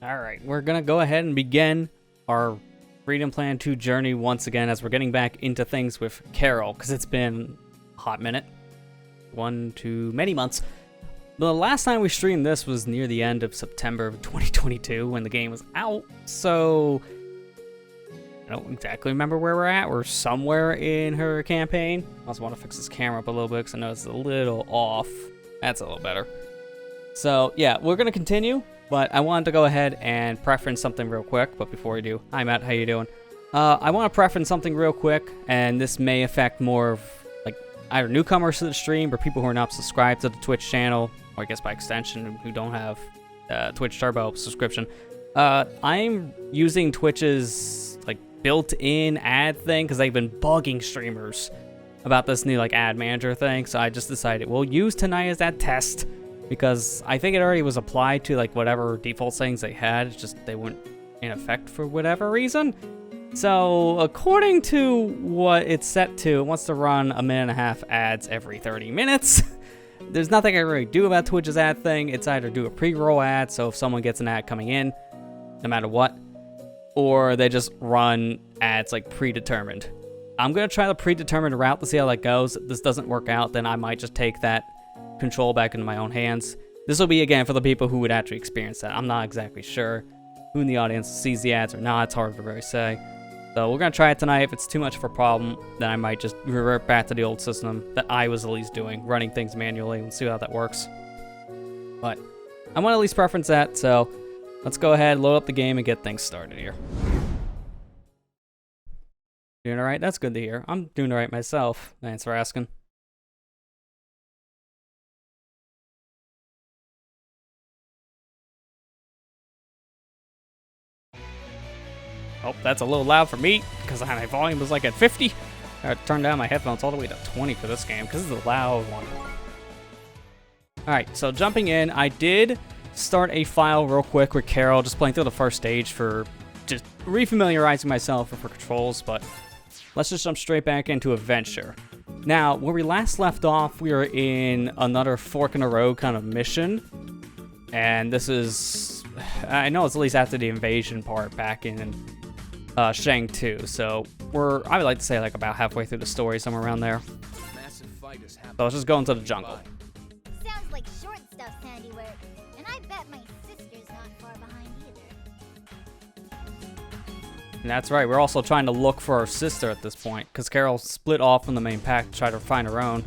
Alright, we're gonna go ahead and begin our Freedom Plan 2 journey once again as we're getting back into things with Carol, because it's been a hot minute. 1 to many months. The last time we streamed this was near the end of September of 2022 when the game was out, so I don't exactly remember where we're at. We're somewhere in her campaign. I also want to fix this camera up a little bit because I know it's a little off. That's a little better. So yeah, we're gonna continue, but I wanted to go ahead and preference something real quick. But before we do, hi Matt, how you doing? I want to preference something real quick, and this may affect more of like either newcomers to the stream or people who are not subscribed to the Twitch channel, or I guess by extension who don't have Twitch Turbo subscription. I'm using Twitch's like built-in ad thing because they've been bugging streamers about this new like ad manager thing. So I just decided we'll use tonight as that test, because I think it already was applied to like whatever default settings they had. It's just they weren't in effect for whatever reason. So according to what it's set to, it wants to run 1.5 minute ads every 30 minutes. There's nothing I really do about Twitch's ad thing. It's either do a pre-roll ad, so if someone gets an ad coming in, no matter what, or they just run ads like predetermined. I'm going to try the predetermined route to see how that goes. If this doesn't work out, then I might just take that control back into my own hands. This will be, again, for the people who would actually experience that. I'm not exactly sure who in the audience sees the ads or not. It's hard to really say. So we're going to try it tonight. If it's too much of a problem, then I might just revert back to the old system that I was at least doing, running things manually, and see how that works. But I want to at least preference that, so let's go ahead, load up the game, and get things started here. Doing all right? That's good to hear. I'm doing all right myself. Thanks for asking. Oh, that's a little loud for me, because my volume was like at 50. I turned down my headphones all the way to 20 for this game, because it's a loud one. Alright, so jumping in, I did start a file real quick with Carol, just playing through the first stage for just refamiliarizing myself with her controls, but let's just jump straight back into Adventure. Now, where we last left off, we were in another fork in the road kind of mission, and this is, I know it's at least after the invasion part back in Shang 2, so I would like to say like about halfway through the story, somewhere around there. So let's just go into the jungle. Sounds like short stuff's handiwork, and I bet my sister's not far behind either. And that's right, we're also trying to look for our sister at this point, because Carol split off from the main pack to try to find her own.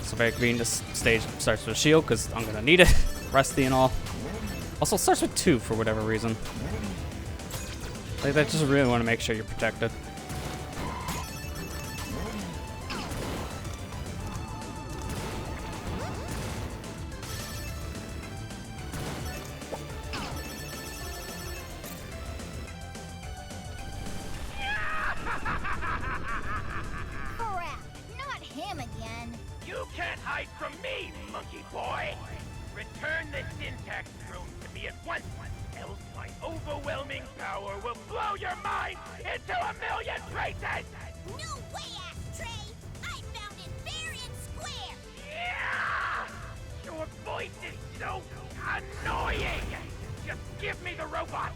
So very convenient, this stage starts with a shield, because I'm going to need it, rusty and all. Also, it starts with 2 for whatever reason. Like, I just really want to make sure you're protected. Crap, not him again. You can't hide from me, monkey boy! Return the syntax room to me at once, else my overwhelming power will blow your mind into a million pieces! No way, Ashtray! I found it fair and square! Yeah! Your voice is so annoying! Just give me the robot!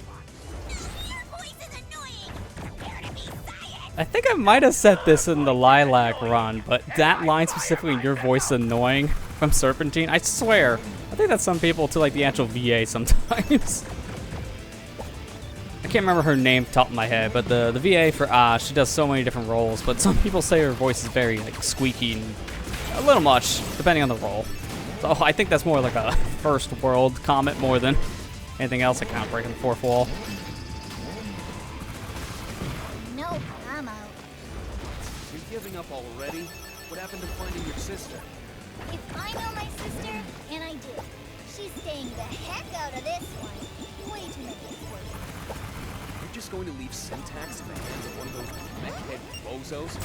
No, your voice is annoying! Prepare to be science! I think I might have said this in the Lilac run, but that line specifically, your voice is annoying, from Serpentine, I swear. I think that's some people to like the actual VA sometimes. I can't remember her name off the top of my head, but the VA for she does so many different roles, but some people say her voice is very like squeaky and a little much, depending on the role. So I think that's more like a first world comment more than anything else, like kind of breaking the fourth wall. Nope, I'm out. You're giving up already? What happened to finding your sister? If I know my sister, and I do, she's staying the heck out of this one. Way too many explosions. You're just going to leave syntax in the hands of one of those mech-head bozos?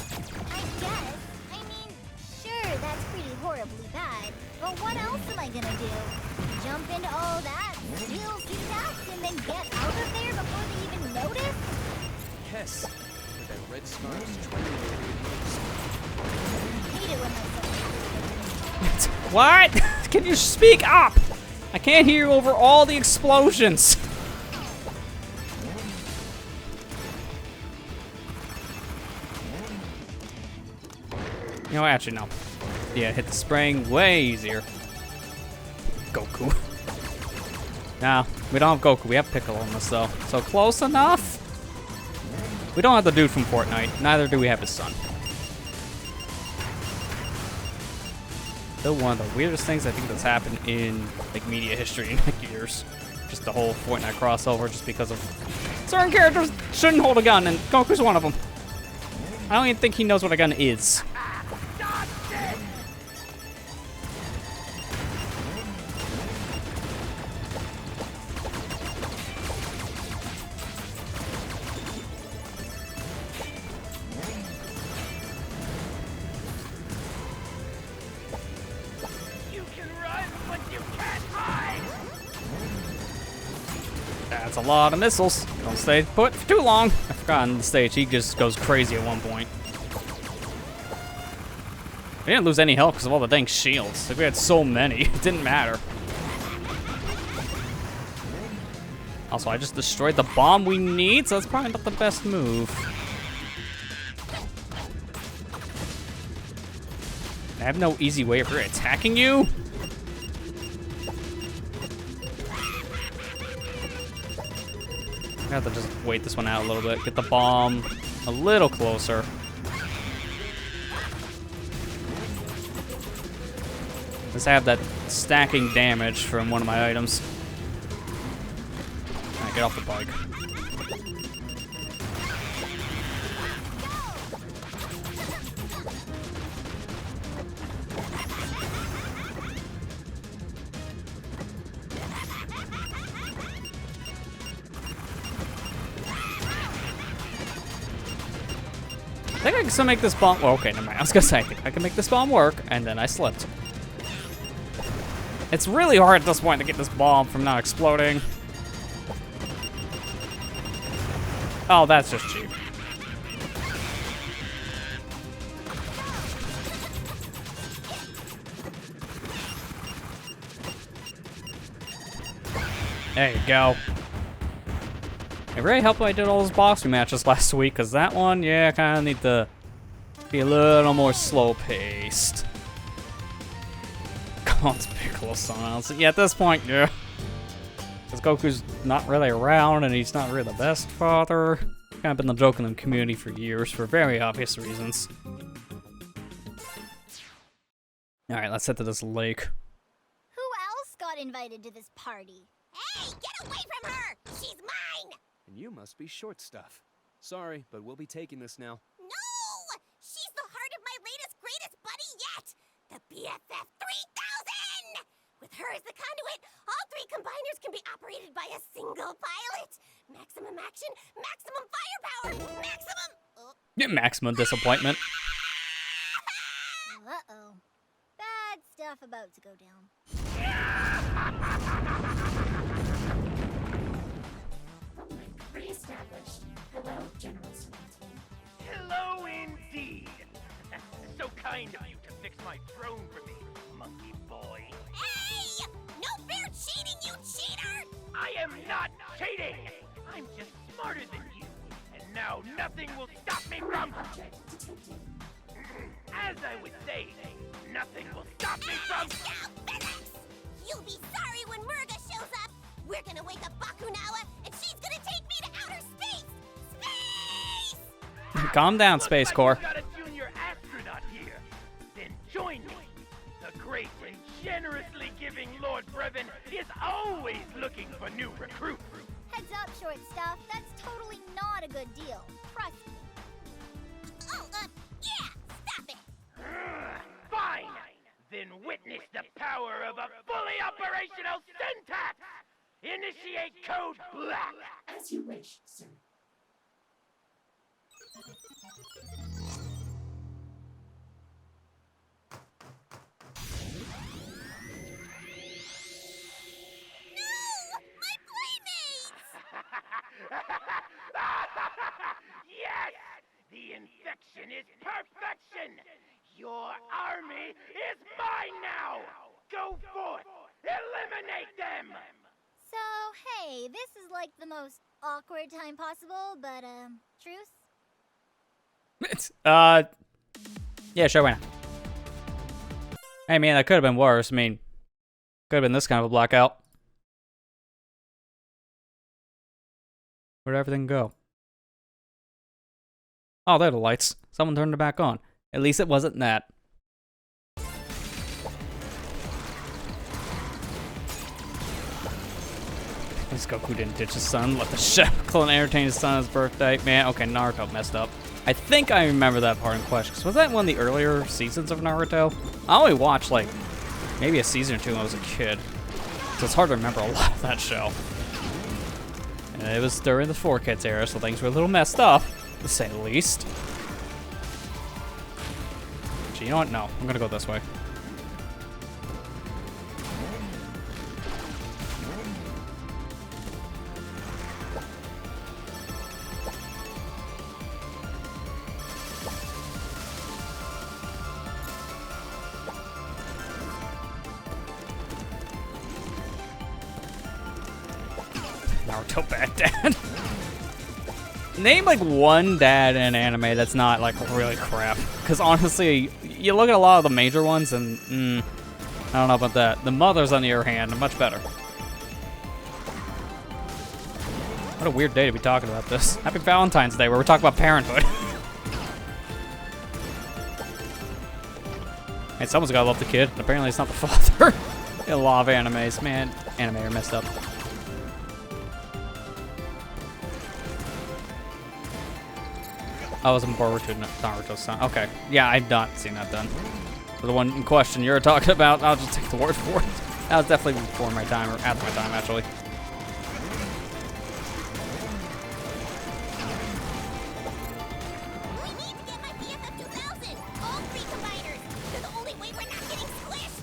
I guess. I mean, sure, that's pretty horribly bad, but what else am I gonna do? Jump into all that, steal syntax, and then get out of there before they even notice? Yes, with that red scarf's trailing over your nose. Hate it when my What? Can you speak up? I can't hear you over all the explosions. You know, actually, no. Yeah, hit the spraying way easier. Goku. Nah, we don't have Goku. We have Piccolo in this, though. So close enough. We don't have the dude from Fortnite. Neither do we have his son. Still one of the weirdest things I think that's happened in like media history in like years. Just the whole Fortnite crossover, just because of certain characters shouldn't hold a gun, and Goku's one of them. I don't even think he knows what a gun is. That's a lot of missiles. Don't stay put for too long. I forgot on the stage, he just goes crazy at one point. We didn't lose any health because of all the dang shields. Like, we had so many, it didn't matter. Also, I just destroyed the bomb we need, so that's probably not the best move. I have no easy way of attacking you. I have to just wait this one out a little bit. Get the bomb a little closer. Just have that stacking damage from one of my items. Alright, get off the bike. I think I can still make this bomb. Well, okay, never mind. I was gonna say, I think I can make this bomb work, and then I slipped. It's really hard at this point to get this bomb from not exploding. Oh, that's just cheap. There you go. It really helped I did all those boxing matches last week, because that one, yeah, I kind of need to be a little more slow-paced. God's Piccolo son. Yeah, at this point, yeah. Because Goku's not really around, and he's not really the best father. Kind of been the joke in the community for years, for very obvious reasons. Alright, let's head to this lake. Who else got invited to this party? Hey, get away from her! She's mine! And you must be short stuff. Sorry, but we'll be taking this now. No! She's the heart of my latest, greatest buddy yet! The BFF 3000! With her as the conduit, all three combiners can be operated by a single pilot. Maximum action, maximum firepower, maximum... Get maximum disappointment. Uh-oh. Bad stuff about to go down. Reestablished. Hello, General Serenity. Hello indeed. So kind of you to fix my throne for me, monkey boy. Hey! No fair cheating, you cheater! I am not cheating! I'm just smarter than you. And now nothing will stop me from... As I would say, nothing will stop me from... Physics! You'll be sorry when Murga shows up! We're gonna wake up Bakunawa, and she's gonna take me to outer space! Space! Calm down, Space Corps. Got a junior astronaut here. Then join me. The great and generously giving Lord Brevin is always looking for new recruits. Heads up, short stuff. That's totally not a good deal. Trust me. Oh, yeah! Stop it! Fine! Then witness the power of a fully operational syntax! Initiate code black! As you wish, sir. My playmates! Yes! The infection is perfection! Your army is mine now! eliminate them! So, hey, this is like the most awkward time possible, but, truce? Yeah, sure, why not? Hey, man, that could have been worse. I mean, could have been this kind of a blackout. Where'd everything go? Oh, there are the lights. Someone turned it back on. At least it wasn't that. At least Goku didn't ditch his son. Let the chef clone entertain his son on his birthday. Man, okay, Naruto messed up. I think I remember that part in question. 'Cause was that one of the earlier seasons of Naruto? I only watched, like, maybe a season or two when I was a kid. So it's hard to remember a lot of that show. And it was during the 4Kids era, so things were a little messed up, to say the least. Actually, you know what? No, I'm gonna go this way. Naruto bad dad. Name like one dad in anime that's not like really crap. Because honestly, you look at a lot of the major ones and I don't know about that. The mothers, on the other hand, are much better. What a weird day to be talking about this. Happy Valentine's Day, where we're talking about parenthood. Hey, someone's gotta love the kid. Apparently, it's not the father. In a lot of animes, man. Anime are messed up. I was in Boruto, Naruto's son. Okay, yeah, I've not seen that done. So the one in question you're talking about, I'll just take the word for it. That was definitely before my time, or after my time, actually. We need to get my BFF 2000! All three combiners! They're the only way we're not getting squished!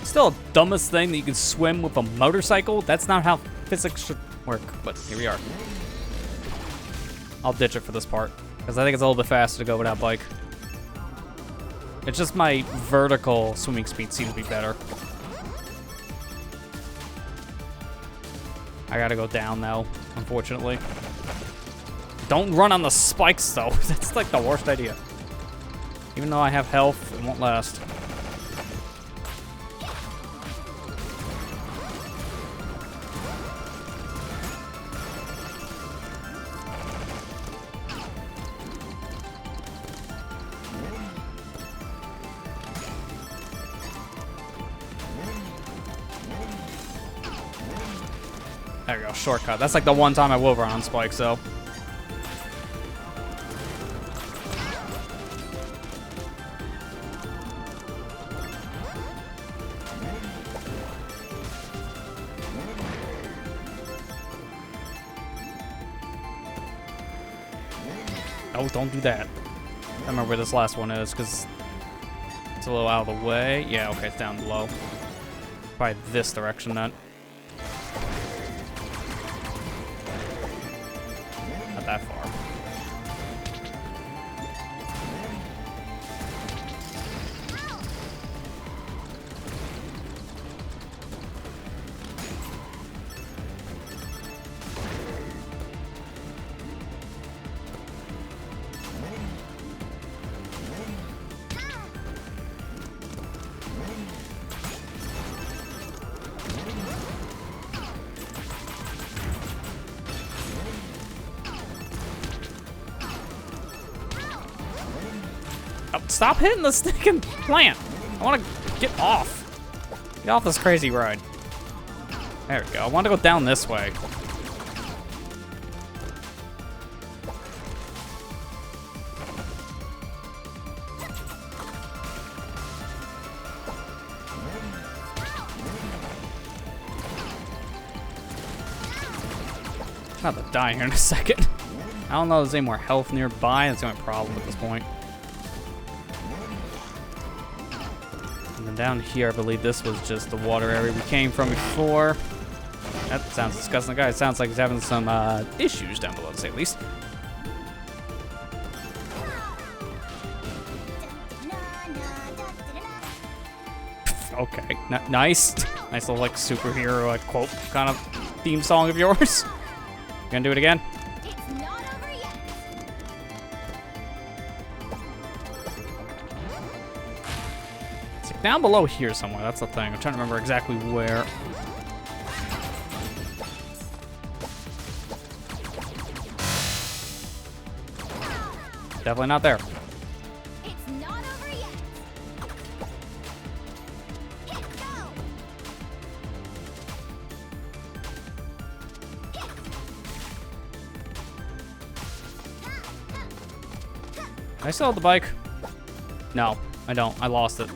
Still the dumbest thing that you can swim with a motorcycle. That's not how physics should work, but here we are. I'll ditch it for this part, because I think it's a little bit faster to go without bike. It's just my vertical swimming speed seems to be better. I gotta go down now, unfortunately. Don't run on the spikes, though. That's like the worst idea. Even though I have health, it won't last. There we go, shortcut. That's like the one time I will run on spikes, so. Oh, don't do that. I remember where this last one is, because it's a little out of the way. Yeah, okay, it's down below. Probably this direction, then. Not that far. Oh, stop hitting the stinking plant. I want to get off. Get off this crazy ride. There we go. I want to go down this way. I'm about to die here in a second. I don't know if there's any more health nearby. That's the only problem at this point. And then down here, I believe this was just the water area we came from before. That sounds disgusting. The guy sounds like he's having some issues down below, to say the least. Okay, nice. Nice little, like, superhero, like, quote kind of theme song of yours. You gonna do it again? It's not over yet. It's like down below here somewhere. That's the thing. I'm trying to remember exactly where. Definitely not there. It's not over yet. Hit go. I still have the bike. No, I don't. I lost it.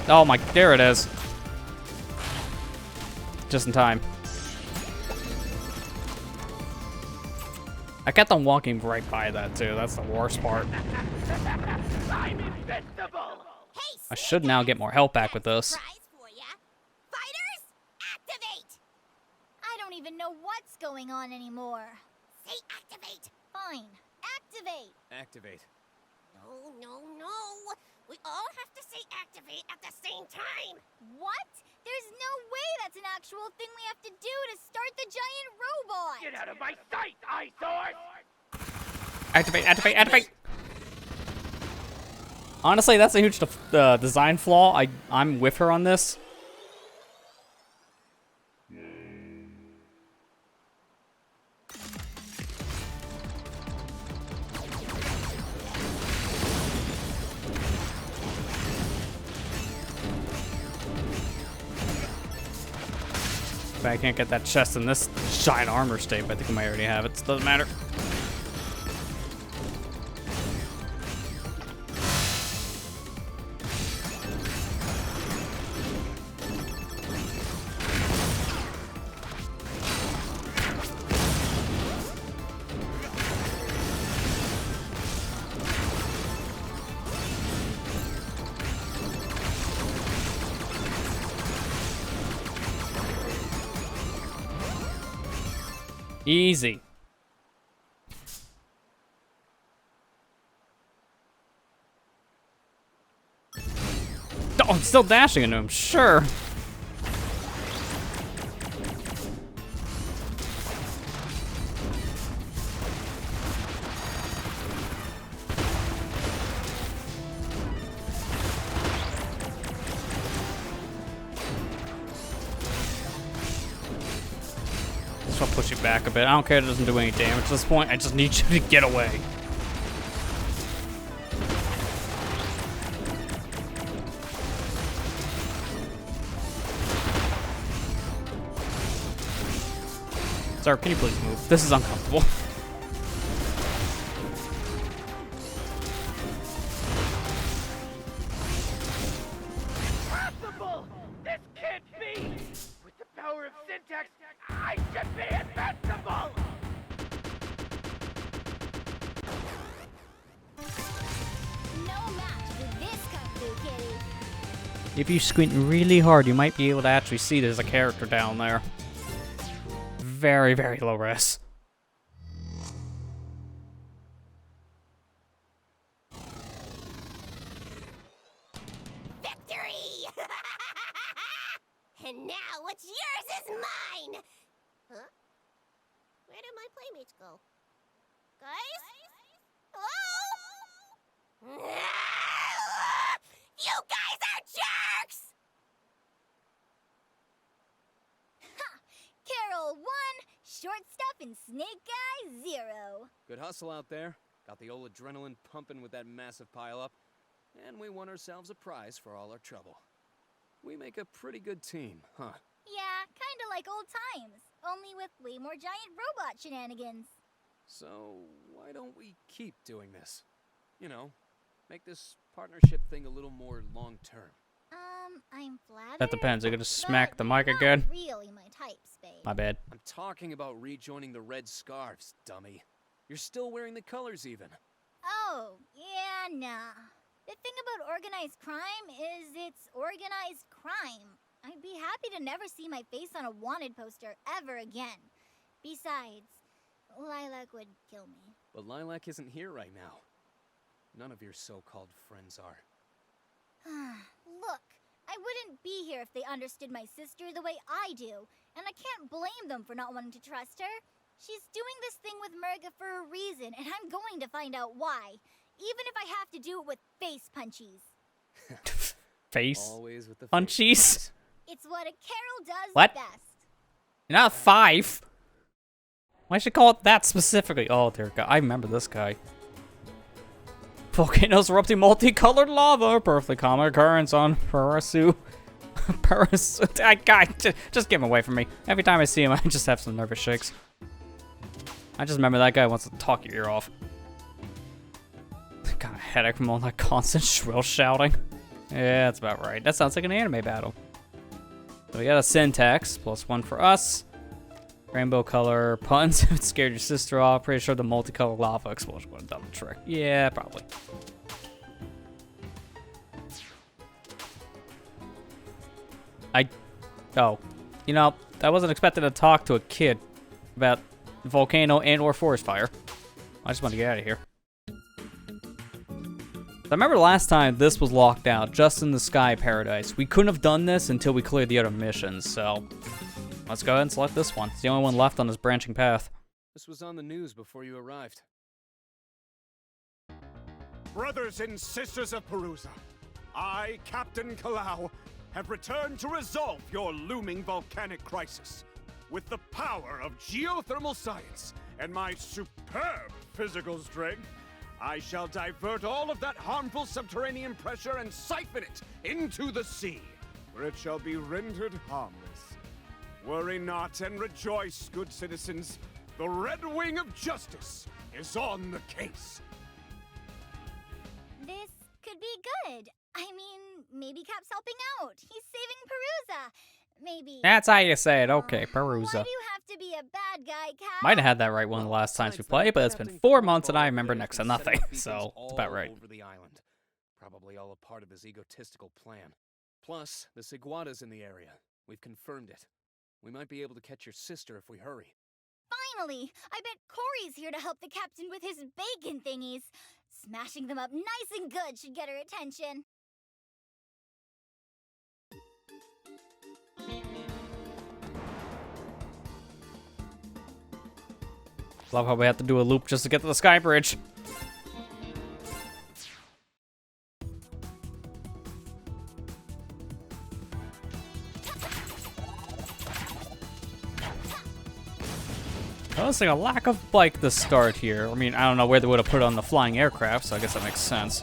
Oh my, there it is. Just in time. I kept on walking right by that too. That's the worst part. I'm invincible! Hey, I should now get more health back with this. Surprise for ya. Fighters, activate! I don't even know what's going on anymore. Say activate. Fine. Activate. Activate. No, no, no. We all have to say activate at the same time. What? There's no way that's an actual thing we have to do to start the giant robot. Get out of my sight, eyesore! Activate, activate, activate! Honestly, that's a huge design flaw. I'm with her on this. But I can't get that chest in this giant armor state, but I think I might already have it. So it doesn't matter. Easy. Oh, I'm still dashing into him, sure. I'll push you back a bit. I don't care if it doesn't do any damage at this point. I just need you to get away. Sir, can you please move? This is uncomfortable. Impossible! This can't be! With the power of syntax, I should be invincible! No match for this Kung Fu kitty. If you squint really hard, you might be able to actually see there's a character down there. Very, very low res. Victory! And now what's yours is mine! Huh? Where did my playmates go? Guys? Hello? You guys are jerks! Ha! Carol 1, short stuff and Snake Guy 0. Good hustle out there. Got the old adrenaline pumping with that massive pile-up. And we won ourselves a prize for all our trouble. We make a pretty good team, huh? Yeah, kinda like old times, only with way more giant robot shenanigans. So, why don't we keep doing this? You know, make this partnership thing a little more long-term. I'm flattered. That depends. Are you gonna smack but the mic not again? Really my type, Spade. My bad. I'm talking about rejoining the red scarves, dummy. You're still wearing the colors even. Oh, yeah, nah. The thing about organized crime is it's organized crime. I'd be happy to never see my face on a wanted poster ever again. Besides, Lilac would kill me. But Lilac isn't here right now. None of your so-called friends are. Look, I wouldn't be here if they understood my sister the way I do, and I can't blame them for not wanting to trust her. She's doing this thing with Murga for a reason, and I'm going to find out why, even if I have to do it with face punchies. Face Always with the punchies? It's what a Carol does What? best. You're not 5. Why should I call it that specifically? Oh, dear God. I remember this guy. Volcanoes erupting multicolored lava. Perfectly common occurrence on Parasu. Just get him away from me. Every time I see him, I just have some nervous shakes. I just remember that guy wants to talk your ear off. Got a headache from all that constant shrill shouting. Yeah, that's about right. That sounds like an anime battle. So we got a syntax, +1 for us. Rainbow color puns. If it scared your sister off, pretty sure the multicolored lava explosion would have done the trick. Yeah, probably. Oh, you know, I wasn't expecting to talk to a kid about volcano and or forest fire. I just want to get out of here. I remember last time this was locked out, just in the sky paradise. We couldn't have done this until we cleared the other missions, so let's go ahead and select this one. It's the only one left on this branching path. This was on the news before you arrived. Brothers and sisters of Perusa, I, Captain Kalau, have returned to resolve your looming volcanic crisis. With the power of geothermal science and my superb physical strength, I shall divert all of that harmful subterranean pressure and siphon it into the sea, where it shall be rendered harmless. Worry not and rejoice, good citizens. The Red Wing of Justice is on the case. This could be good. I mean, maybe Cap's helping out. He's saving Perusa. Maybe. That's how you say it. Okay, Perusa. Why do you have to be a bad guy, Cap? Might have had that right one of the last times we played, but it's been 4 months and I remember next to nothing, so it's about right. Over the island. Probably all a part of his egotistical plan. Plus, the Siguata's in the area. We've confirmed it. We might be able to catch your sister if we hurry. Finally! I bet Corey's here to help the captain with his bacon thingies. Smashing them up nice and good should get her attention. Love how we have to do a loop just to get to the sky bridge. I was like a lack of bike to start here. I mean, I don't know where they would have put on the flying aircraft, so I guess that makes sense.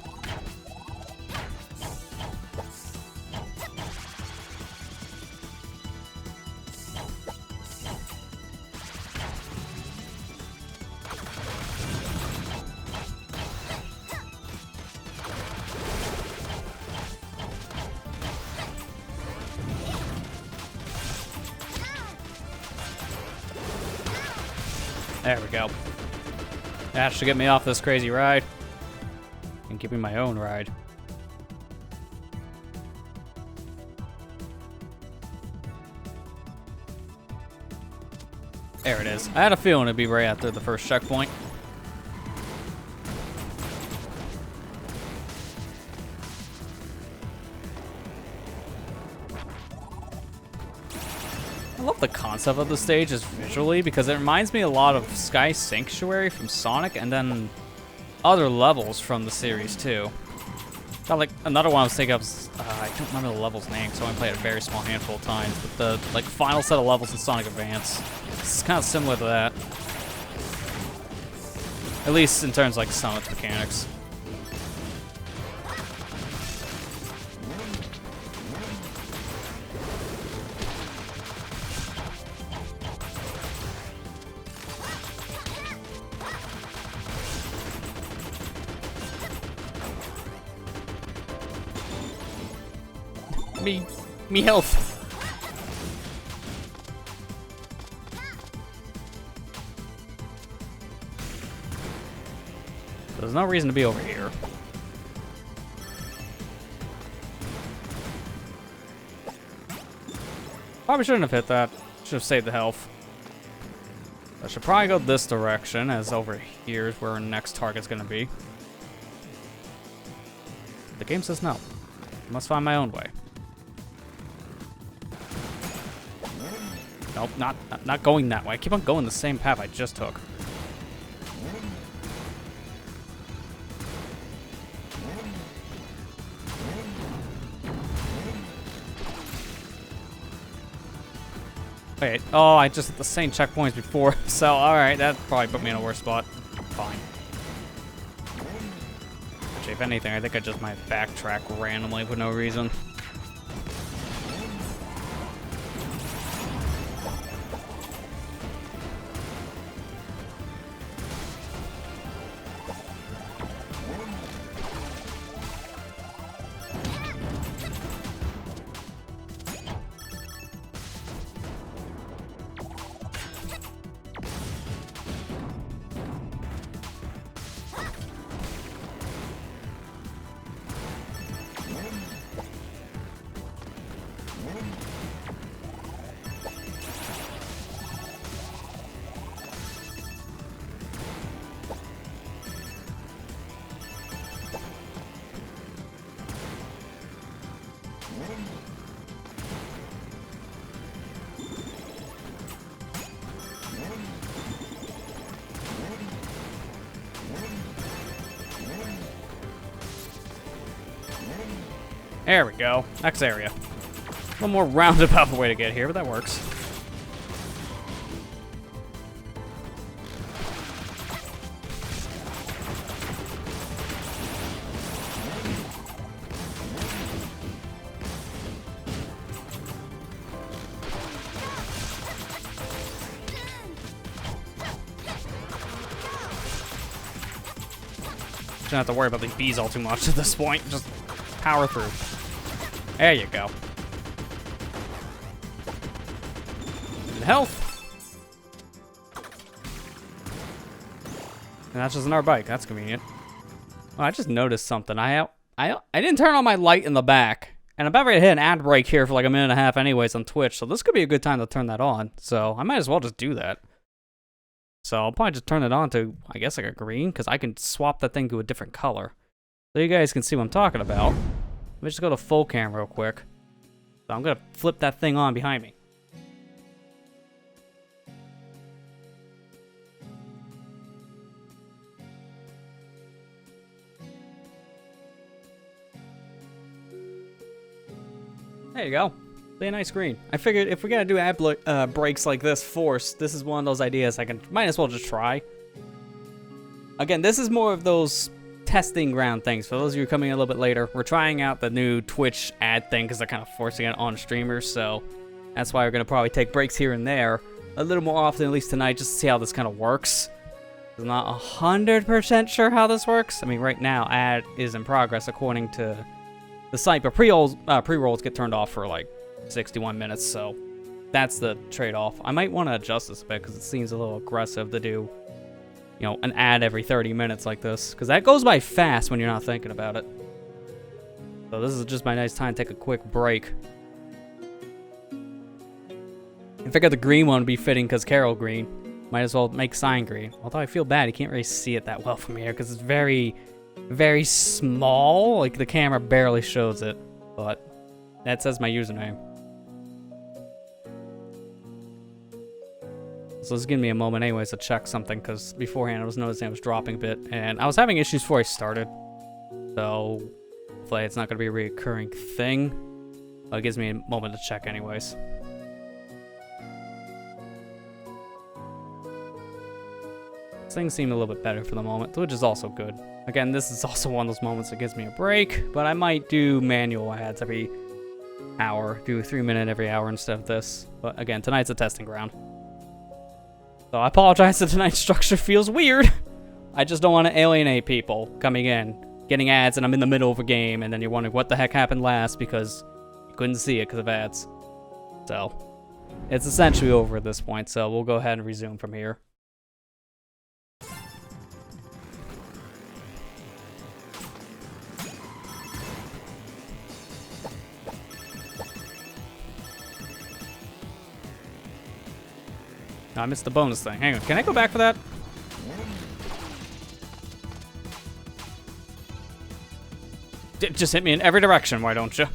There we go. That should get me off this crazy ride. And give me my own ride. There it is. I had a feeling it'd be right after the first checkpoint. I love the concept of the stage just visually because it reminds me a lot of Sky Sanctuary from Sonic and then other levels from the series too. Got like another one I was thinking of, I don't remember the level's name, so I only played it a very small handful of times, but the like final set of levels in Sonic Advance, it's kind of similar to that. At least in terms of like some of its mechanics. Me health. There's no reason to be over here. Probably shouldn't have hit that. Should have saved the health. I should probably go this direction, as over here is where our next target's gonna be. The game says no. I must find my own way. Nope, not going that way. I keep on going the same path I just took. Wait, oh, I just hit the same checkpoints before, so alright, that probably put me in a worse spot. Fine. Actually, if anything, I think I just might backtrack randomly for no reason. There we go. Next area. A little more roundabout way to get here, but that works. Don't have to worry about these bees all too much at this point. Just power through. There you go. And health. And that's just another bike. That's convenient. Oh, I just noticed something. I didn't turn on my light in the back. And I'm about ready to hit an ad break here for like a minute and a half anyways on Twitch. So this could be a good time to turn that on. So I might as well just do that. So I'll probably just turn it on to, I guess, like a green. Because I can swap that thing to a different color. So you guys can see what I'm talking about. Let me just go to full cam real quick. So I'm going to flip that thing on behind me. There you go. Play a nice green. I figured if we're going to do ad breaks like this forced, this is one of those ideas I might as well just try. Again, this is more of those testing ground things. For those of you coming a little bit later, we're trying out the new Twitch ad thing because they're kind of forcing it on streamers, so that's why we're going to probably take breaks here and there a little more often, at least tonight, just to see how this kind of works. I'm not 100% sure how this works. I mean, right now, ad is in progress according to the site, but pre-rolls get turned off for like 61 minutes, so that's the trade-off. I might want to adjust this a bit because it seems a little aggressive to do, you know, an ad every 30 minutes like this, because that goes by fast when you're not thinking about it. So this is just my nice time to take a quick break. I figured the green one would be fitting because Carol green. Might as well make sign green. Although I feel bad, you can't really see it that well from here because it's very, very small. Like the camera barely shows it, but that says my username. So this is giving me a moment anyways to check something, because beforehand I was noticing I was dropping a bit, and I was having issues before I started. So hopefully it's not going to be a recurring thing. It gives me a moment to check anyways. Things seem a little bit better for the moment, which is also good. Again, this is also one of those moments that gives me a break, but I might do manual ads every hour, do 3-minute every hour instead of this. But again, tonight's a testing ground. So I apologize if tonight's structure feels weird. I just don't want to alienate people coming in, getting ads, and I'm in the middle of a game, and then you're wondering what the heck happened last because you couldn't see it because of ads. So it's essentially over at this point, so we'll go ahead and resume from here. I missed the bonus thing. Hang on, can I go back for that? Just hit me in every direction, why don't you?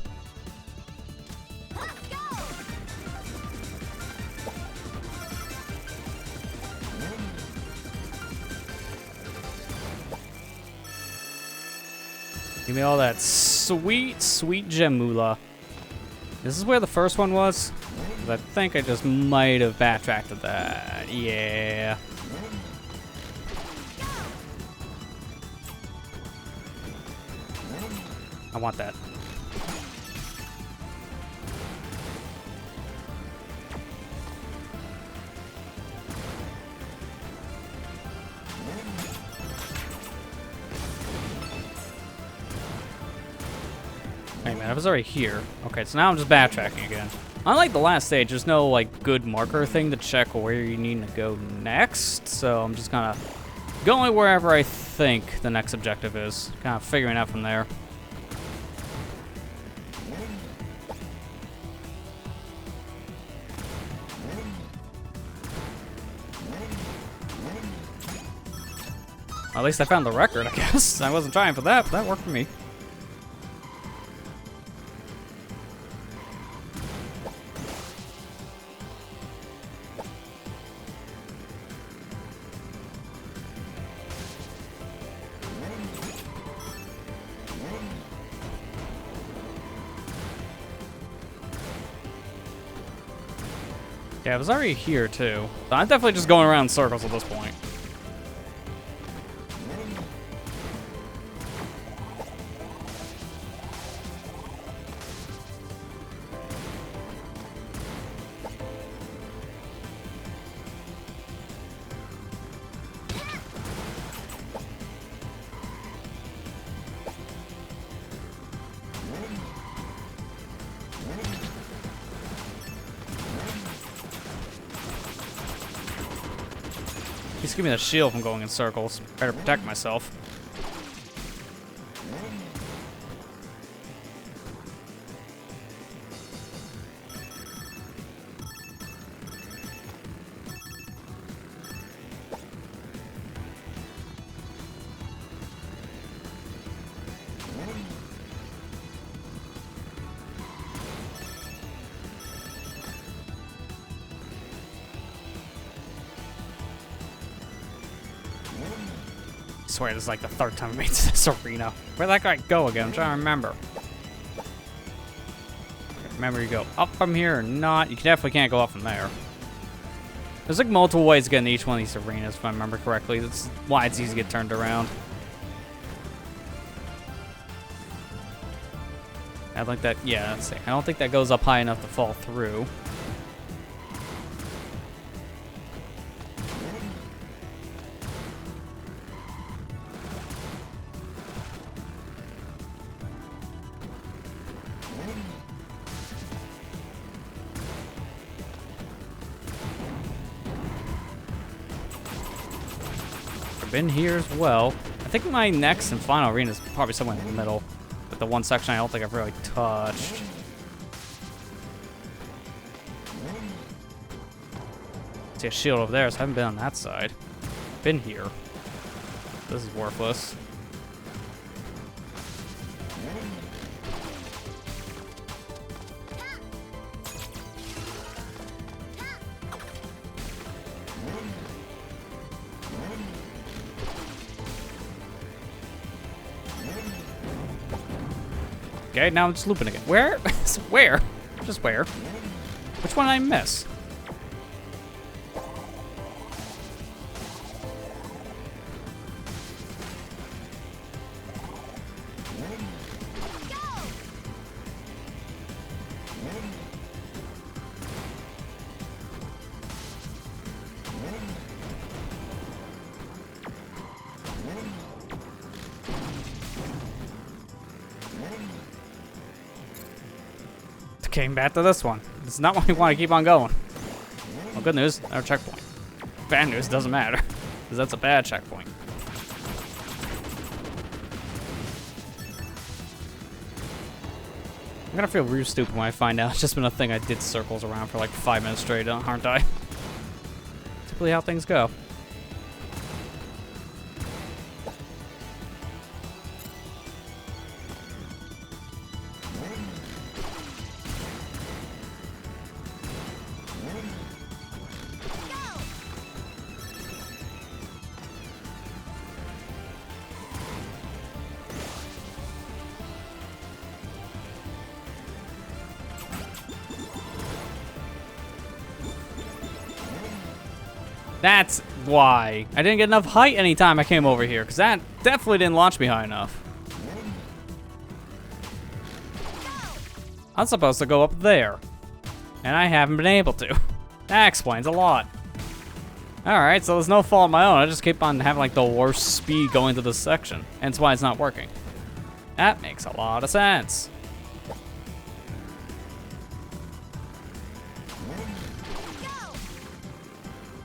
Give me all that sweet, sweet gem moolah. This is where the first one was? 'Cause I think I just might have backtracked to that. Yeah. I want that. Hey man, I was already here. Okay, so now I'm just backtracking again. Unlike the last stage, there's no like good marker thing to check where you need to go next. So I'm just kind of going wherever I think the next objective is. Kind of figuring out from there. At least I found the record, I guess. I wasn't trying for that, but that worked for me. Yeah, I was already here, too. So I'm definitely just going around in circles at this point. He's giving me a shield from going in circles. Better protect myself. I swear this is like the third time I made this arena. Where'd that guy go again? I'm trying to remember. Remember, you go up from here or not. You definitely can't go up from there. There's like multiple ways to get in each one of these arenas, if I remember correctly. That's why it's easy to get turned around. I like that. Yeah, let's see. I don't think that goes up high enough to fall through. Been here as well. I think my next and final arena is probably somewhere in the middle, but the one section I don't think I've really touched. See a shield over there, so I haven't been on that side. Been here. This is worthless. Okay, now I'm just looping again. Where? Where? Just where? Which one did I miss? Came back to this one. This is not why we want to keep on going. Well, good news, our checkpoint. Bad news, doesn't matter, because that's a bad checkpoint. I'm gonna feel real stupid when I find out it's just been a thing I did circles around for like 5 minutes straight, aren't I? typically how things go. That's why. I didn't get enough height anytime I came over here, because that definitely didn't launch me high enough. I'm supposed to go up there, and I haven't been able to. That explains a lot. Alright, so there's no fault of my own. I just keep on having like the worst speed going to this section, and that's why it's not working. That makes a lot of sense.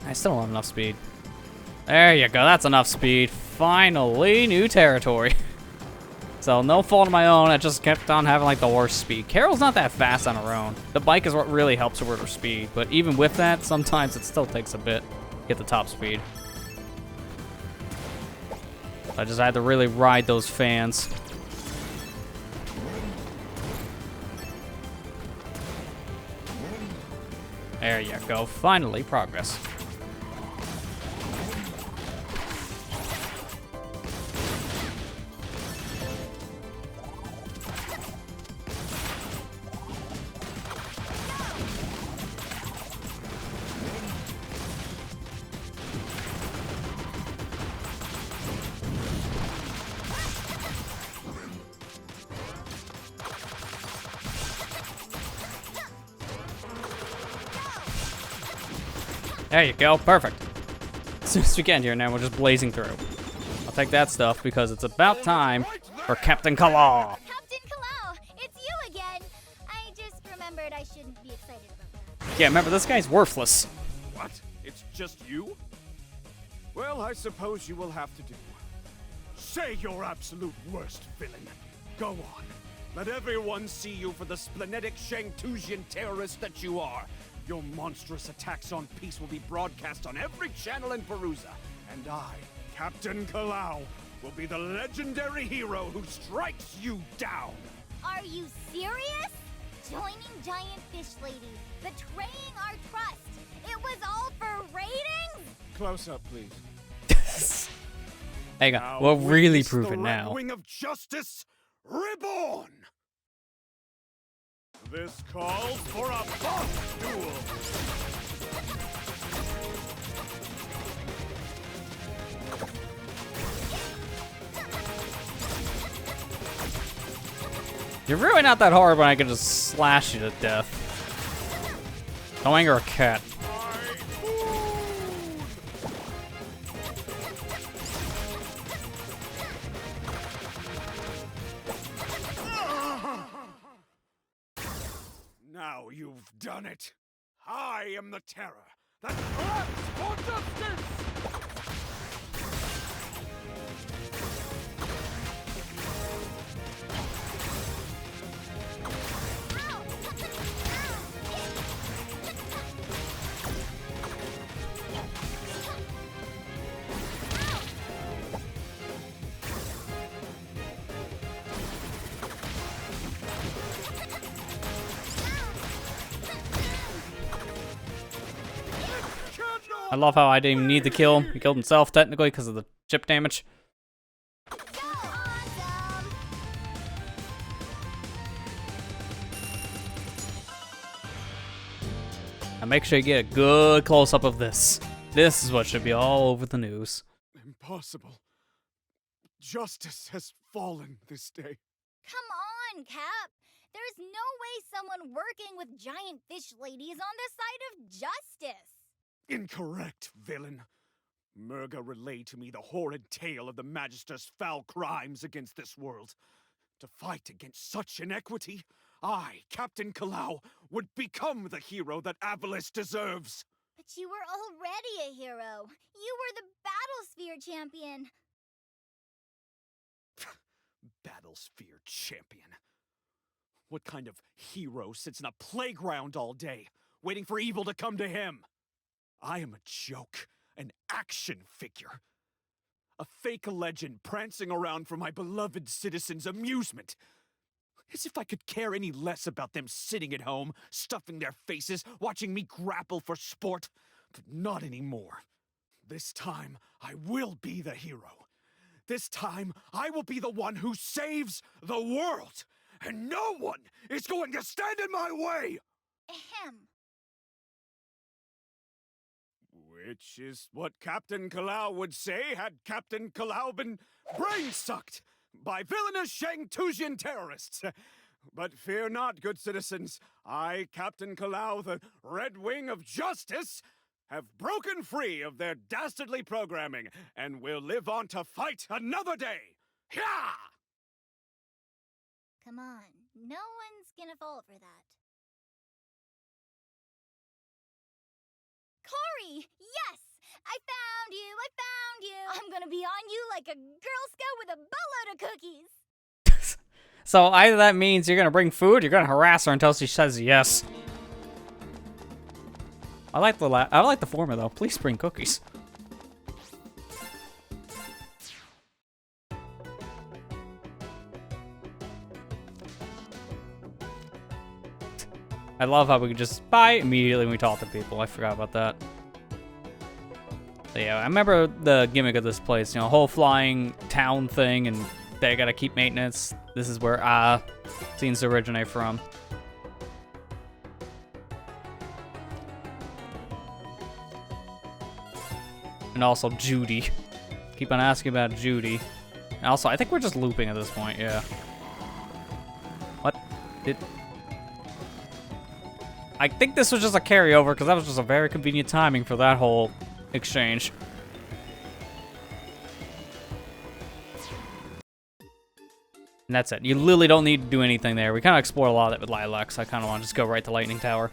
I still don't have enough speed. There you go, that's enough speed. Finally, new territory. So, no fault of my own, I just kept on having like the worst speed. Carol's not that fast on her own. The bike is what really helps her with her speed, but even with that, sometimes it still takes a bit to get the top speed. I just had to really ride those fans. There you go, finally, progress. There you go, perfect. As soon as we get in here now, we're just blazing through. I'll take that stuff because it's about time for Captain Kalaw. Captain Kalau, it's you again. I just remembered I shouldn't be excited about that. Yeah, remember, this guy's worthless. What? It's just you? Well, I suppose you will have to do. Say your absolute worst, villain. Go on. Let everyone see you for the splenetic Shangtusian terrorist that you are. Your monstrous attacks on peace will be broadcast on every channel in Perusa. And I, Captain Kalau, will be the legendary hero who strikes you down. Are you serious? Joining Giant Fish Lady, betraying our trust. It was all for ratings? Close up, please. Hang on, Now we'll really witness prove the it now. Red Wing of Justice reborn. This calls for a boss duel. You're really not that hard when I can just slash you to death. Don't anger a cat. Now you've done it. I am the terror that claps for justice. I love how I didn't even need to kill him. He killed himself, technically, because of the chip damage. Awesome. Now make sure you get a good close-up of this. This is what should be all over the news. Impossible. Justice has fallen this day. Come on, Cap. There's no way someone working with Giant Fish Lady is on the side of justice. Incorrect, villain. Murga relayed to me the horrid tale of the Magister's foul crimes against this world. To fight against such inequity, I, Captain Kalau, would become the hero that Avalis deserves. But you were already a hero. You were the Battlesphere champion. Battlesphere champion. What kind of hero sits in a playground all day, waiting for evil to come to him? I am a joke, an action figure. A fake legend prancing around for my beloved citizens' amusement. As if I could care any less about them sitting at home, stuffing their faces, watching me grapple for sport. But not anymore. This time, I will be the hero. This time, I will be the one who saves the world. And no one is going to stand in my way! Ahem. Which is what Captain Kalau would say had Captain Kalau been brain-sucked by villainous Shangtusian terrorists. But fear not, good citizens. I, Captain Kalau, the Red Wing of Justice, have broken free of their dastardly programming and will live on to fight another day. Hyah! Come on, no one's gonna fall for that. Corey! Yes! I found you! I found you! I'm gonna be on you like a Girl Scout with a boatload of cookies! So either that means you're gonna bring food, you're gonna harass her until she says yes. I like the former though. Please bring cookies. I love how we can just buy immediately when we talk to people. I forgot about that. So yeah, I remember the gimmick of this place, you know, whole flying town thing, and they gotta keep maintenance. This is where scenes originate from. And also Judy. Keep on asking about Judy. And also, I think we're just looping at this point, yeah. What? I think this was just a carryover, because that was just a very convenient timing for that whole exchange. And that's it. You literally don't need to do anything there. We kind of explored a lot of it with Lilac, so I kind of want to just go right to Lightning Tower.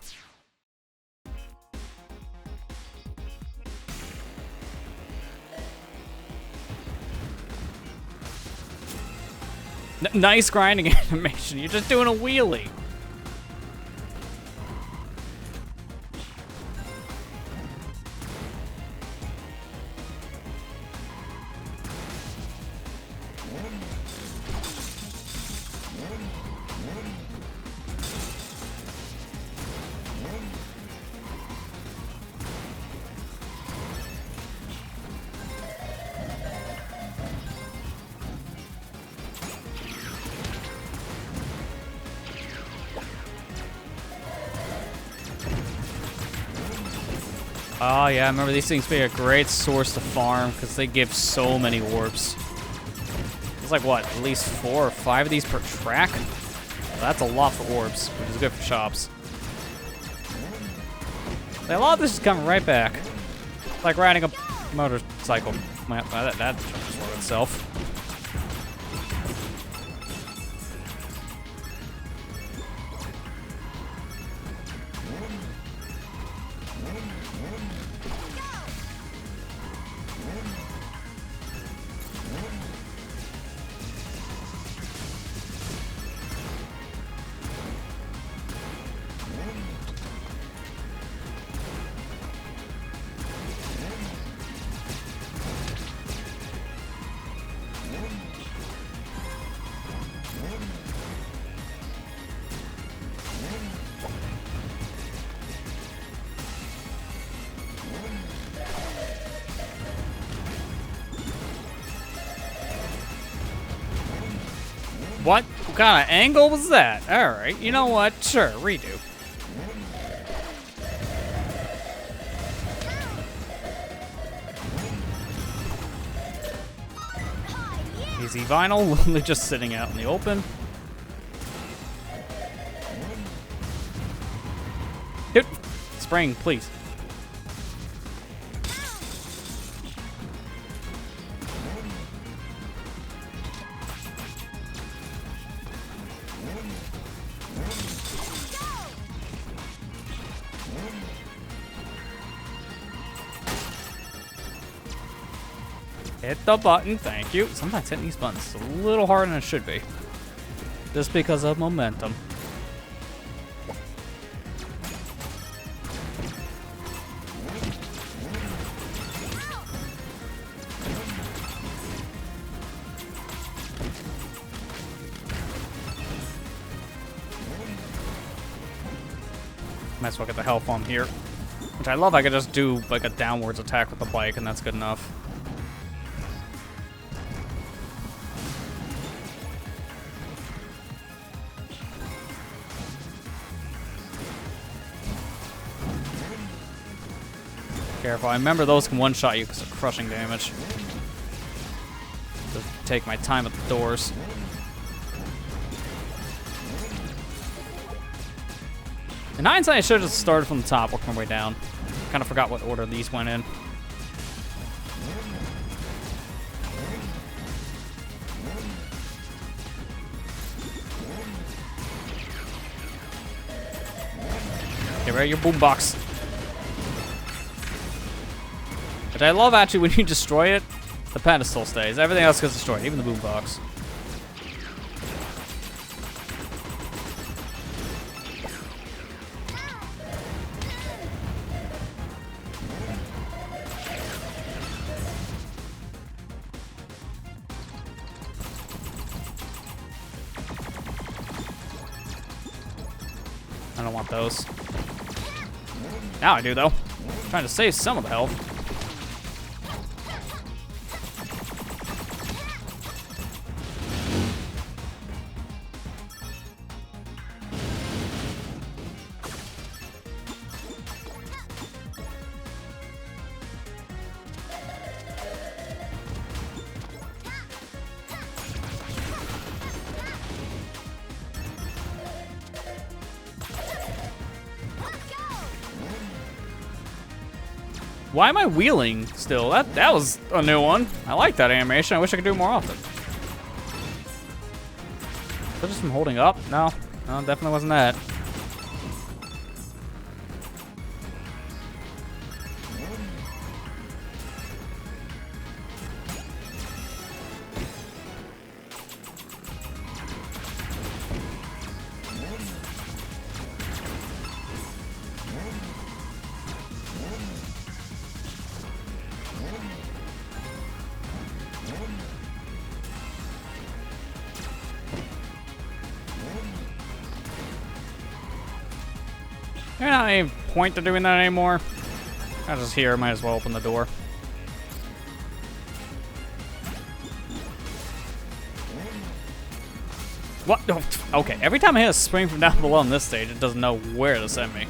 Nice grinding animation. You're just doing a wheelie. Oh yeah, I remember these things being a great source to farm because they give so many orbs. It's like what, at least 4 or 5 of these per track? That's a lot for orbs, which is good for shops. A lot of this is coming right back. It's like riding a motorcycle. That just for itself. What kind of angle was that? Alright, you know what? Sure, redo. Easy vinyl, literally just sitting out in the open. Hit. Spring, please. Hit the button, thank you. Sometimes hitting these buttons is a little harder than it should be. Just because of momentum. Might as well get the health on here. Which I love, I could just do like a downwards attack with the bike and that's good enough. Careful, I remember those can one-shot you because of crushing damage. Just take my time at the doors. In hindsight, I should have just started from the top, worked my way down. Kind of forgot what order these went in. Get rid of your boombox. But I love actually when you destroy it, the pedestal stays. Everything else gets destroyed, even the boombox. I don't want those. Now I do, though. I'm trying to save some of the health. Why am I wheeling still? That was a new one. I like that animation. I wish I could do it more often. Is that just from holding up? No, definitely wasn't that. There's not any point to doing that anymore. I was just here, might as well open the door. What? Oh, okay, every time I hit a spring from down below on this stage, it doesn't know where to send me.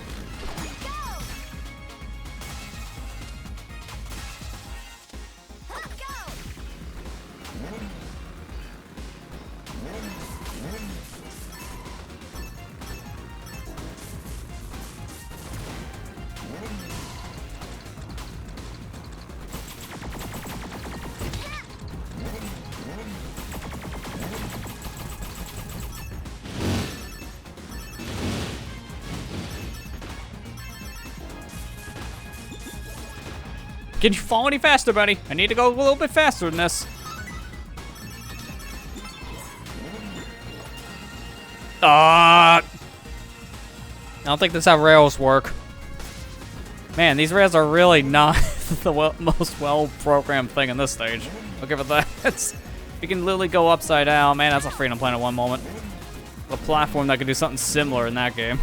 Can you fall any faster, buddy? I need to go a little bit faster than this. I don't think that's how rails work. Man, these rails are really not the most well-programmed thing in this stage. I'll give it that. You can literally go upside down. Man, that's a Freedom Planet 1 moment. A platform that could do something similar in that game.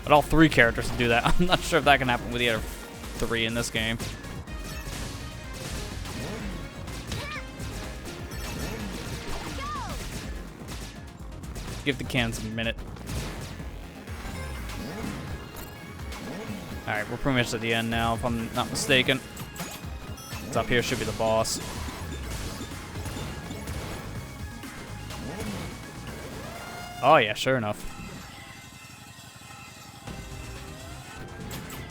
But all three characters can do that. I'm not sure if that can happen with the other three in this game. Give the cans a minute. Alright, we're pretty much at the end now, if I'm not mistaken. What's up here should be the boss. Oh yeah, sure enough.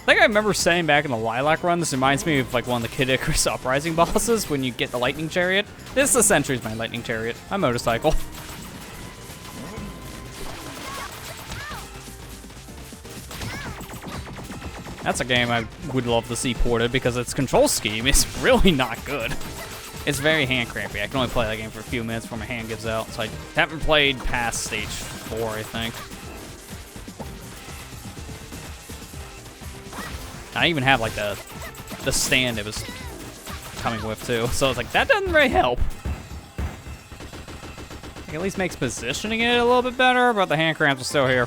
I think I remember saying back in the Lilac run, this reminds me of like one of the Kid Icarus Uprising bosses when you get the lightning chariot. This essentially is my lightning chariot, my motorcycle. That's a game I would love to see ported because its control scheme is really not good. It's very hand crampy. I can only play that game for a few minutes before my hand gives out, so I haven't played past stage 4, I think. I even have like the stand it was coming with too, so it's like that doesn't really help. It at least makes positioning it a little bit better, but the hand cramps are still here.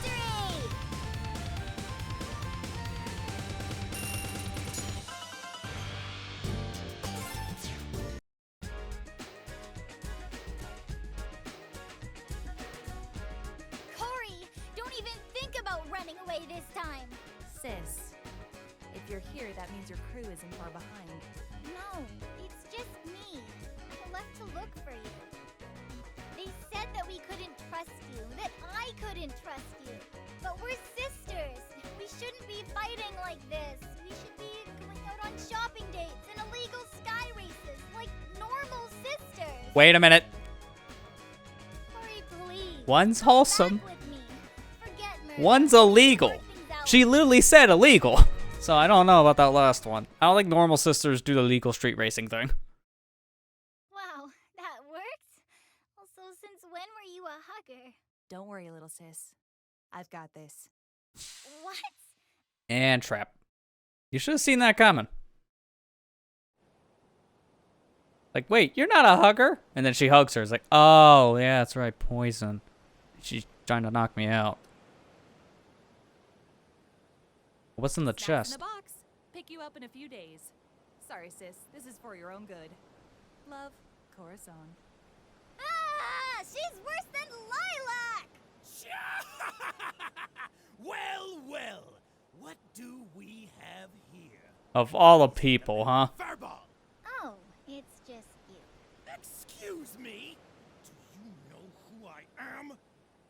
running away this time. Sis, if you're here, that means your crew isn't far behind. No, it's just me. I left to look for you. They said that we couldn't trust you, that I couldn't trust you. But we're sisters. We shouldn't be fighting like this. We should be going out on shopping dates and illegal sky races like normal sisters. Wait a minute. Hurry, please. One's Come wholesome. back with me. Forget murder. One's illegal. Work things out. She literally said illegal. So I don't know about that last one. I don't think normal sisters do the legal street racing thing. Wow, that worked. Also, since when were you a hugger? Don't worry, little sis. I've got this. What? And trap. You should have seen that coming. Like, wait, you're not a hugger? And then she hugs her. It's like, oh, yeah, that's right, poison. She's trying to knock me out. What's in the Snacks chest? in the box. Pick you up in a few days. Sorry, sis. This is for your own good. Love, Corazon. Ah! She's worse than Lilac! Well, well. What do we have here? Of all the people, huh? Furball. Oh, it's just you. Excuse me. Do you know who I am?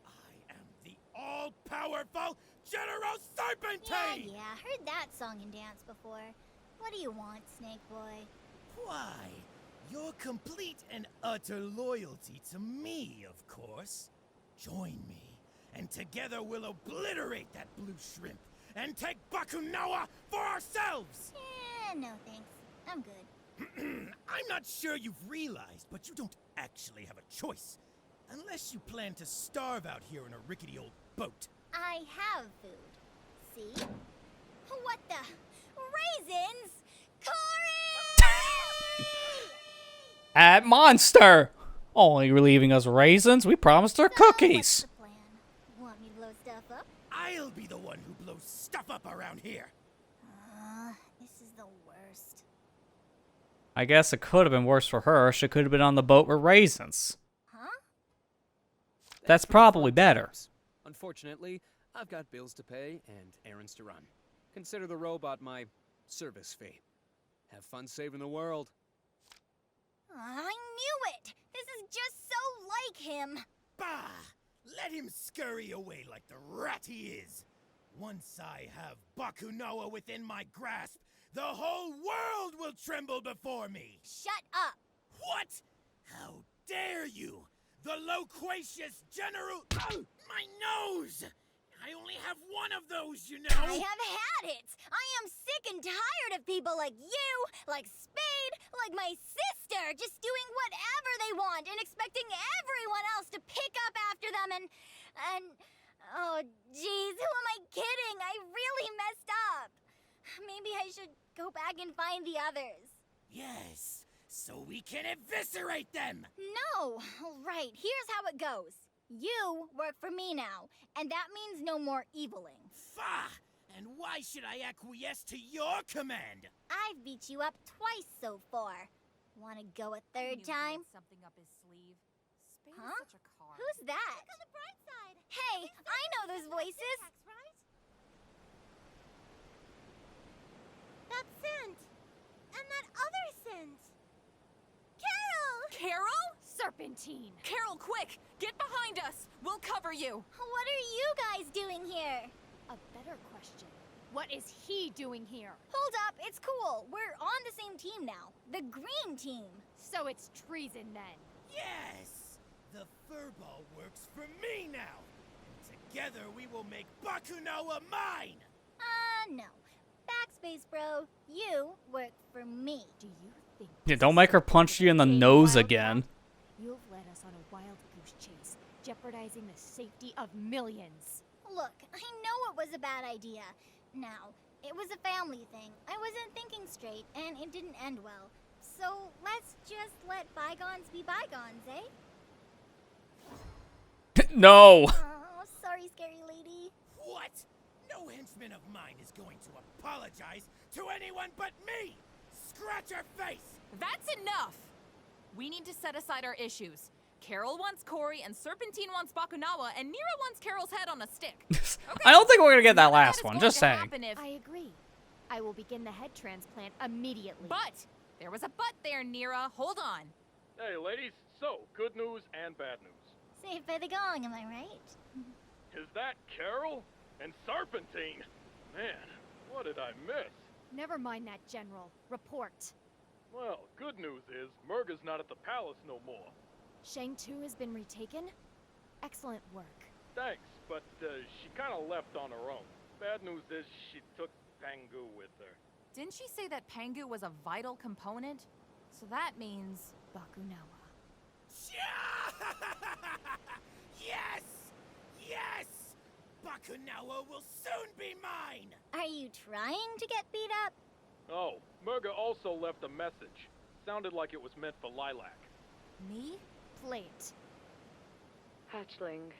I am the all-powerful General Serpentine! Yeah, heard that song and dance before. What do you want, Snake Boy? Why, your complete and utter loyalty to me, of course. Join me, and together we'll obliterate that blue shrimp and take Bakunawa for ourselves! No thanks. I'm good. I'm not sure you've realized, but you don't actually have a choice. Unless you plan to starve out here in a rickety old boat. I have food. See? What the? Raisins? Cory! At Monster! Only leaving us raisins. We promised her So, cookies. what's the plan? Want me to blow stuff up? I'll be the one who blows stuff up around here. This is the worst. I guess it could have been worse for her. She could have been on the boat with raisins. Huh? That's probably better. Unfortunately, I've got bills to pay and errands to run. Consider the robot my service fee. Have fun saving the world. I knew it! This is just so like him. Bah! Let him scurry away like the rat he is. Once I have Bakunawa within my grasp, the whole world will tremble before me. Shut up! What? How dare you? The loquacious general... Oh, my nose! I only have one of those, you know! I have had it! I am sick and tired of people like you, like Spade, like my sister, just doing whatever they want and expecting everyone else to pick up after them and... Oh, jeez, who am I kidding? I really messed up. Maybe I should go back and find the others. Yes, so we can eviscerate them! No! Right, here's how it goes. You work for me now, and that means no more eviling. Fah! And why should I acquiesce to your command? I've beat you up twice so far. Wanna go a third time? Something up his sleeve. Spade Huh? is such a card. Who's that? On the bright side. Hey, I know those voices. Syntax, right? That scent. And that other scent. Carol! Carol? Serpentine! Carol, quick! Get behind us! We'll cover you! What are you guys doing here? A better question. What is he doing here? Hold up, it's cool. We're on the same team now. The green team. So it's treason then. Yes! The furball works for me now! And together we will make Bakunawa mine! No. Backspace, bro. You work for me. Do you think Yeah, don't make her punch you in the nose again. you've led us on a wild goose chase, jeopardizing the safety of millions? Look, I know it was a bad idea. Now, it was a family thing. I wasn't thinking straight, and it didn't end well. So let's just let bygones be bygones, eh? No! Oh, sorry, scary lady. What? No henchman of mine is going to apologize to anyone but me! Scratch her face! That's enough! We need to set aside our issues. Carol wants Cory, and Serpentine wants Bakunawa, and Nira wants Carol's head on a stick. I don't think we're gonna get that None of last is one. going Just to saying. happen if- I agree. I will begin the head transplant immediately. But! There was a but there, Nira. Hold on. Hey, ladies. So, good news and bad news. Saved by the gong, am I right? Is that Carol? And Serpentine? Man, what did I miss? Never mind that, General. Report. Well, good news is Murga's not at the palace no more. Shang 2 has been retaken? Excellent work. Thanks, but she kind of left on her own. Bad news is she took Pangu with her. Didn't she say that Pangu was a vital component? So that means... Bakunawa. Yes! Yes! Bakunawa will soon be mine! Are you trying to get beat up? Oh, Murga also left a message. Sounded like it was meant for Lilac. Me? Play it. Hatchling,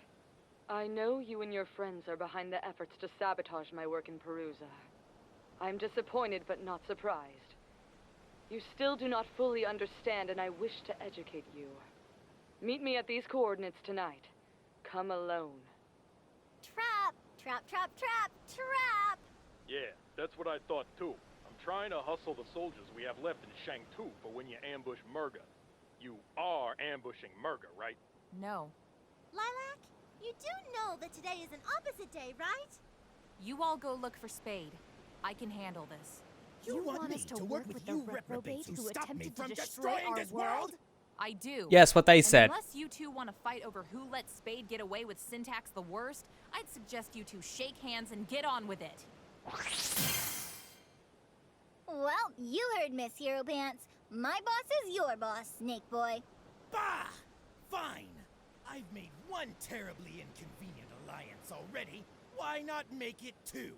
I know you and your friends are behind the efforts to sabotage my work in Perusa. I'm disappointed but not surprised. You still do not fully understand, and I wish to educate you. Meet me at these coordinates tonight. Come alone. Trap! Trap, trap, trap, trap! Yeah, that's what I thought too. I'm trying to hustle the soldiers we have left in Shang-Tu for when you ambush Murga. You are ambushing Murga, right? No. Lilac, you do know that today is an opposite day, right? You all go look for Spade. I can handle this. You want us to work with the reprobate who attempted to destroy destroying our this world? I do. Yes, what they And said. unless you two want to fight over who let Spade get away with Syntax the worst, I'd suggest you two shake hands and get on with it. Well, you heard Miss Hero Pants. My boss is your boss, Snake Boy. Bah! Fine. I've made one terribly inconvenient alliance already. Why not make it two?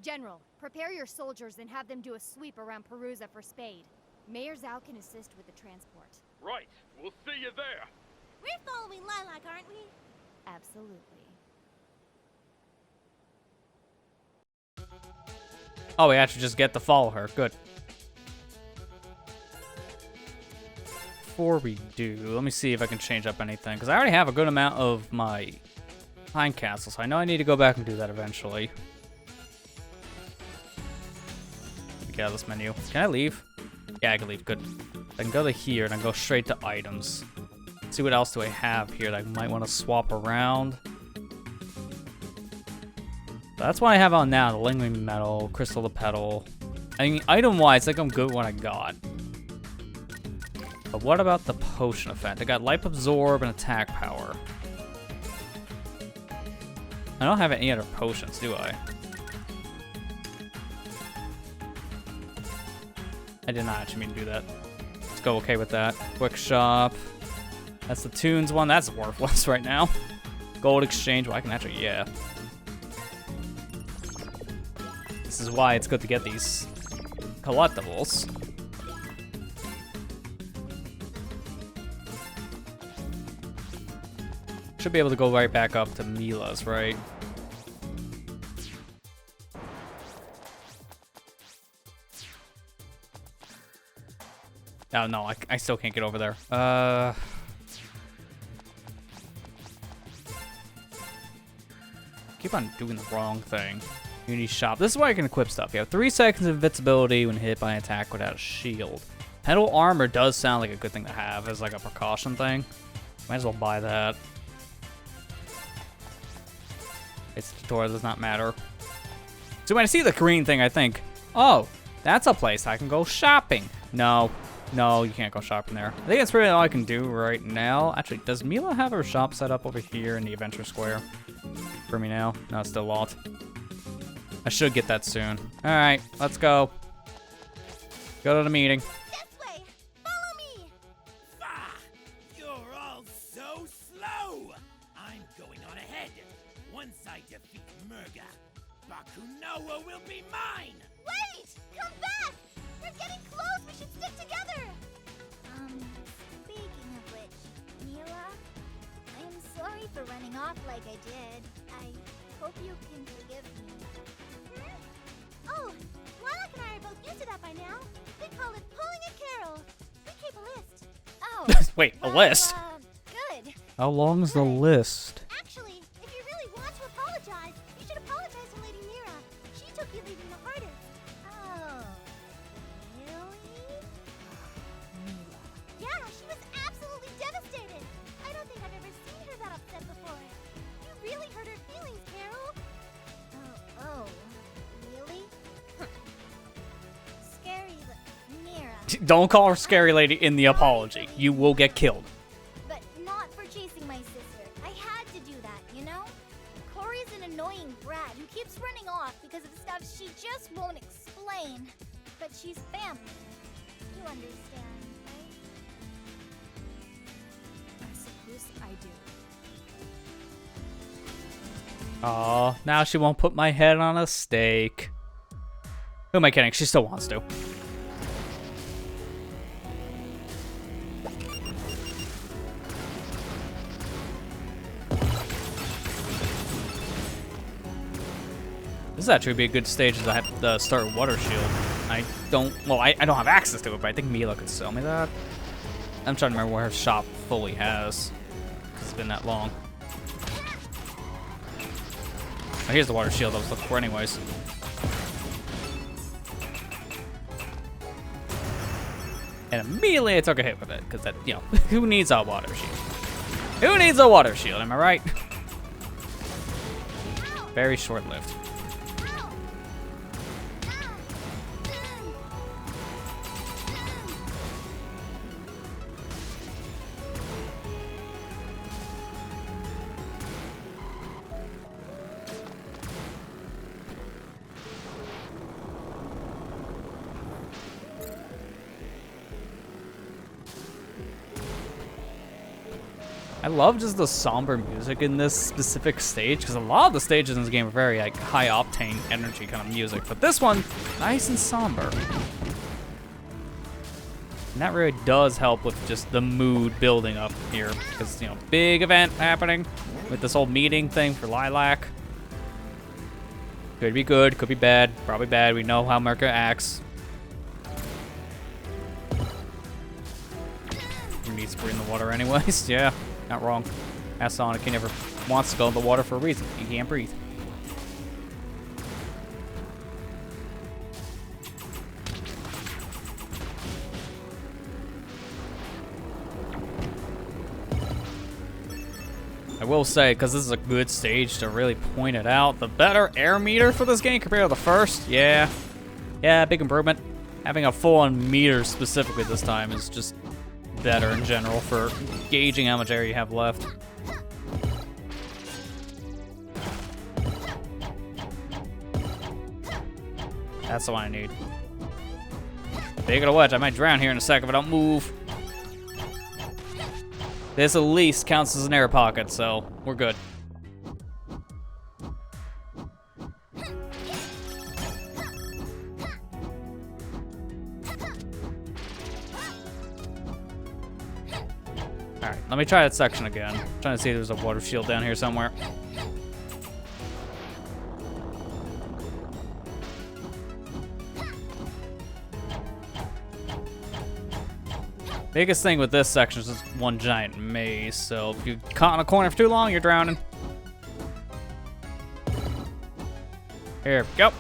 General, prepare your soldiers and have them do a sweep around Perusa for Spade. Mayor Zhao can assist with the transport. Right. We'll see you there. We're following Lilac, aren't we? Absolutely. Oh, we actually just get to follow her. Good. Before we do, let me see if I can change up anything, because I already have a good amount of my Pine Castle, so I know I need to go back and do that eventually. Get out of this menu. Can I leave? Yeah, I can leave. Good. I can go to here and I go straight to items. See what else do I have here that I might want to swap around. That's what I have on now, the lingering metal, crystal of petal. I mean, item-wise, I think I'm good with what I got. But what about the potion effect? I got life absorb and attack power. I don't have any other potions, do I? I did not actually mean to do that. Let's go okay with that. Quick shop. That's the tunes one. That's worthless right now. Gold exchange. Well, I can actually, yeah. This is why it's good to get these collectibles. Should be able to go right back up to Mila's, right? Oh, no, I still can't get over there. Keep on doing the wrong thing. Unity shop. This is where I can equip stuff. You have 3 seconds of invincibility when hit by an attack without a shield. Petal armor does sound like a good thing to have as like a precaution thing. Might as well buy that. It's tutorial, does not matter. So when I see the green thing, I think, oh, that's a place I can go shopping. No, you can't go shopping there. I think that's really all I can do right now. Actually, does Mila have her shop set up over here in the Adventure Square for me now? No, it's still locked. I should get that soon. All right, let's go. Go to the meeting. This way! Follow me! Bah! You're all so slow! I'm going on ahead. Once I defeat Murga, Bakunawa will be mine! Wait! Come back! We're getting close! We should stick together! Speaking of which, Mila, I am sorry for running off like I did. I hope you can forgive me. Oh, Lilac and I are both used to that by now. We call it pulling a Carol. We keep a list. Oh. Wait, a list? Good. How long's the list? Actually, if you really want to apologize, you should apologize to Lady Mira. She took you leaving the hardest. Oh, really? Yeah, she was absolutely devastated. I don't think I've ever seen her that upset before. You really hurt her feelings, Carol. Oh, really? Scary Mira. Don't call her scary lady in the apology. You will get killed. But not for chasing my sister. I had to do that, you know? Corey's an annoying brat who keeps running off because of stuff she just won't explain. But she's family. You understand, right? I suppose I do. Aw, now she won't put my head on a stake. Who am I kidding? She still wants to. This would actually be a good stage as I have to start with Water Shield. I don't have access to it, but I think Mila could sell me that. I'm trying to remember what her shop fully has, because it's been that long. Oh, here's the Water Shield I was looking for anyways. And immediately I took a hit with it, because that, you know, who needs a Water Shield? Who needs a Water Shield, am I right? Very short-lived. I love just the somber music in this specific stage, because a lot of the stages in this game are very like high octane energy kind of music, but this one, nice and somber. And that really does help with just the mood building up here, because, you know, big event happening with this whole meeting thing for Lilac. Could be good, could be bad, probably bad. We know how Merca acts. He needs to be in the water anyways, yeah. Not wrong. Ask Sonic, he never wants to go in the water for a reason. He can't breathe. I will say, because this is a good stage to really point it out, the better air meter for this game compared to the first, yeah, big improvement. Having a full-on meter specifically this time is just better in general for gauging how much air you have left. That's the one I need. Big of a wedge. I might drown here in a sec if I don't move. This at least counts as an air pocket, so we're good. Alright, let me try that section again. I'm trying to see if there's a water shield down here somewhere. Biggest thing with this section is it's one giant maze, so if you caught in a corner for too long, you're drowning. Here we go.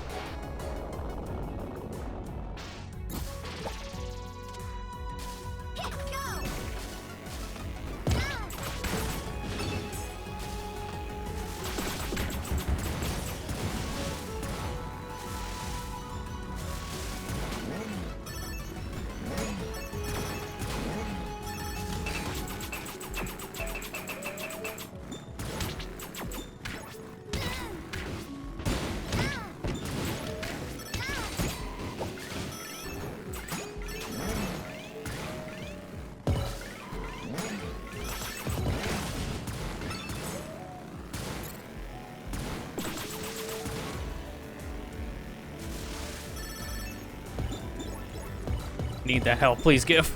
Need that help, please give.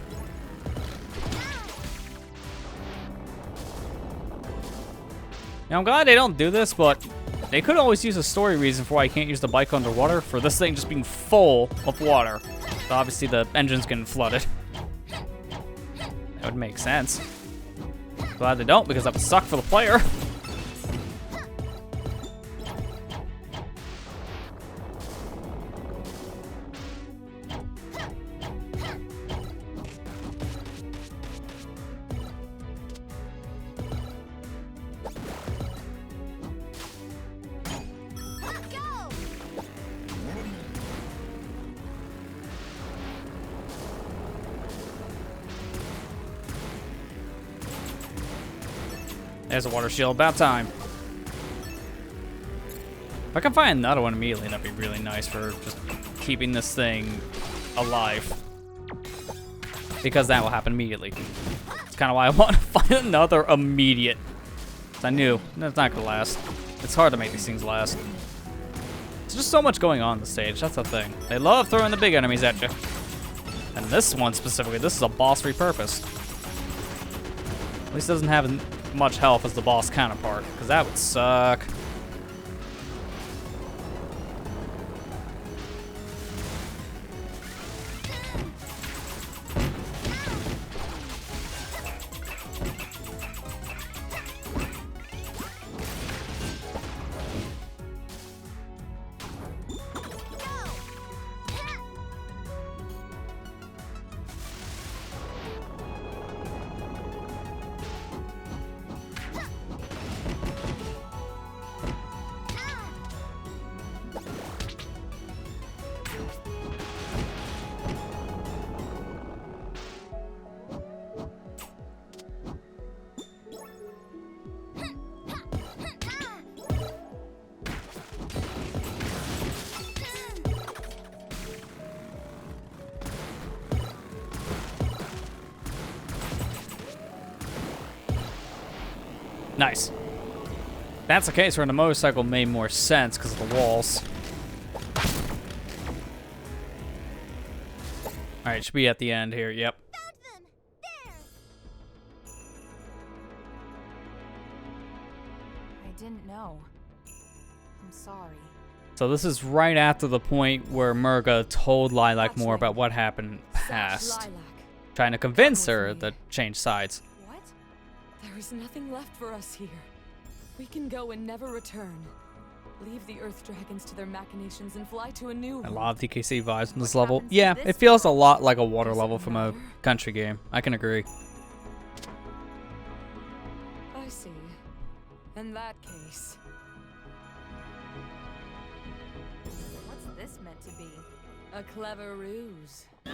Now I'm glad they don't do this, but they could always use a story reason for why you can't use the bike underwater, for this thing just being full of water. So obviously the engine's getting flooded. That would make sense. Glad they don't, because that would suck for the player. There's a water shield, about time. If I can find another one immediately, that'd be really nice for just keeping this thing alive. Because that will happen immediately. It's kind of why I want to find another immediate. I knew that's not gonna last. It's hard to make these things last. There's just so much going on the stage, that's the thing. They love throwing the big enemies at you. And this one specifically, this is a boss repurposed. At least it doesn't have much health as the boss counterpart, because that would suck. Nice. That's the case where the motorcycle made more sense because of the walls. Alright, should be at the end here, yep. Found them! There! I didn't know. I'm sorry. So this is right after the point where Murga told Lilac more about what happened past. Lilac. Trying to convince her to change sides. What? There is nothing left for us here. We can go and never return. Leave the Earth Dragons to their machinations and fly to a new A home. lot of DKC vibes in this What level. happens to Yeah, this it feels a world? lot like a water Does it level from a matter? country game. I can agree. I see. In that case, What's this meant to be? a clever ruse. No!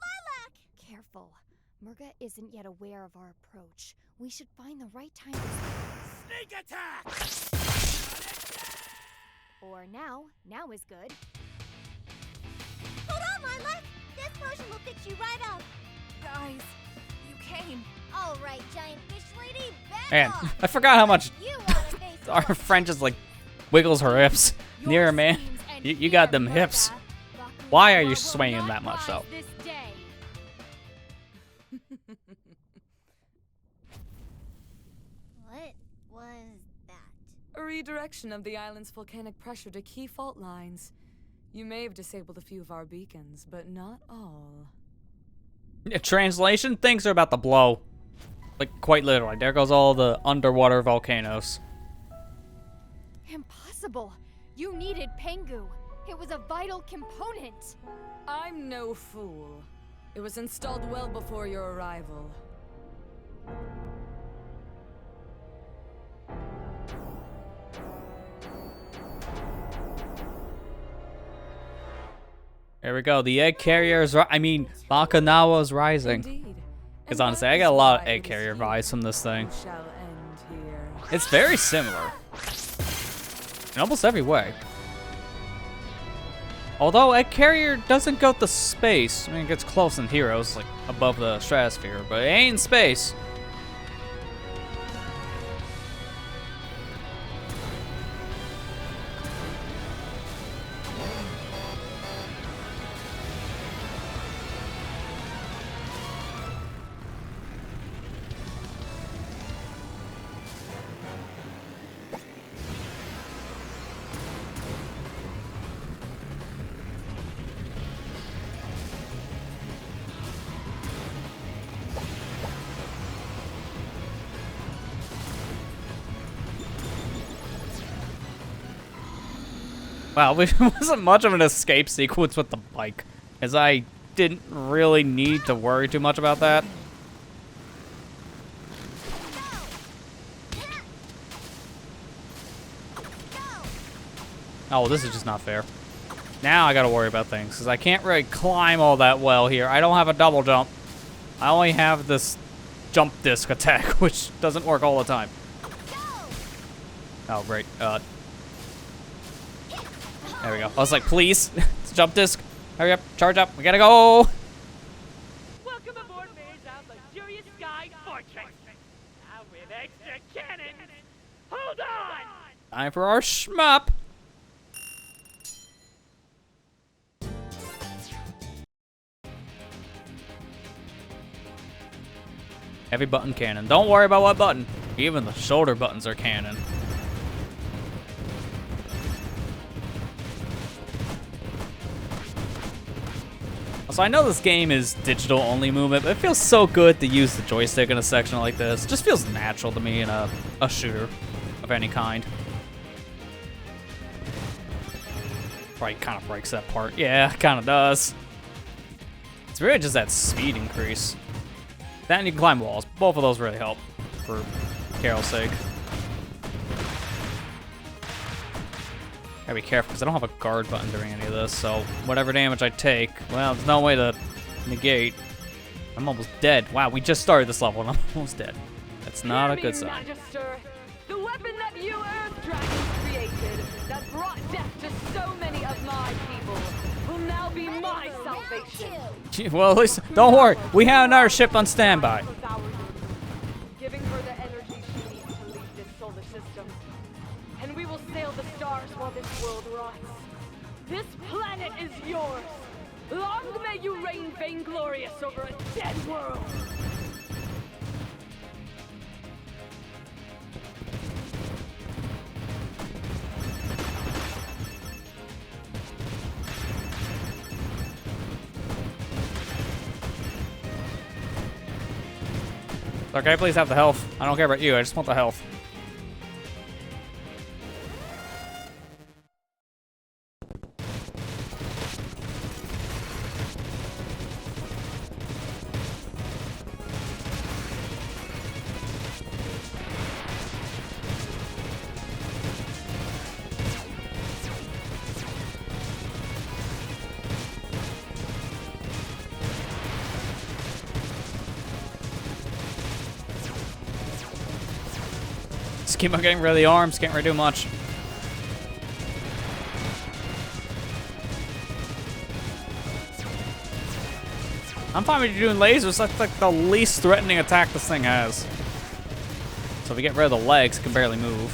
Lilac! Careful. Murga isn't yet aware of our approach. We should find the right time to... Sneak attack! Or now. Now is good. Hold on, Lilac! This potion will fix you right up! Guys, you came. Alright, giant fish lady, back Man, off! I forgot how much You wanna face our friend just like wiggles her hips. Near her, man. You got them hips. Why are you swaying that much, though? This day. What was that? A redirection of the island's volcanic pressure to key fault lines. You may have disabled a few of our beacons, but not all. Translation, things are about to blow. Like, quite literally. There goes all the underwater volcanoes. Impossible. You needed Pengu. It was a vital component. I'm no fool. It was installed well before your arrival. There we go. The egg carriers. I mean, Bakanawa's rising. Indeed. Because And honestly, that I is got a lot of why egg it is carrier you vibes from this thing. who shall end here. It's very similar. In almost every way. Although egg carrier doesn't go to space. I mean, it gets close in Heroes, like above the stratosphere, but it ain't in space. Wow, it wasn't much of an escape sequence with the bike, as I didn't really need to worry too much about that. Oh, this is just not fair. Now I gotta worry about things, because I can't really climb all that well here. I don't have a double jump. I only have this jump disc attack, which doesn't work all the time. Oh, great. There we go. I was like, please, it's jump disc. Hurry up, charge up, we gotta go. Welcome aboard Mayor's luxurious sky fortress. Now with extra cannons. Hold on! Time for our shmup. Every button cannon. Don't worry about what button. Even the shoulder buttons are cannon. So I know this game is digital only movement, but it feels so good to use the joystick in a section like this. It just feels natural to me in a shooter of any kind. Probably kind of breaks that part. Yeah, kind of does. It's really just that speed increase. That and you can climb walls. Both of those really help for Carol's sake. Gotta be careful because I don't have a guard button during any of this, so whatever damage I take, well, there's no way to negate. I'm almost dead. Wow, we just started this level and I'm almost dead. That's not a good sign. Magister, the weapon that you Earth Dragons created that brought death to so many of my people will now be my salvation. Well, at least, don't worry. We have another ship on standby. Giving her the energy she needs to lead this solar system. And we will sail the stars while this world rots. This planet is yours. Long may you reign vainglorious over a dead world. Okay, please have the health. I don't care about you, I just want the health. Just keep on getting rid of the arms, can't really do much. I'm fine with you doing lasers, that's like the least threatening attack this thing has. So if we get rid of the legs, it can barely move.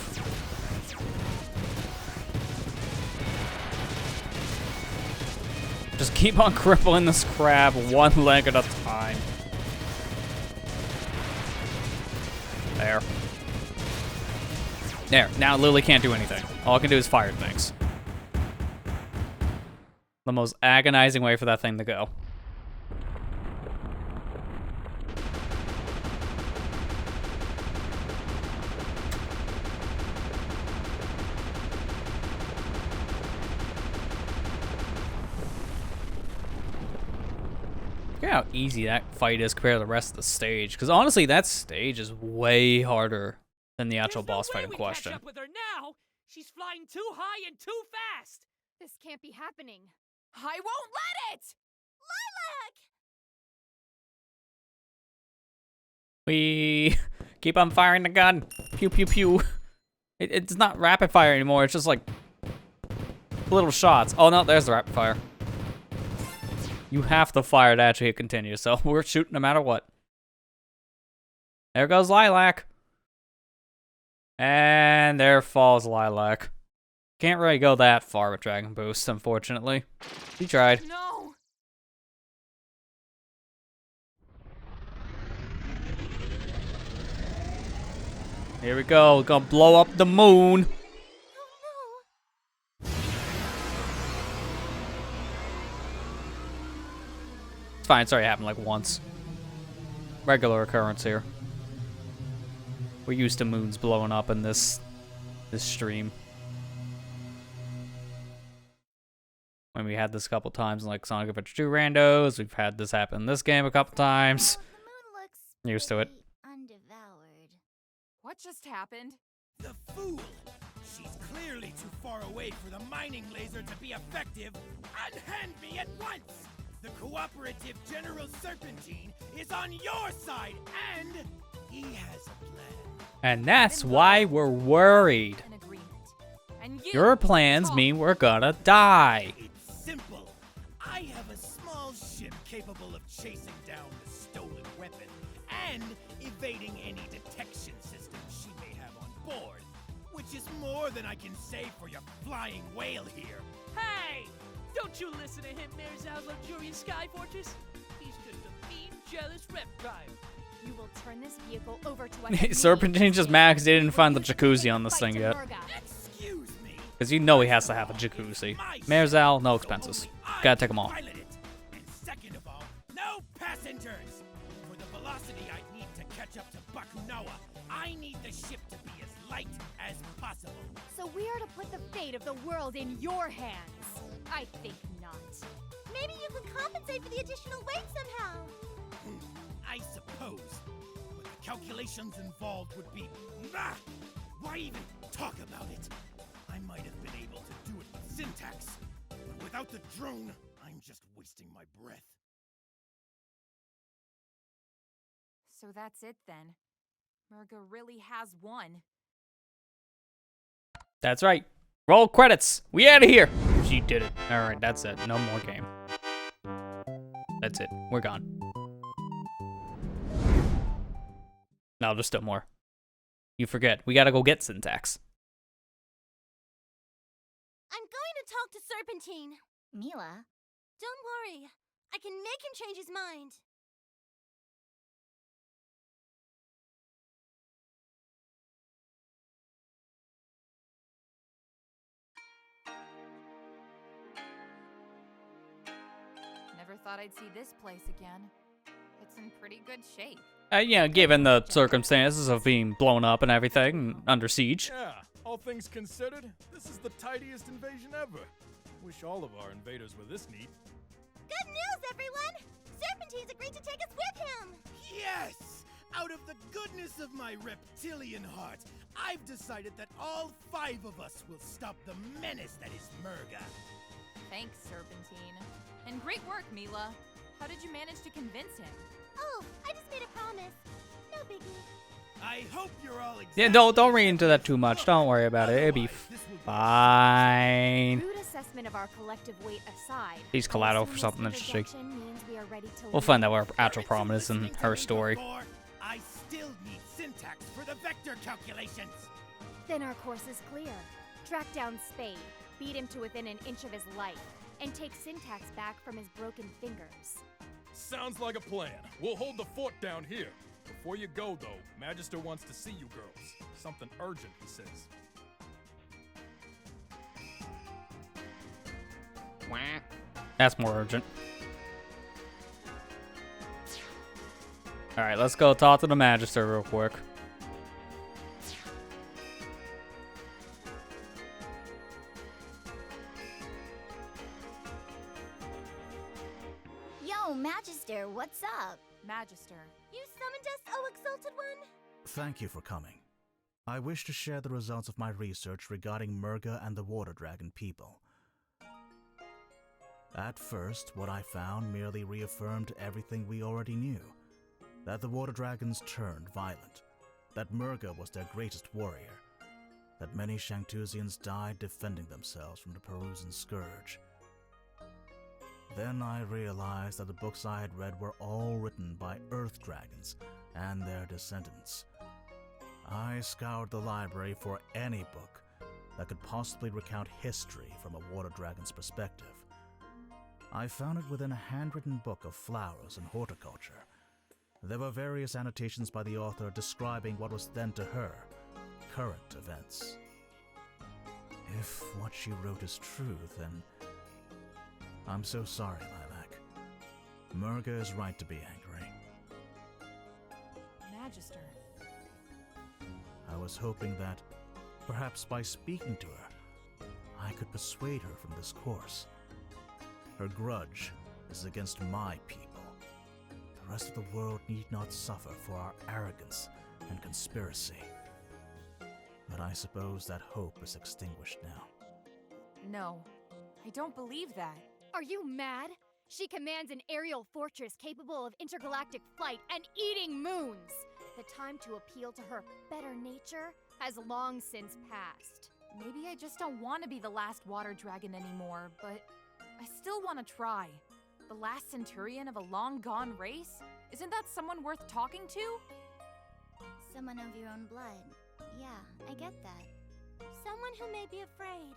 Just keep on crippling this crab one leg at a time. There. There, now Lily can't do anything. All I can do is fire things. The most agonizing way for that thing to go. Look at how easy that fight is compared to the rest of the stage. Because honestly, that stage is way harder than the actual boss fight in question. Catch up with her now. She's flying too high and too fast. This can't be happening. I won't let it! We keep on firing the gun. Pew, pew, pew. It's not rapid fire anymore. It's just like little shots. Oh, no, there's the rapid fire. You have to fire to actually hit continue, so we're shooting no matter what. There goes Lilac. And there falls Lilac. Can't really go that far with Dragon Boost, unfortunately. He tried. No! Here we go. We're gonna blow up the moon. It's fine. It's already happened like once. Regular occurrence here. We're used to moons blowing up in this stream. When we had this a couple times in like Sonic Adventure 2 randos, we've had this happen in this game a couple times. Well, the moon looks Used to it. pretty undevoured. What just happened? The fool! She's clearly too far away for the mining laser to be effective. Unhand me at once! The cooperative General Serpentine is on your side, and he has a plan. And that's why we're worried. An agreement. And you Your plans talk. mean we're gonna die. It's simple. I have a small ship capable of chasing down the stolen weapon and evading any detection systems she may have on board, which is more than I can say for your flying whale here. Hey! Don't you listen to him, Merzal's luxurious sky fortress? He's just a mean, jealous reptile. You will turn this vehicle over to us. Serpentine's just mad because they didn't find the jacuzzi on this thing yet. Excuse me. Because you know he has to have a jacuzzi. Merzal, no expenses. Gotta take them all. Pilot it. And second of all, no passengers. For the velocity I need to catch up to Bakunawa, I need the ship to be as light as possible. So we are to put the fate of the world in your hands. I think not. Maybe you could compensate for the additional weight somehow. I suppose. But the calculations involved would be... Ah! Why even talk about it? I might have been able to do it with syntax. But without the drone, I'm just wasting my breath. So that's it then. Murga really has won. That's right. Roll credits. We out of here. She did it. All right, that's it. No more game. That's it. We're gone. No, there's still more. You forget. We gotta go get syntax. I'm going to talk to Serpentine. Mila? Don't worry. I can make him change his mind. Never thought I'd see this place again. It's in pretty good shape. Yeah, given the circumstances of being blown up and everything, under siege. Yeah, all things considered, this is the tidiest invasion ever. Wish all of our invaders were this neat. Good news, everyone! Serpentine's agreed to take us with him! Yes! Out of the goodness of my reptilian heart, I've decided that all 5 of us will stop the menace that is Murga. Thanks, Serpentine. And great work, Mila. How did you manage to convince him? Oh, I just made a promise. No biggie. I hope you're all Yeah, don't read into that too much. Don't worry about it. It'll be fine. Rude assessment of our collective weight aside, He's collateral for something interesting. means we are ready to We'll find out what our actual problem is in her story. I still need syntax for the vector calculations. Then our course is clear. Track down Spade, beat him to within an inch of his life, and take syntax back from his broken fingers. Sounds like a plan. We'll hold the fort down here. Before you go, though, Magister wants to see you girls. Something urgent, he says. That's more urgent. Alright, let's go talk to the Magister real quick. Yo, Magister, what's up? Magister. You summoned us, oh exalted one? Thank you for coming. I wish to share the results of my research regarding Murga and the Water Dragon people. At first, what I found merely reaffirmed everything we already knew. That the Water Dragons turned violent. That Murga was their greatest warrior. That many Shangtusians died defending themselves from the Perusian scourge. Then I realized that the books I had read were all written by Earth Dragons and their descendants. I scoured the library for any book that could possibly recount history from a Water Dragon's perspective. I found it within a handwritten book of flowers and horticulture. There were various annotations by the author describing what was then to her current events. If what she wrote is true, then I'm so sorry, Lilac. Murga is right to be angry. Magister. I was hoping that, perhaps by speaking to her, I could persuade her from this course. Her grudge is against my people. The rest of the world need not suffer for our arrogance and conspiracy. But I suppose that hope is extinguished now. No, I don't believe that. Are you mad? She commands an aerial fortress capable of intergalactic flight and eating moons! The time to appeal to her better nature has long since passed. Maybe I just don't want to be the last water dragon anymore, but I still want to try. The last centurion of a long-gone race? Isn't that someone worth talking to? Someone of your own blood. Yeah, I get that. Someone who may be afraid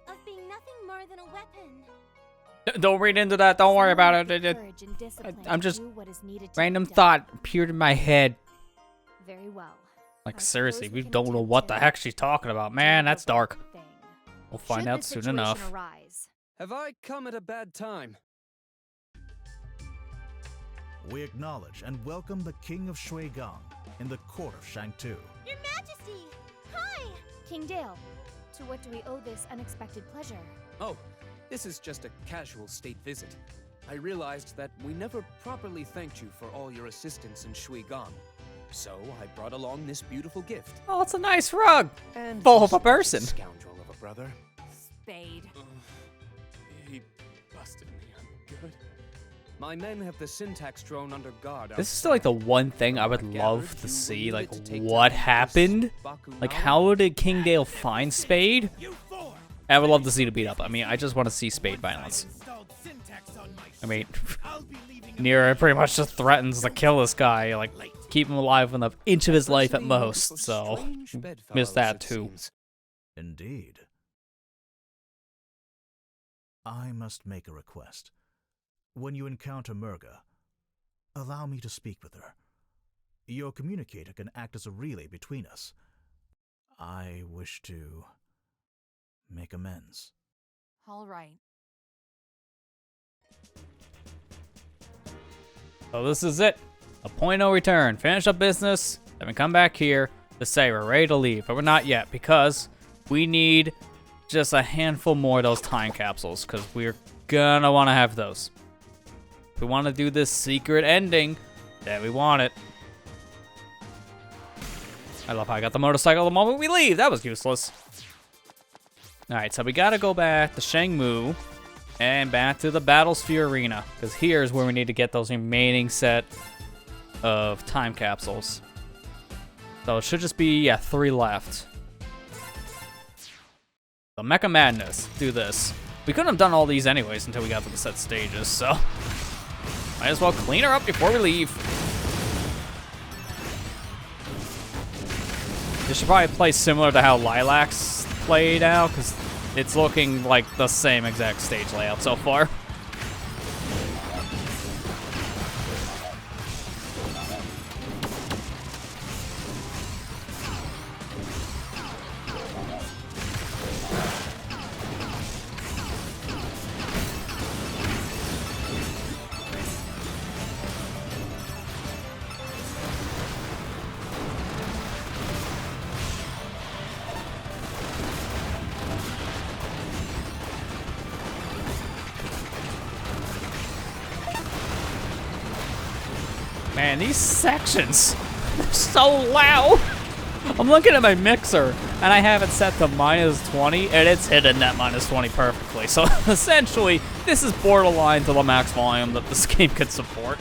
of being nothing more than a weapon. Don't read into that. Don't worry about it. Courage and discipline I'm to just do what is needed to random be done. thought appeared in my head. Very well. Like I seriously, suppose we can don't know attempt what the to heck she's talking about. Man, do the that's dark. right thing. We'll find Should out the soon situation enough. arise, Have I come at a bad time? We acknowledge and welcome the King of Shuigang in the court of Shangtu. Your Majesty! Hi! King Dale, to what do we owe this unexpected pleasure? Oh, this is just a casual state visit. I realized that we never properly thanked you for all your assistance in Shuigang. So I brought along this beautiful gift. Oh, it's a nice rug. And Full of a this person. Scoundrel of a brother. Spade. He busted me. I'm good. My men have the syntax drone under guard. This is still like the one thing I would love to see. Like, what happened? Like, how did King Dale find Spade? I would love to see the beat up. I mean, I just want to see Spade violence. I mean, Nira pretty much just threatens to kill this guy, like, keep him alive in an inch of his life at most, so missed that too. Indeed. I must make a request. When you encounter Murga, allow me to speak with her. Your communicator can act as a relay between us. I wish to make amends. All right. So this is it. A point no return. Finish up business, then we come back here to say we're ready to leave, but we're not yet because we need just a handful more of those time capsules because we're gonna want to have those. If we want to do this secret ending, then we want it. I love how I got the motorcycle the moment we leave. That was useless. Alright, so we gotta go back to Shangmu and back to the Battlesphere Arena because here's where we need to get those remaining set of time capsules. So it should just be, yeah, 3 left. So Mecha Madness, do this. We couldn't have done all these anyways until we got to the set stages, so might as well clean her up before we leave. This should probably play similar to how Lilacs played out, because it's looking like the same exact stage layout so far. Man, these sections, they're so loud. I'm looking at my mixer, and I have it set to -20, and it's hitting that -20 perfectly. So essentially, this is borderline to the max volume that this game could support.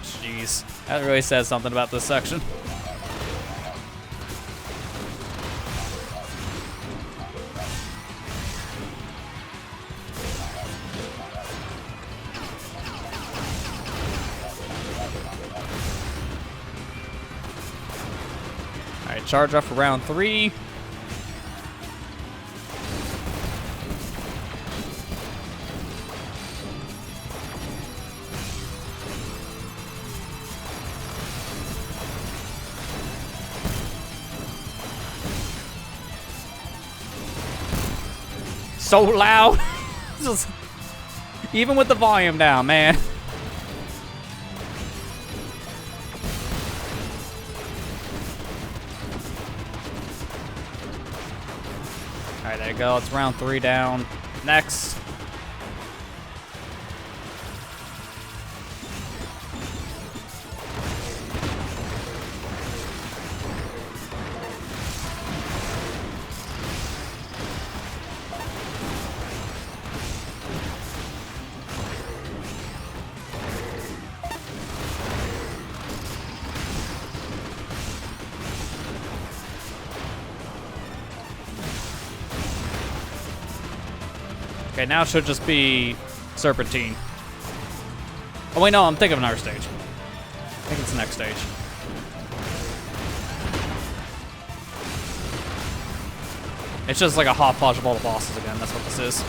Jeez, that really says something about this section. Charge up for round 3. So loud. Just, even with the volume down, man. Alright, there you go. It's round 3 down. Next. Okay, now it should just be Serpentine. Oh wait, no, I'm thinking of another stage. I think it's the next stage. It's just like a hodgepodge of all the bosses again, that's what this is.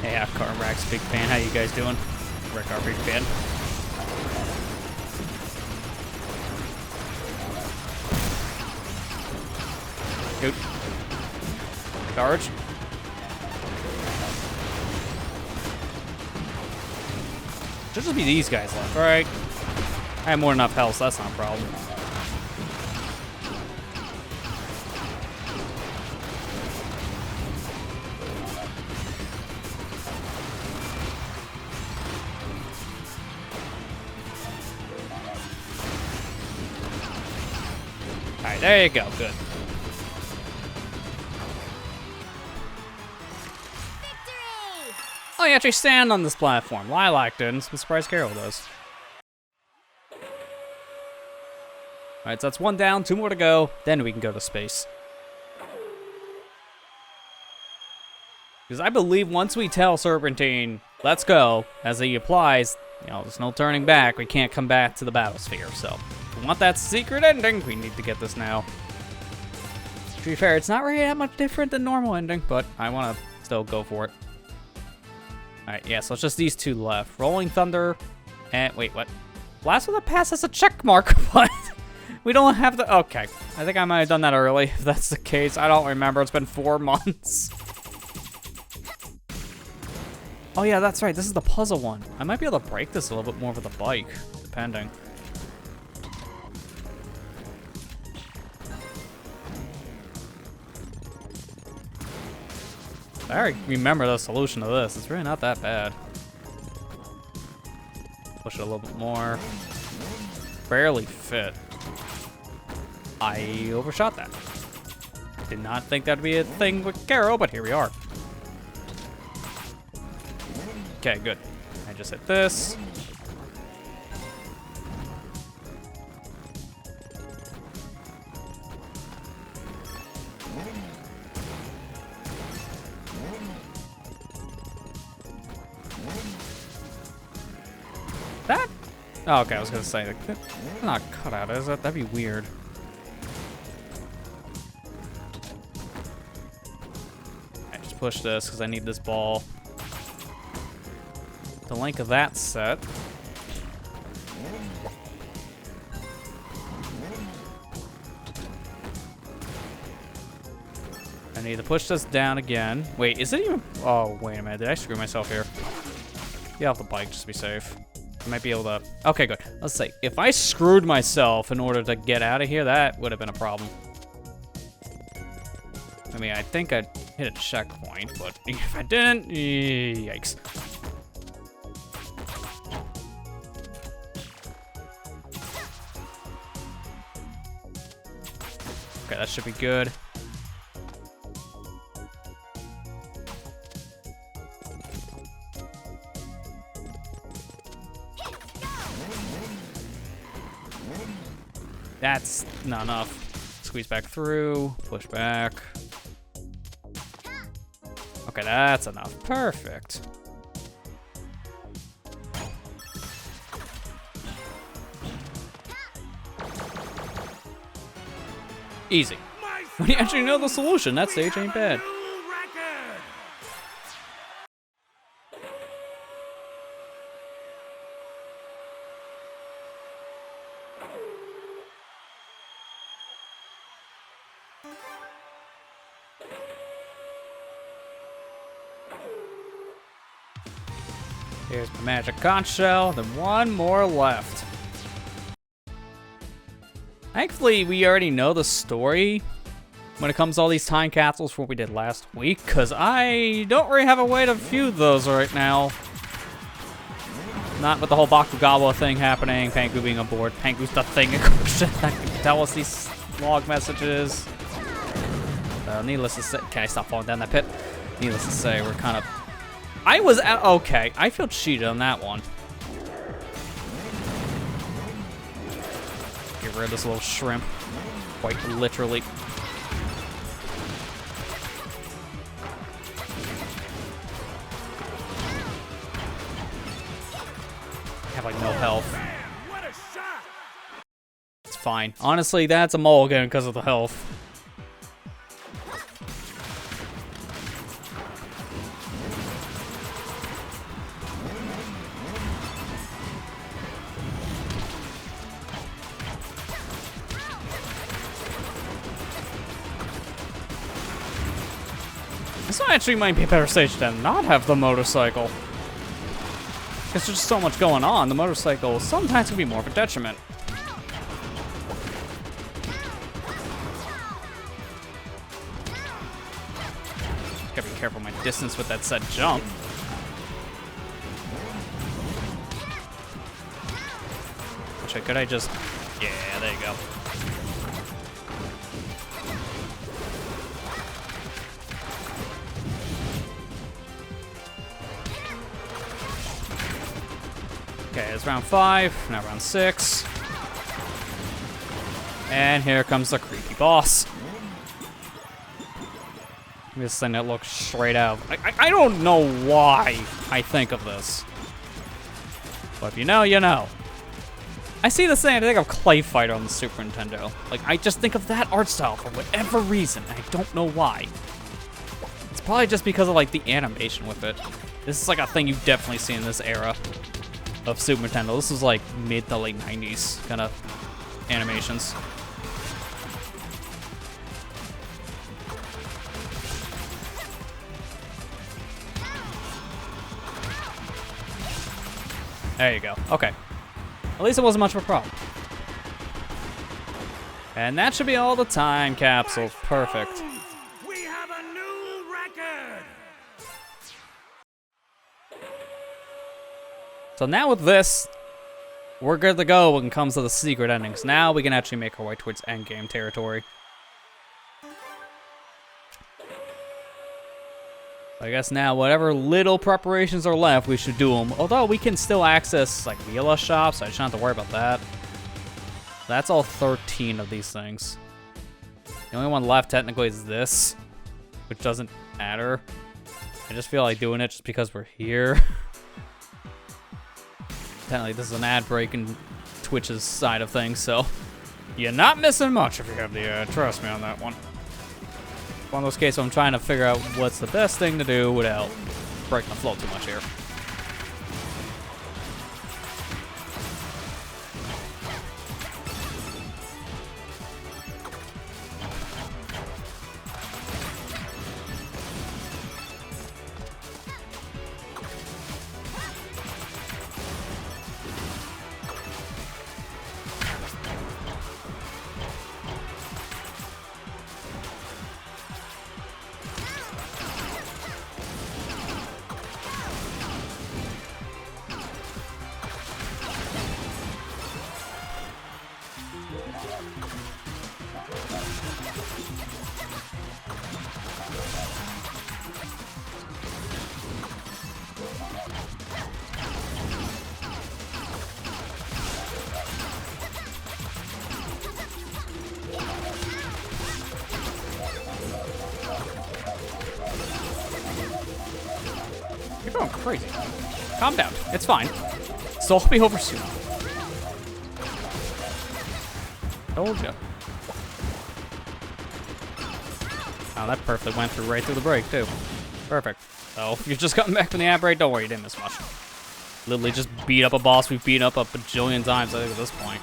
Hey, Carrack's big fan, how you guys doing? Rick, our big fan. Shoot. Charge. Should just be these guys left, right? I have more than enough health, so that's not a problem. Alright, there you go, good. Oh, you actually stand on this platform. Lilac didn't. I'm surprised Carol does. Alright, so that's one down, 2 more to go. Then we can go to space. Because I believe once we tell Serpentine, let's go, as he applies, you know, there's no turning back. We can't come back to the bathysphere. So, if we want that secret ending, we need to get this now. To be fair, it's not really that much different than normal ending, but I want to still go for it. Alright, yeah, so it's just these 2 left. Rolling Thunder, and wait, what? Blast with a Pass has a check mark. What? We don't have to, okay. I think I might have done that early, if that's the case. I don't remember, it's been 4 months. Oh yeah, that's right, this is the puzzle one. I might be able to break this a little bit more with the bike, depending. I already remember the solution to this. It's really not that bad. Push it a little bit more. Barely fit. I overshot that. Did not think that'd be a thing with Carol, but here we are. Okay, good. I just hit this. That? Oh, okay, I was gonna say, like, that's not cut out, is it? That'd be weird. I just push this because I need this ball. The length of that set. I need to push this down again. Wait, is it even? Oh, wait a minute. Did I screw myself here? Get off the bike just to be safe. I might be able to. Okay, good. Let's see. If I screwed myself in order to get out of here, that would have been a problem. I mean, I think I hit a checkpoint, but if I didn't, yikes. Okay, that should be good. That's not enough. Squeeze back through, push back. Okay, that's enough. Perfect. Easy. When you actually know the solution, that stage ain't bad. Here's my magic conch shell, then one more left. Thankfully, we already know the story when it comes to all these time capsules from what we did last week, because I don't really have a way to view those right now. Not with the whole Bakugawa thing happening, Pangu being on board. Pangu's the thing in question that can tell us these log messages. Needless to say, can I stop falling down that pit? Needless to say, we're kind of... I was at... Okay, I feel cheated on that one. Get rid of this little shrimp. Quite literally. have like no health. What a shot! It's fine. Honestly, that's a mulligan because of the health. This actually might be a better stage than not have the motorcycle. Because there's just so much going on, the motorcycle sometimes can be more of a detriment. Gotta be careful with my distance with that set jump. Which could I just... Yeah, there you go. Okay, it's round 5, now round 6. And here comes the creepy boss. This thing that looks straight out. I don't know why I think of this. But if you know, you know. I see this thing, I think of Clay Fighter on the Super Nintendo. Like, I just think of that art style for whatever reason. I don't know why. It's probably just because of, like, the animation with it. This is, like, a thing you've definitely seen in this era of Super Nintendo. This was like mid to late 90s kind of animations. There you go. Okay. At least it wasn't much of a problem. And that should be all the time capsules. Perfect. We have a new record! So now with this, we're good to go when it comes to the secret endings. Now we can actually make our way towards endgame territory. I guess now whatever little preparations are left, we should do them. Although we can still access like Mila shops, so I shouldn't have to worry about that. That's all 13 of these things. The only one left technically is this, which doesn't matter. I just feel like doing it just because we're here. Technically, this is an ad break in Twitch's side of things, so you're not missing much if you have the trust me on that one. One of those cases where I'm trying to figure out what's the best thing to do without breaking the flow too much here. You're going crazy. Calm down. It's fine. This will all be over soon. Told ya. Oh, that perfectly went through right through the break, too. Perfect. So, if you've just gotten back from the ad break, don't worry, you didn't miss much. Literally just beat up a boss we've beaten up a bajillion times, I think, at this point.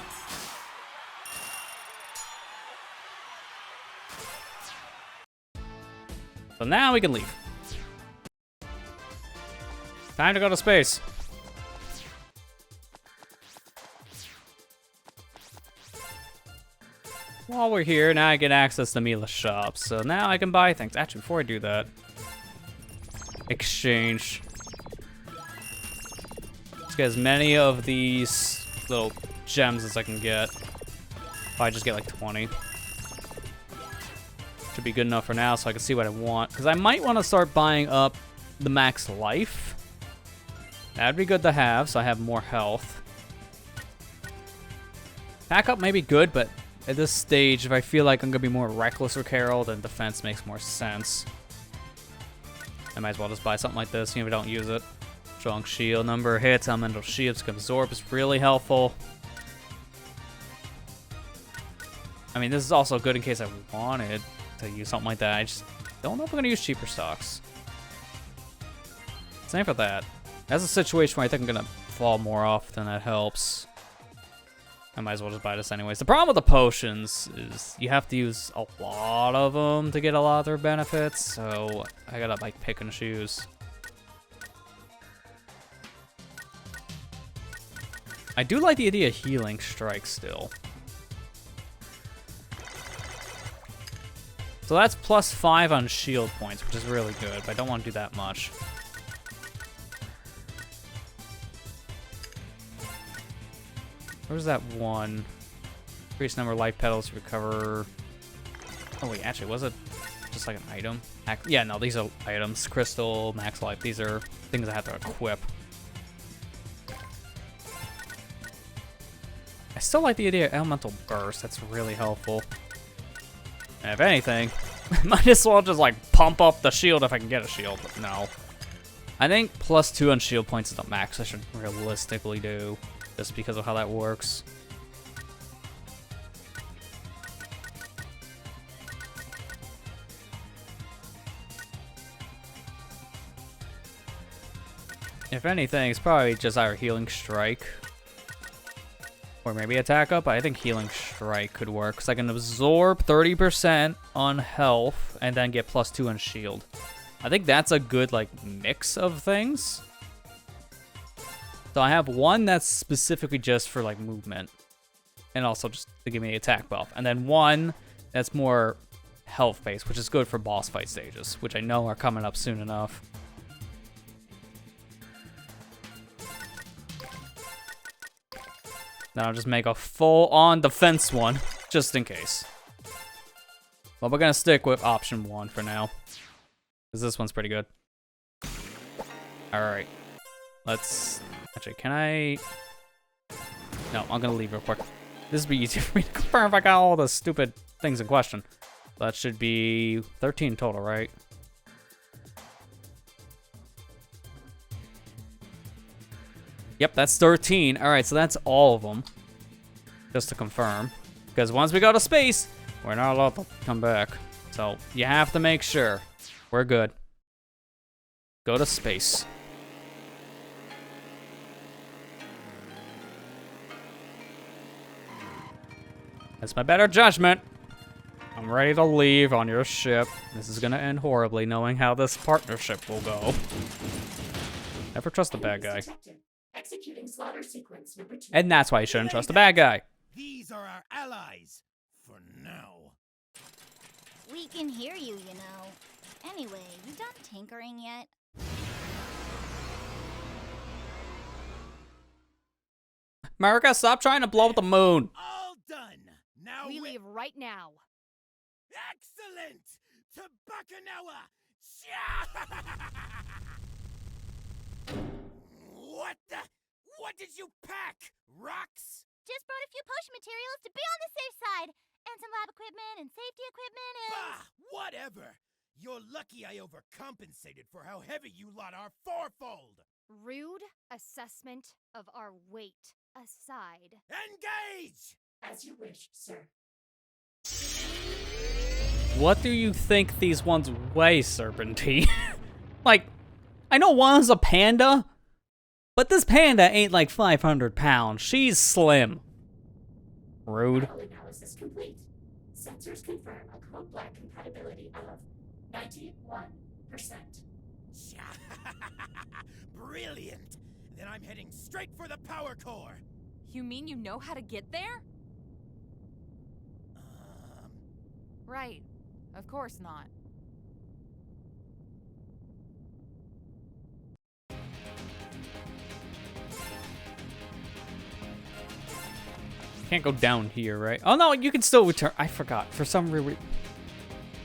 So now we can leave. Time to go to space. While we're here, now I get access to Mila's shop. So now I can buy things. Actually, before I do that, exchange. Let's get as many of these little gems as I can get. If I just get like 20. Should be good enough for now so I can see what I want. Because I might want to start buying up the max life. That'd be good to have, so I have more health. Pack up may be good, but at this stage, if I feel like I'm going to be more reckless with Carol, then defense makes more sense. I might as well just buy something like this, even if I don't use it. Strong shield, number of hits, elemental shields can absorb is really helpful. I mean, this is also good in case I wanted to use something like that. I just don't know if I'm going to use cheaper stocks. Same for that. That's a situation where I think I'm going to fall more often. That helps. I might as well just buy this anyways. The problem with the potions is you have to use a lot of them to get a lot of their benefits. So I got to like pick and choose. I do like the idea of healing strike still. So that's +5 on shield points, which is really good, but I don't want to do that much. Where's that one? Increase number of life petals to recover. Oh wait, actually, was it just like an item? Yeah, no, these are items. Crystal, max life. These are things I have to equip. I still like the idea of elemental burst. That's really helpful. And if anything, might as well just like pump up the shield if I can get a shield, but no. I think +2 on shield points is the max I should realistically do, just because of how that works. If anything, it's probably just our healing strike. Or maybe attack up. I think healing strike could work because I can absorb 30% on health and then get +2 on shield. I think that's a good like mix of things. So I have one that's specifically just for like movement and also just to give me attack buff, and then one that's more health based, which is good for boss fight stages, which I know are coming up soon enough. Then I'll just make a full-on defense one, just in case. But we're gonna stick with option 1 for now, because this one's pretty good. Alright. Let's... Actually, can I... No, I'm gonna leave real quick. This would be easier for me to confirm if I got all the stupid things in question. That should be 13 total, right? Yep, that's 13. All right, so that's all of them. Just to confirm. Because once we go to space, we're not allowed to come back. So you have to make sure. We're good. Go to space. That's my better judgment. I'm ready to leave on your ship. This is going to end horribly, knowing how this partnership will go. Never trust a bad guy. Executing slaughter sequence number 2. And that's why you shouldn't trust a bad guy. These are our allies. For now. We can hear you, you know. Anyway, you done tinkering yet? America, stop trying to blow up the moon. All done. Now We leave right now. Excellent. To Baccanoa. What the? What did you pack? Rocks? Just brought a few potion materials to be on the safe side. And some lab equipment and safety equipment and... Bah! Whatever. You're lucky I overcompensated for how heavy you lot are fourfold. Rude assessment of our weight aside. Engage! As you wish, sir. What do you think these ones weigh, Serpentine? Like, I know one's a panda, but this panda ain't like 500 pounds. She's slim. Rude. Analysis complete. Sensors confirm a code black compatibility of 91%. Brilliant. Then I'm heading straight for the power core. You mean you know how to get there? Right. Of course not. Can't go down here, right? Oh no, you can still return. I forgot. For some reason,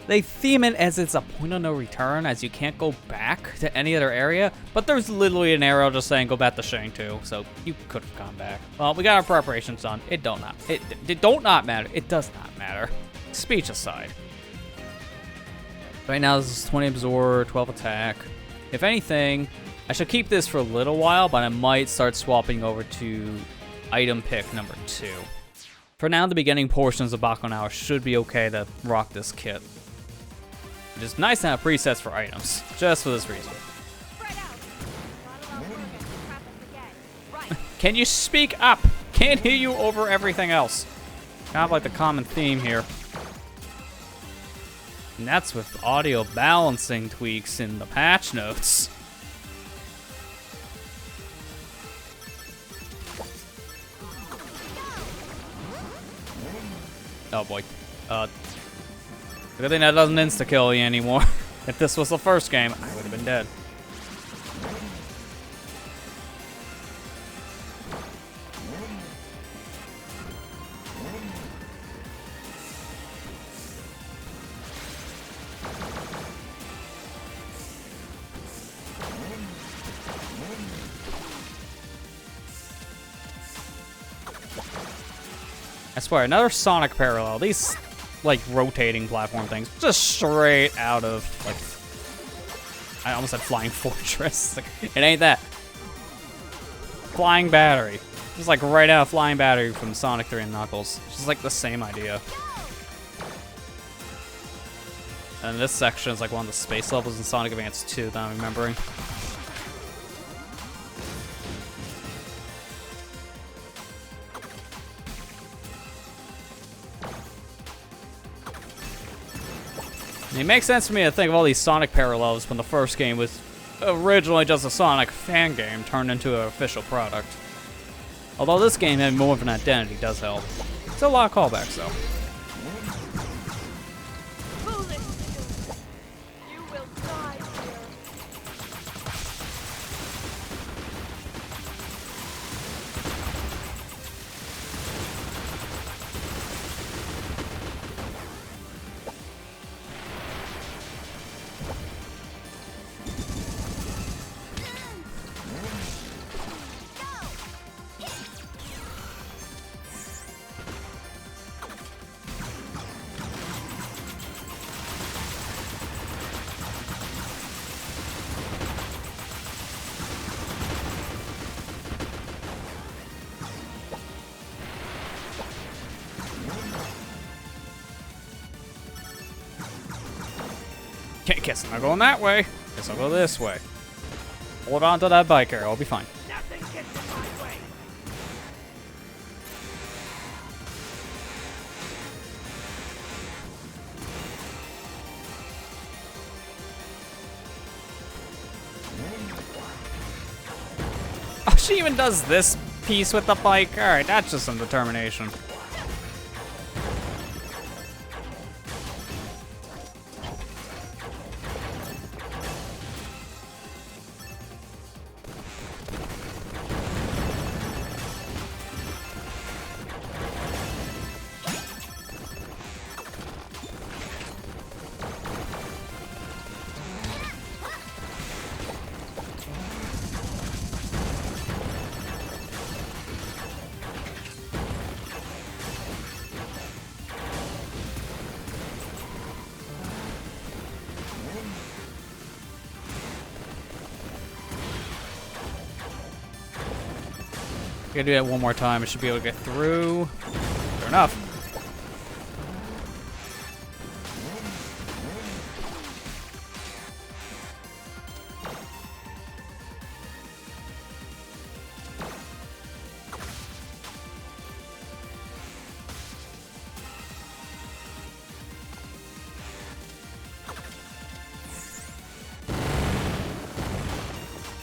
they theme it as it's a point of no return, as you can't go back to any other area. But there's literally an arrow just saying go back to Shang 2, so you could have gone back. Well, we got our preparations done. It don't not matter. It does not matter. Speech aside. Right now this is 20 absorb, 12 attack. If anything, I should keep this for a little while, but I might start swapping over to item pick number 2. For now, the beginning portions of Bacchanal should be okay to rock this kit. It is nice to have presets for items, just for this reason. Can you speak up? Can't hear you over everything else. Kind of like the common theme here. And that's with audio balancing tweaks in the patch notes. Oh boy. Good thing that doesn't insta-kill you anymore. If this was the first game, I would have been dead. I swear, another Sonic parallel. These, like, rotating platform things. Just straight out of, like... I almost said Flying Fortress. Like, it ain't that. Flying Battery. Just, like, right out of Flying Battery from Sonic 3 and Knuckles. Just, like, the same idea. And this section is, like, one of the space levels in Sonic Advance 2 that I'm remembering. It makes sense for me to think of all these Sonic parallels when the first game was originally just a Sonic fan game turned into an official product. Although this game having more of an identity does help. Still a lot of callbacks though. You will die here. Guess I'm not going that way. Guess I'll go this way. Hold on to that bike arrow, I'll be fine. Nothing gets in my way. Oh, she even does this piece with the bike? Alright, that's just some determination. Gotta do that one more time. I should be able to get through. Fair enough.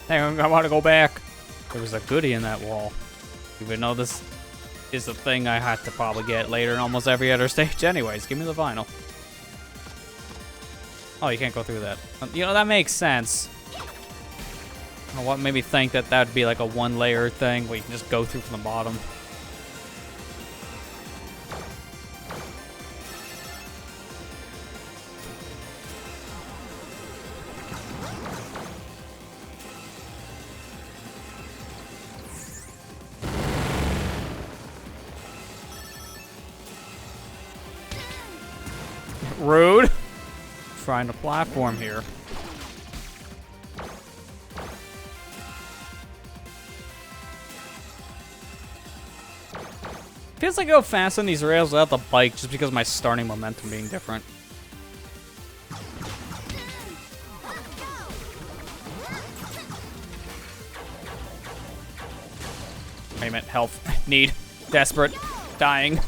Hang on, I want to go back. There was a goodie in that wall. Even though this is the thing I had to probably get later in almost every other stage anyways. Give me the vinyl. Oh, you can't go through that. You know, that makes sense. I don't know what made me think that that would be like a one-layer thing where you can just go through from the bottom. Rude. Trying to platform here. feels like I go fast on these rails without the bike just because of my starting momentum being different. I meant health. Need. Desperate. Dying.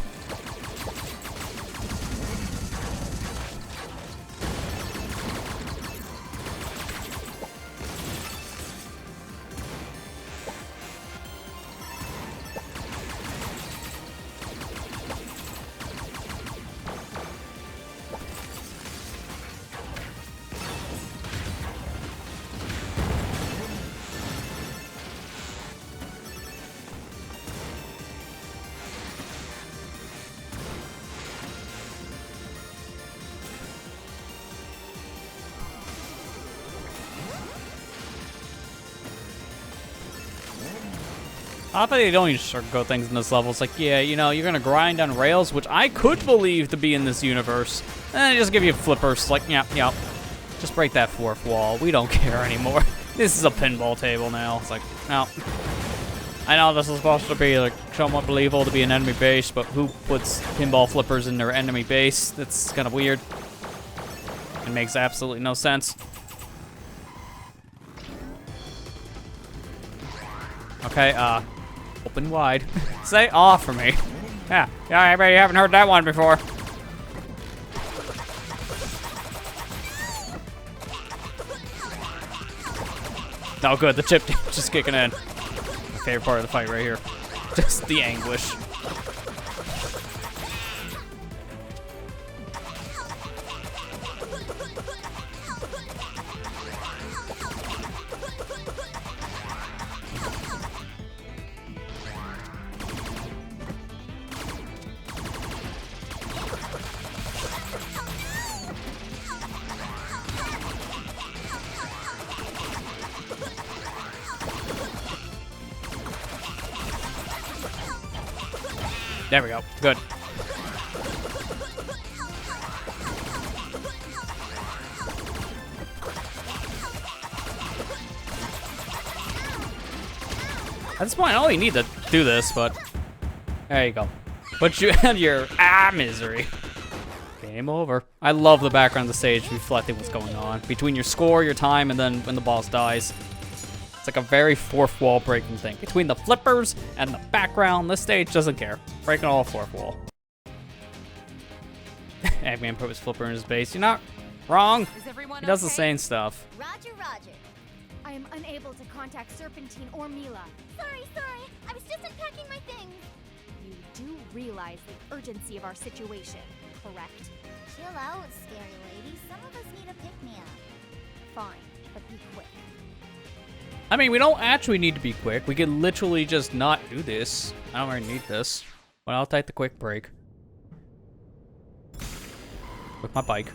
I thought they don't even sugarcoat things in this level. It's like, yeah, you know, you're gonna grind on rails, which I could believe to be in this universe. And then they just give you flippers, like, yeah, just break that fourth wall. We don't care anymore. This is a pinball table now. It's like, no. I know this is supposed to be, like, somewhat believable to be an enemy base, but who puts pinball flippers in their enemy base? That's kind of weird. It makes absolutely no sense. Okay, open wide. Say off for me. Yeah, I bet you haven't heard that one before. Oh, good, the chip just kicking in. My favorite part of the fight right here. Just the anguish. There we go. Good. At this point, I only need to do this, but there you go. But you had your misery. Game over. I love the background of the stage reflecting what's going on between your score, your time, and then when the boss dies. It's like a very fourth wall breaking thing. Between the flippers and the background, this stage doesn't care. Breaking all fourth wall. Eggman put his flipper in his base. You're not wrong. He does the same stuff. Roger, Roger. I am unable to contact Serpentine or Mila. Sorry. I was just unpacking my things. You do realize the urgency of our situation, correct? Chill out, scary lady. Some of us need a pick-me-up. Fine, but be quick. I mean, we don't actually need to be quick. We could literally just not do this. I don't really need this. But I'll take the quick break. With my bike.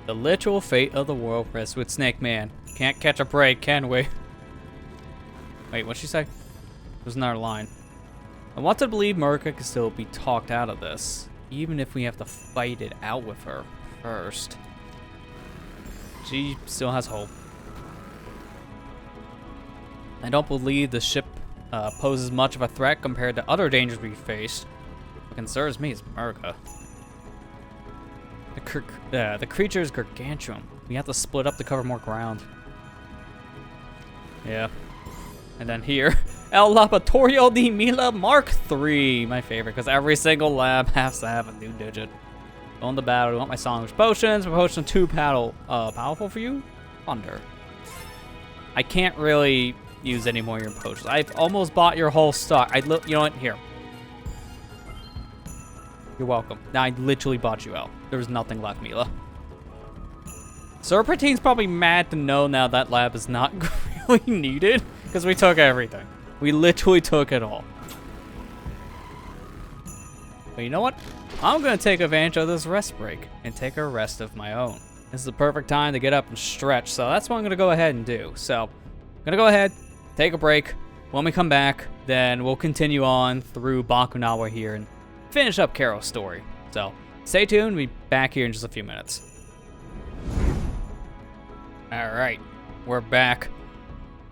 The literal fate of the world rests with Snake Man. Can't catch a break, can we? Wait, what'd she say? There's another line. I want to believe Murka can still be talked out of this. Even if we have to fight it out with her first. She still has hope. I don't believe the ship poses much of a threat compared to other dangers we faced. What concerns me is Murka. The creature is gargantuan. We have to split up to cover more ground. Yeah. And then here, El Laboratorio de Mila Mark III. My favorite, because every single lab has to have a new digit. Go into battle. You want my song potions? My potion 2 powerful for you? Under. I can't really use any more of your potions. I've almost bought your whole stock. You know what? Here. You're welcome. Now I literally bought you out. There was nothing left, Mila. Serpentine's probably mad to know now that lab is not really needed because we took everything. We literally took it all. But you know what? I'm going to take advantage of this rest break and take a rest of my own. This is the perfect time to get up and stretch, so that's what I'm going to go ahead and do. So, I'm going to go ahead, take a break. When we come back, then we'll continue on through Bakunawa here and finish up Carol's story. So, stay tuned. We'll be back here in just a few minutes. Alright, we're back.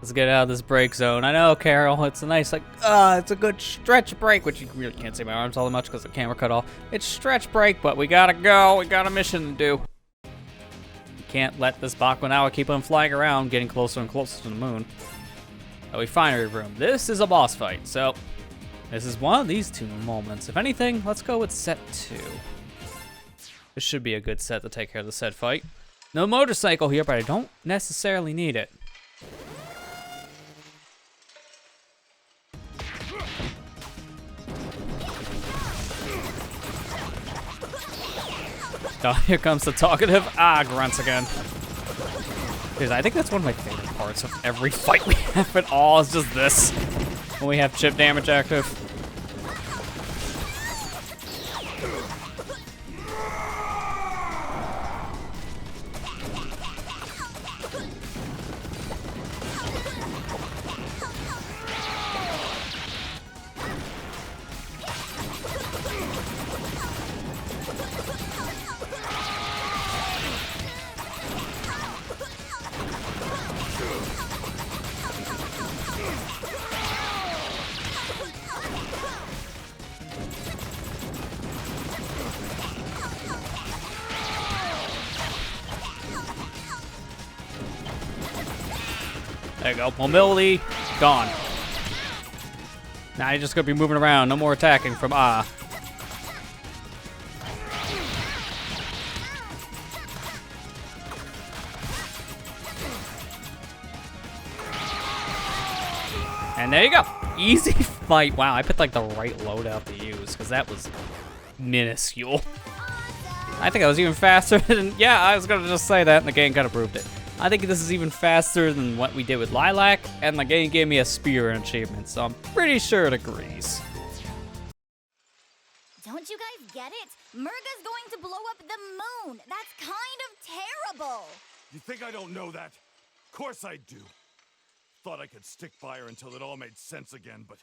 Let's get out of this break zone. I know, Carol, it's a nice, like, it's a good stretch break, which you really can't see my arms all that much because the camera cut off. It's stretch break, but we gotta go. We got a mission to do. We can't let this Bakunawa keep on flying around, getting closer and closer to the moon. A refinery room. This is a boss fight, so this is one of these two moments. If anything, let's go with set 2. This should be a good set to take care of the said fight. No motorcycle here, but I don't necessarily need it. Oh, here comes the talkative grunts again. Dude, I think that's one of my favorite parts of every fight we have at all, is just this. When we have chip damage active. There you go. Mobility, gone. Now you're just gonna be moving around. No more attacking from And there you go. Easy fight. Wow, I picked like the right loadout to use because that was minuscule. I think I was even faster than, yeah, I was gonna just say that and the game kind of proved it. I think this is even faster than what we did with Lilac, and the game gave me a spear achievement, so I'm pretty sure it agrees. Don't you guys get it? Murga's going to blow up the moon. That's kind of terrible. You think I don't know that? Of course I do. Thought I could stick by her until it all made sense again, but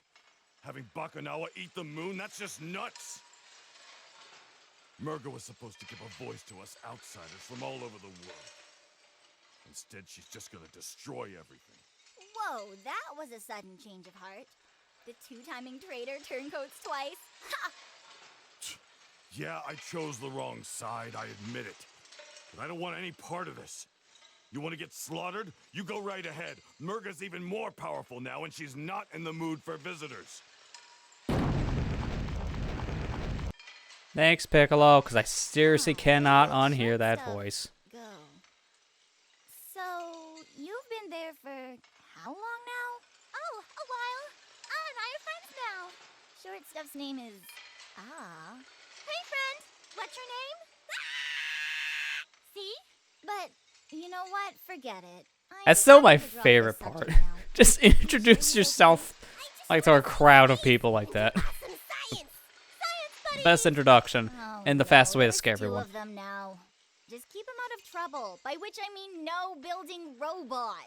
having Bakunawa eat the moon, that's just nuts. Murga was supposed to give a voice to us outsiders from all over the world. Instead, she's just gonna destroy everything. Whoa, that was a sudden change of heart. The two-timing traitor turncoats twice. Ha! Yeah, I chose the wrong side, I admit it. But I don't want any part of this. You want to get slaughtered? You go right ahead. Murga's even more powerful now, and she's not in the mood for visitors. Thanks, Piccolo, because I seriously cannot unhear that voice. Go. So, you've been there for how long now? Oh, a while. And I have friends now. Short Stuff's name is... Hey, friend. What's your name? See? But, you know what? Forget it. That's still my favorite part. Just introduce yourself like to a crowd of people like that. Best introduction and the fastest way to scare everyone. Two of them now. Just keep them out of trouble, by which I mean no building robots.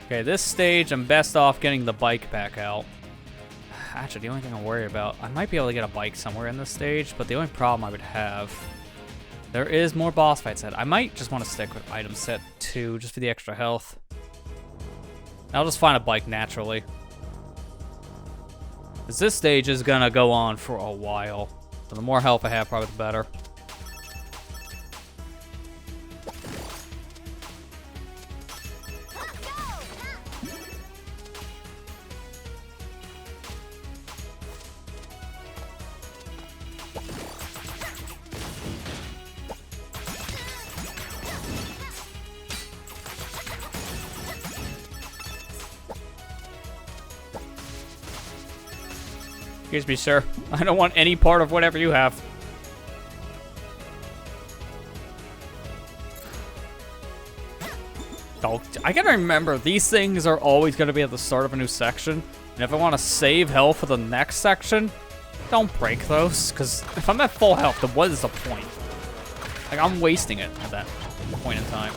Okay, this stage I'm best off getting the bike back out. Actually, the only thing I worry about, I might be able to get a bike somewhere in this stage, but the only problem I would have, there is more boss fight set. I might just want to stick with item set 2 just for the extra health. I'll just find a bike naturally. Because this stage is going to go on for a while. So the more health I have, probably the better. Excuse me, sir. I don't want any part of whatever you have. Oh, I gotta remember, these things are always gonna be at the start of a new section. And if I want to save health for the next section, don't break those. Because if I'm at full health, then what is the point? Like, I'm wasting it at that point in time.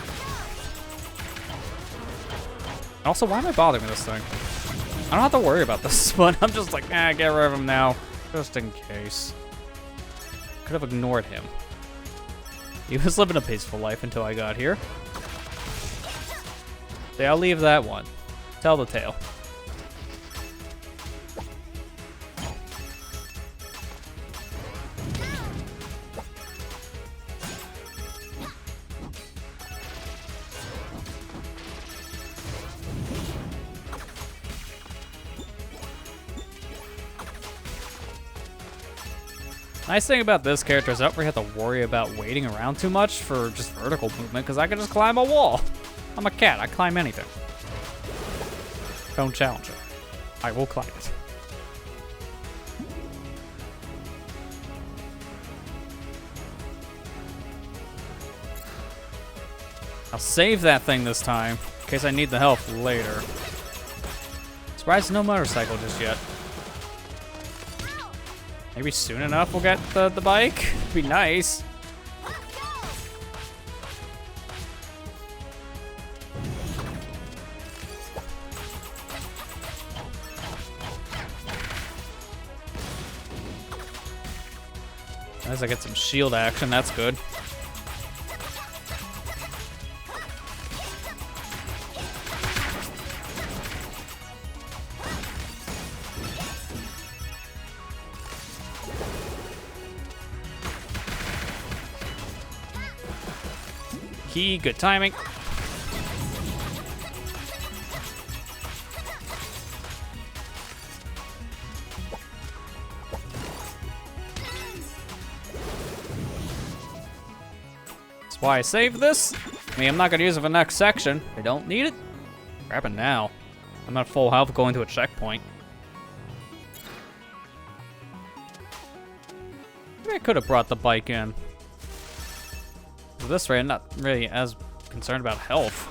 Also, why am I bothering with this thing? I don't have to worry about this, but I'm just like, get rid of him now, just in case. Could have ignored him. He was living a peaceful life until I got here. Okay, I'll leave that one. Tell the tale. Nice thing about this character is I don't really have to worry about waiting around too much for just vertical movement, because I can just climb a wall. I'm a cat, I climb anything. Don't challenge it. I will climb it. I'll save that thing this time, in case I need the help later. Surprised no motorcycle just yet. Maybe soon enough we'll get the bike? It'd be nice. As I get some shield action, that's good. Key, good timing. That's why I saved this. I mean, I'm not gonna use it for the next section. I don't need it. Grab it now. I'm at full health going to a checkpoint. Maybe I could have brought the bike in. At this rate, I'm not really as concerned about health.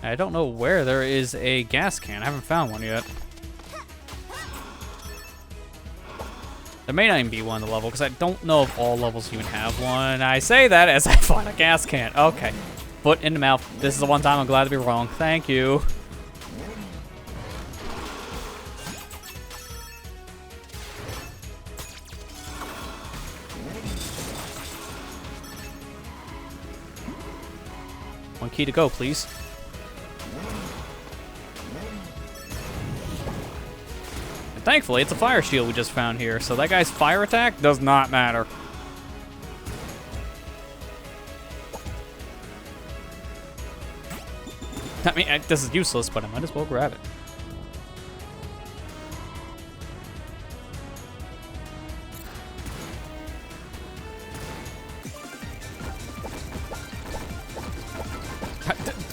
I don't know where there is a gas can. I haven't found one yet. There may not even be one on the level, because I don't know if all levels even have one. I say that as I find a gas can. Okay. Foot in the mouth. This is the one time I'm glad to be wrong. Thank you. One key to go, please. And thankfully, it's a fire shield we just found here, so that guy's fire attack does not matter. I mean, this is useless, but I might as well grab it.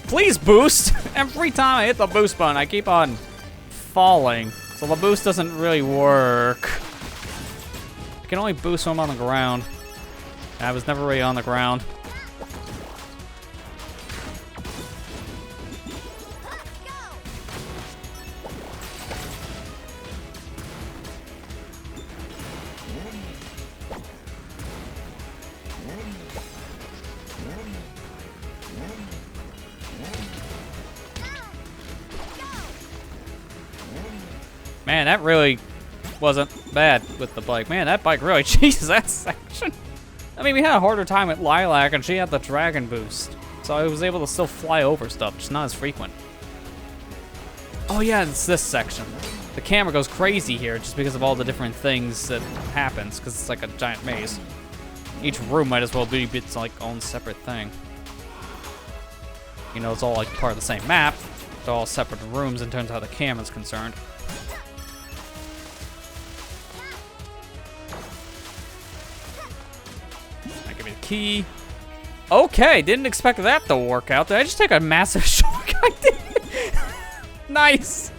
Please boost! Every time I hit the boost button, I keep on falling. So the boost doesn't really work. I can only boost when I'm on the ground. I was never really on the ground. Man, that really wasn't bad with the bike. Man, that bike really cheeses that section. I mean, we had a harder time with Lilac, and she had the dragon boost. So I was able to still fly over stuff, just not as frequent. Oh yeah, it's this section. The camera goes crazy here just because of all the different things that happens, because it's like a giant maze. Each room might as well be its like own separate thing. You know, it's all like part of the same map. They're all separate rooms in terms of how the camera's concerned. Key. Okay, didn't expect that to work out. Did I just take a massive shortcut? Nice.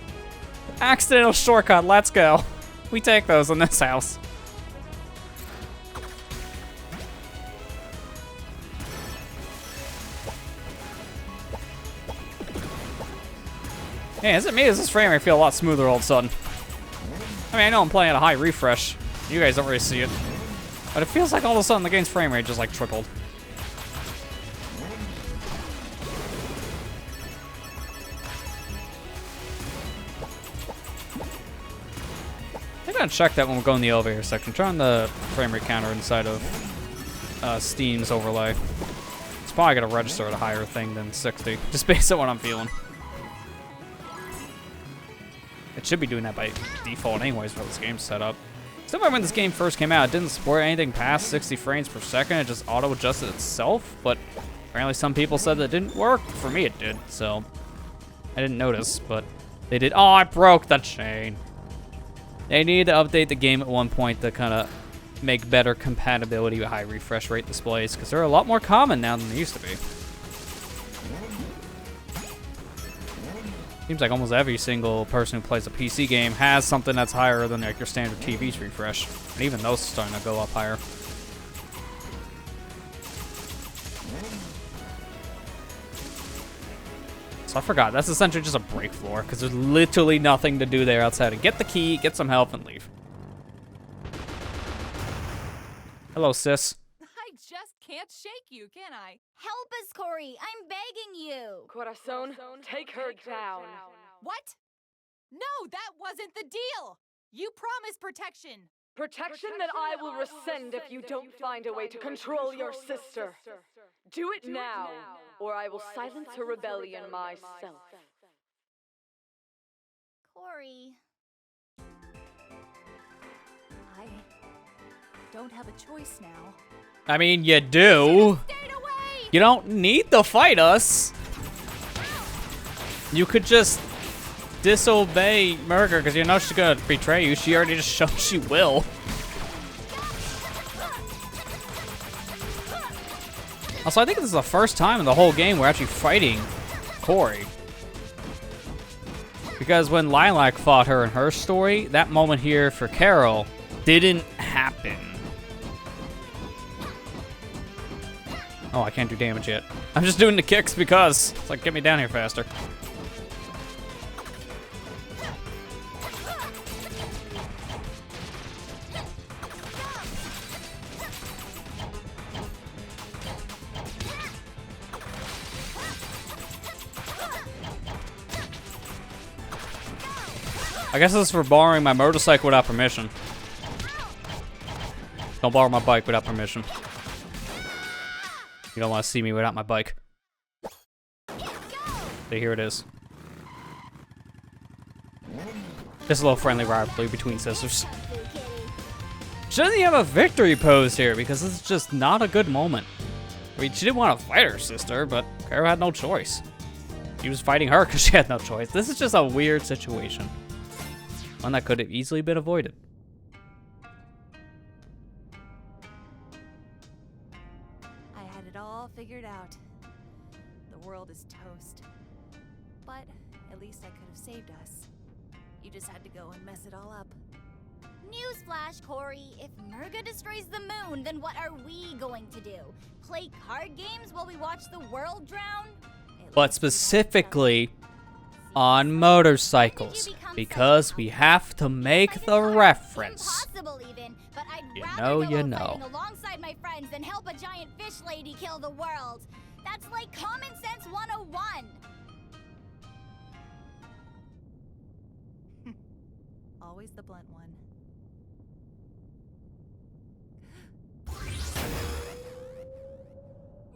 Accidental shortcut, let's go. We take those in this house. Hey, is it me? Does this frame rate feel a lot smoother all of a sudden? I mean, I know I'm playing at a high refresh. You guys don't really see it. But it feels like all of a sudden the game's frame rate just like tripled. I think gonna check that when we're going the elevator section. Try on the frame rate counter inside of Steam's overlay. It's probably gonna register at a higher thing than 60, just based on what I'm feeling. It should be doing that by default anyways for this game's set up. Still remember when this game first came out, it didn't support anything past 60 frames per second. It just auto-adjusted itself, but apparently some people said that it didn't work. For me, it did, so I didn't notice, but they did. Oh, I broke the chain. They needed to update the game at one point to kind of make better compatibility with high refresh rate displays, because they're a lot more common now than they used to be. Seems like almost every single person who plays a PC game has something that's higher than like your standard TV's refresh. And even those are starting to go up higher. So I forgot, that's essentially just a break floor, because there's literally nothing to do there outside of get the key, get some help, and leave. Hello, sis. I just can't shake you, can I? Help us, Corey. I'm begging you. Corazon, take her down. What? No, that wasn't the deal. You promised protection. Protection that I will rescind if you don't find a way to control your sister. Do it now, or I will silence her rebellion myself. Corey. I don't have a choice now. I mean, you do. You don't need to fight us. You could just disobey Murger because you know she's gonna betray you. She already just showed she will. Also, I think this is the first time in the whole game we're actually fighting Corey. Because when Lilac fought her in her story, that moment here for Carol didn't happen. Oh, I can't do damage yet. I'm just doing the kicks because it's like, get me down here faster. I guess this is for borrowing my motorcycle without permission. Don't borrow my bike without permission. You don't want to see me without my bike. So here it is. Just a little friendly rivalry between sisters. She doesn't even have a victory pose here because this is just not a good moment. I mean, she didn't want to fight her sister, but Carol had no choice. She was fighting her because she had no choice. This is just a weird situation. One that could have easily been avoided. I had it all figured out. The world is toast. But at least I could have saved us. You just had to go and mess it all up. Newsflash, Corey. If Murga destroys the moon, then what are we going to do? Play card games while we watch the world drown? But specifically on motorcycles, because we have to make the reference. Even, but I'd You rather know, go you out know. fighting alongside my friends than help a giant fish lady kill the world. That's like common sense 101. Always the blunt one.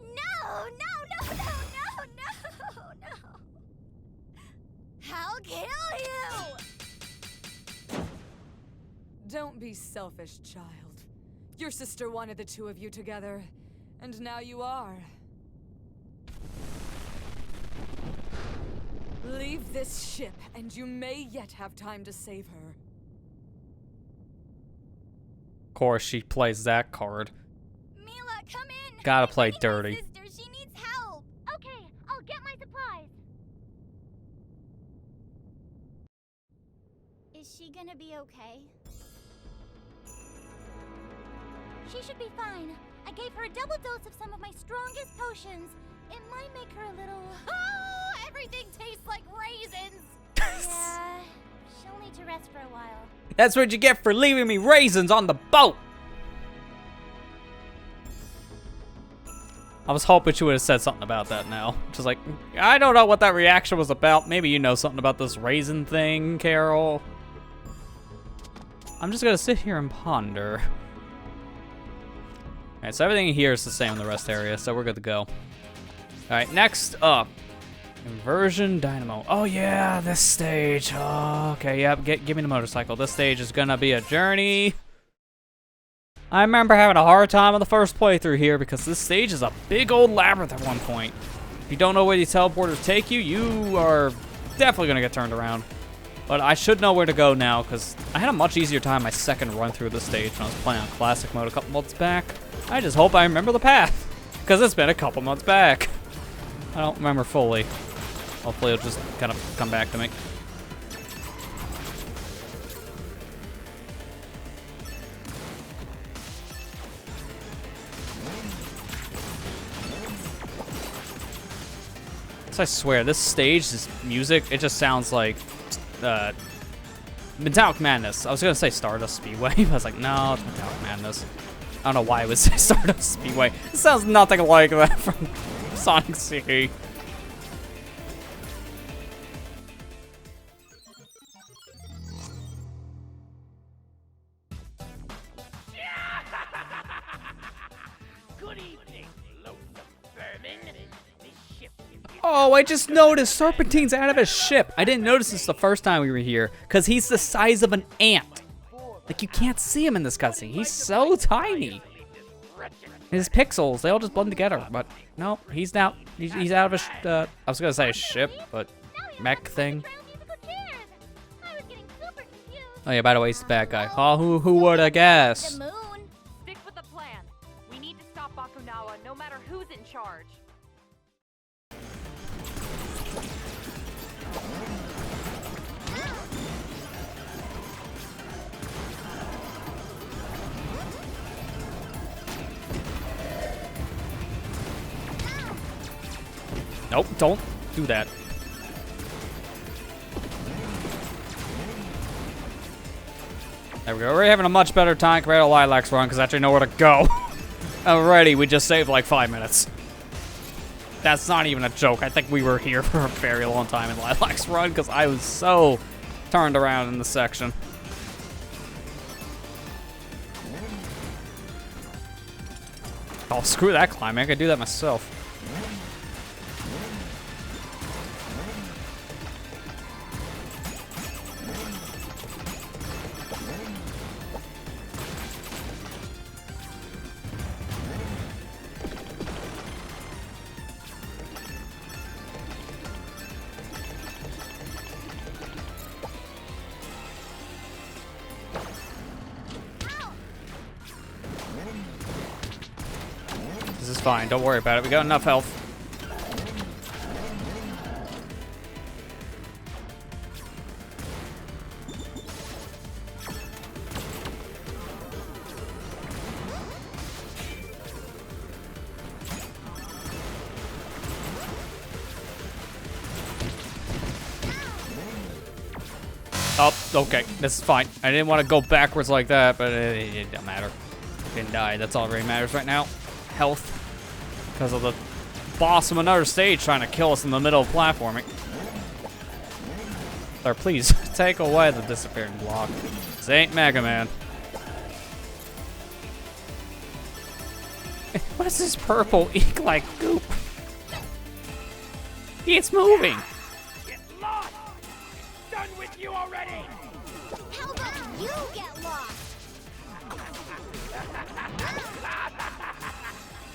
No. I'll kill you! Don't be selfish, child. Your sister wanted the two of you together, and now you are. Leave this ship, and you may yet have time to save her. Of course, she plays that card. Mila, come in! Gotta play My dirty. sister, she needs help! Okay, I'll get my supplies. Is she gonna be okay? She should be fine. I gave her a double dose of some of my strongest potions. It might make her a little... Oh, everything tastes like raisins! Yeah, she'll need to rest for a while. That's what you get for leaving me raisins on the boat! I was hoping she would have said something about that now. Just like, I don't know what that reaction was about. Maybe you know something about this raisin thing, Carol. I'm just gonna sit here and ponder. Alright, so everything here is the same in the rest area, so we're good to go. Alright, next up. Inversion Dynamo. Oh yeah, this stage. Oh, okay, yep, give me the motorcycle. This stage is gonna be a journey. I remember having a hard time on the first playthrough here because this stage is a big old labyrinth at one point. If you don't know where these teleporters take you, you are definitely gonna get turned around. But I should know where to go now because I had a much easier time my second run through the stage when I was playing on classic mode a couple months back. I just hope I remember the path because it's been a couple months back. I don't remember fully. Hopefully it'll just kind of come back to me. I swear, this stage, this music, it just sounds like Metallic Madness. I was gonna say Stardust Speedway, but I was like, no, it's Metallic Madness. I don't know why I would say Stardust Speedway. It sounds nothing like that from Sonic CD. Good evening, loathsome vermin. This ship is Oh, I just noticed Serpentine's out of his ship. I didn't notice this the first time we were here, because he's the size of an ant. Like, you can't see him in this cutscene. He's so tiny. His pixels, they all just blend together. But, no, he's out. He's out of his, I was going to say a ship, but mech thing. Oh, yeah, by the way, he's the bad guy. Oh, who would have guessed? Stick with the plan. We need to stop Bakunawa, no matter who's in charge. Nope, don't do that. There we go. We're having a much better time compared to Lilac's run because I actually know where to go. Already, we just saved like 5 minutes. That's not even a joke. I think we were here for a very long time in Lilac's run because I was so turned around in this section. Oh, screw that climbing. I could do that myself. This is fine. Don't worry about it. We got enough health. Oh, okay. This is fine. I didn't want to go backwards like that, but it don't matter. Didn't die. That's all that really matters right now. Health. Because of the boss from another stage trying to kill us in the middle of platforming. Or please, take away the disappearing block. This ain't Mega Man. What is this purple ink-like goop? It's moving! Get lost! Done with you already! How about you get lost?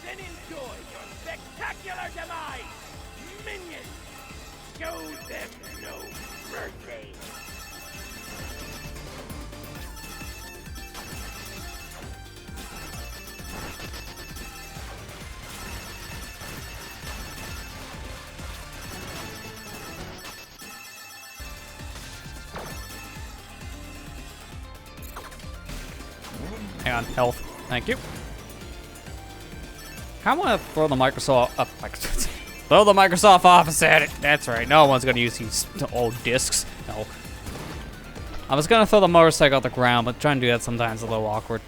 Then enjoy your spectacular demise! Minions! Show them no mercy! Hang on, health. Thank you. I want to throw the Microsoft throw the Microsoft Office at it. That's right. No one's gonna use these old discs. No. I was gonna throw the motorcycle off the ground, but trying to do that sometimes is a little awkward.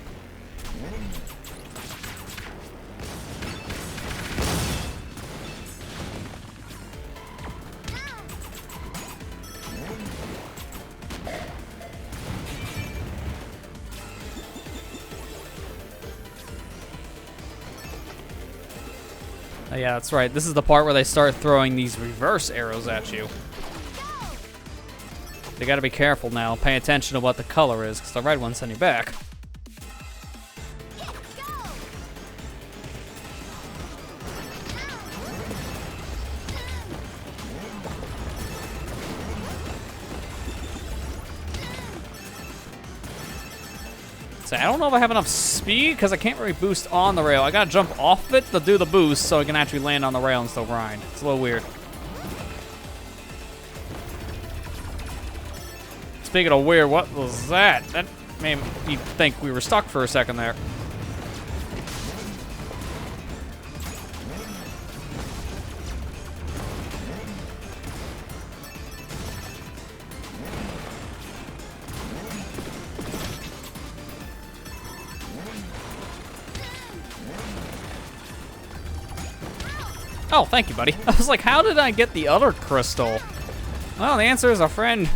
Oh, yeah, that's right. This is the part where they start throwing these reverse arrows at you. You gotta be careful now. Pay attention to what the color is, because the red one's send you back. So I don't know if I have enough speed, because I can't really boost on the rail. I gotta jump off of it to do the boost, so I can actually land on the rail and still grind. It's a little weird. Speaking of weird, what was that? That made me think we were stuck for a second there. Oh, thank you, buddy. I was like, how did I get the other crystal? Well, the answer is a friend.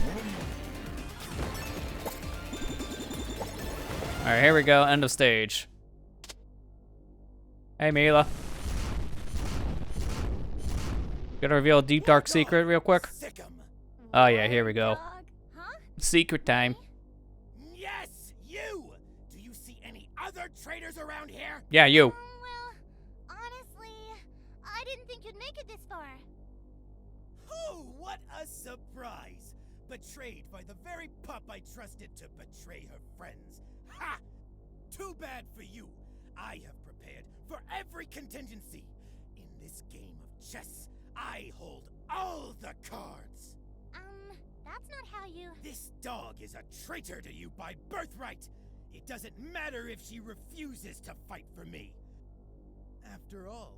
Alright, here we go. End of stage. Hey, Mila. Gonna reveal a deep, dark secret real quick? Oh, yeah, here we go. Secret time. Yes, you! Do you see any other traitors around here? Yeah, you. I didn't think you'd make it this far. Oh, what a surprise! Betrayed by the very pup I trusted to betray her friends. Ha! Too bad for you. I have prepared for every contingency. In this game of chess, I hold all the cards. That's not how you... This dog is a traitor to you by birthright. It doesn't matter if she refuses to fight for me. After all,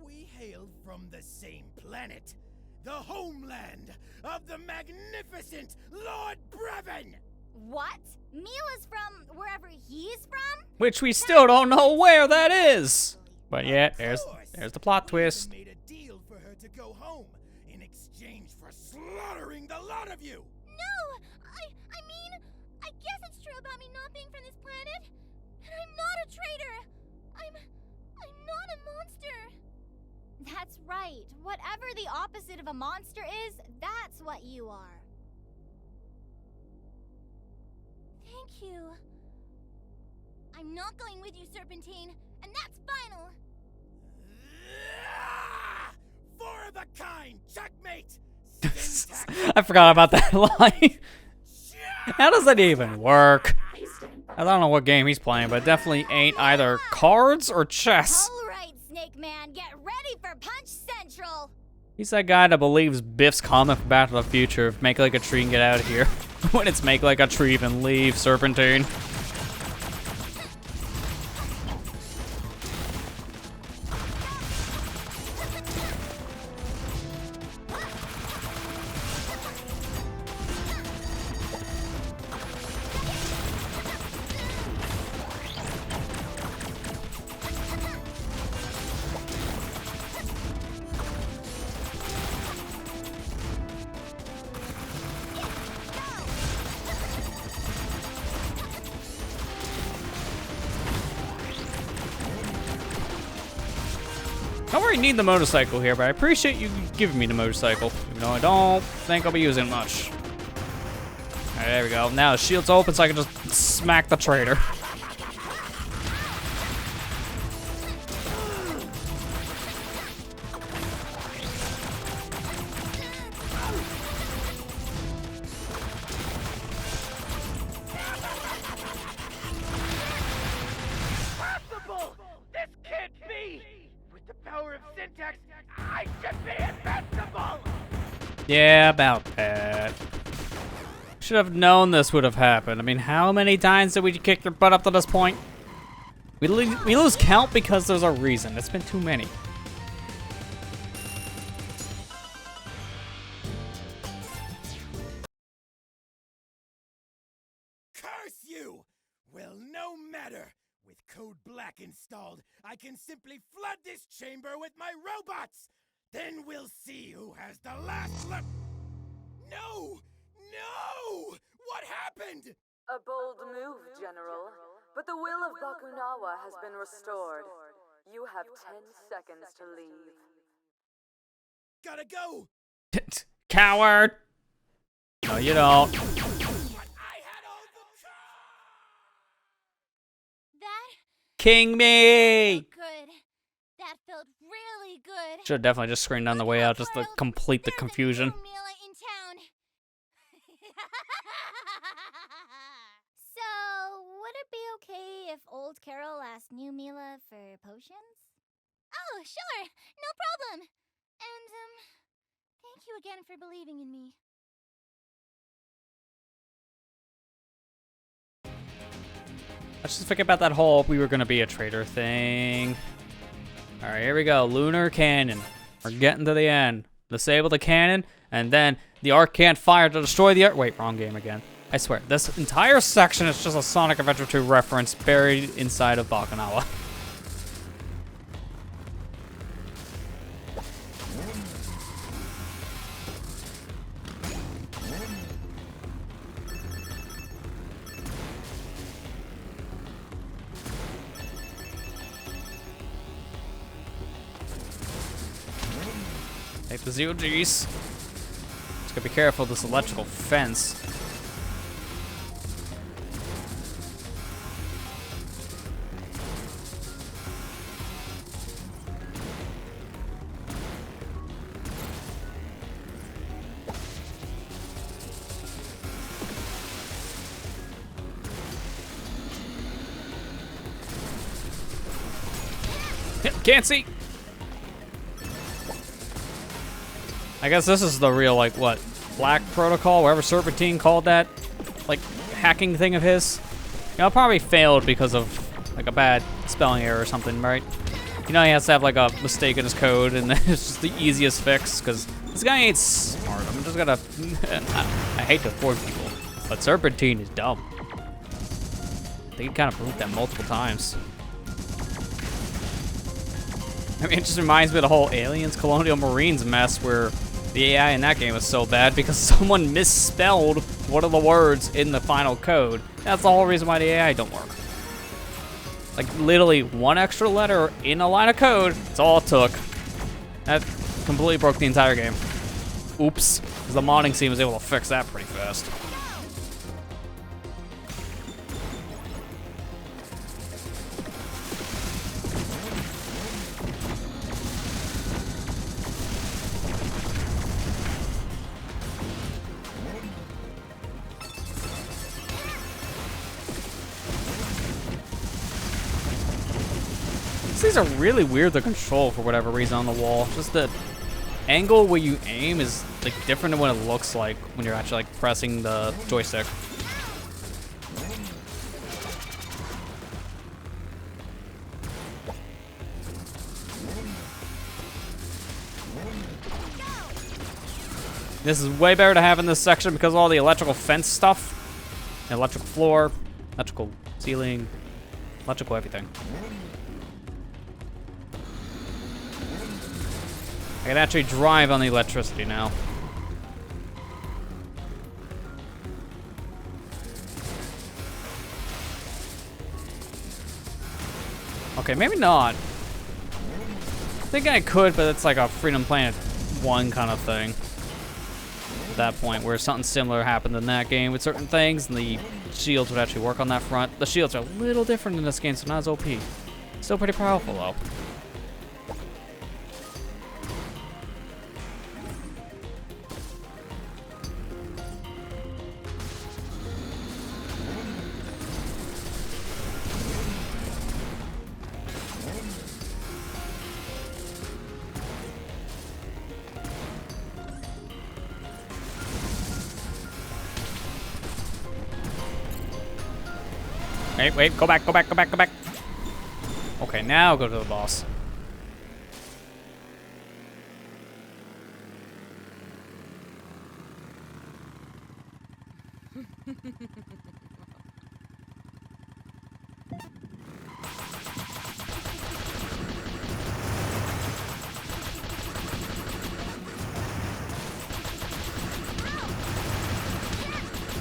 we hail from the same planet, the homeland of the magnificent Lord Brevin! What? Mila's from wherever he's from? Which we still don't know where that is. But yeah, there's the plot twist. Made a deal for her to go home in exchange for slaughtering the lot of you. No, I mean, I guess it's true about me not being from this planet. And I'm not a traitor. I'm not a monster. That's right. Whatever the opposite of a monster is, that's what you are. Thank you. I'm not going with you, Serpentine, and that's final. Four of a kind, checkmate. I forgot about that line. How does that even work? I don't know what game he's playing, but it definitely ain't either cards or chess. All right, Snake Man, get ready for Punch Central. He's that guy that believes Biff's comment from Back to the Future, make like a tree and get out of here. When it's make like a tree and leave, Serpentine. I don't really need the motorcycle here, but I appreciate you giving me the motorcycle, even though I don't think I'll be using it much. Alright, there we go. Now the shield's open so I can just smack the traitor. Impossible! This can't be! With the power of syntax, I should be invincible! Yeah, about that. Should have known this would have happened. I mean, how many times did we kick your butt up to this point? We lose count because there's a reason. It's been too many. Curse you! Well, no matter. With Code Black installed, I can simply flood this chamber with my robots! Then we'll see who has the last look. No! No! What happened? A bold move, General. But the will of Bakunawa has been restored. You have 10 seconds to leave. Gotta go! Coward! No, you don't. That King me! good. That felt really good. Should have definitely just screamed on the way out just to complete the confusion. Mila in town. So, would it be okay if old Carol asked new Mila for potions? Oh, sure. No problem. And, thank you again for believing in me. Let's just forget about that whole we were gonna be a traitor thing. Alright, here we go. Lunar Cannon. We're getting to the end. Disable the cannon, and then the arc can't fire to destroy the arc. Wait, wrong game again. I swear, this entire section is just a Sonic Adventure 2 reference buried inside of Bakanawa. Take the zero G's. Just gotta be careful of this electrical fence. Can't see. I guess this is the real, like, what, Black Protocol, whatever Serpentine called that, like, hacking thing of his. You know, it probably failed because of, like, a bad spelling error or something, right? You know, he has to have, like, a mistake in his code, and it's just the easiest fix, because this guy ain't smart. I'm just gonna... I hate to afford people, but Serpentine is dumb. I think he kind of proved that multiple times. I mean, it just reminds me of the whole Aliens Colonial Marines mess where the AI in that game was so bad because someone misspelled one of the words in the final code. That's the whole reason why the AI don't work. Like, literally one extra letter in a line of code, that's all it took. That completely broke the entire game. Oops, because the modding team was able to fix that pretty fast. These are really weird to control for whatever reason on the wall. Just the angle where you aim is like different than what it looks like when you're actually like pressing the joystick. This is way better to have in this section because of all the electrical fence stuff. Electrical floor, electrical ceiling, electrical everything. I can actually drive on the electricity now. Okay, maybe not. I think I could, but it's like a Freedom Planet 1 kind of thing. At that point, where something similar happened in that game with certain things, and the shields would actually work on that front. The shields are a little different in this game, so not as OP. Still pretty powerful, though. Wait, go back. Okay, now go to the boss.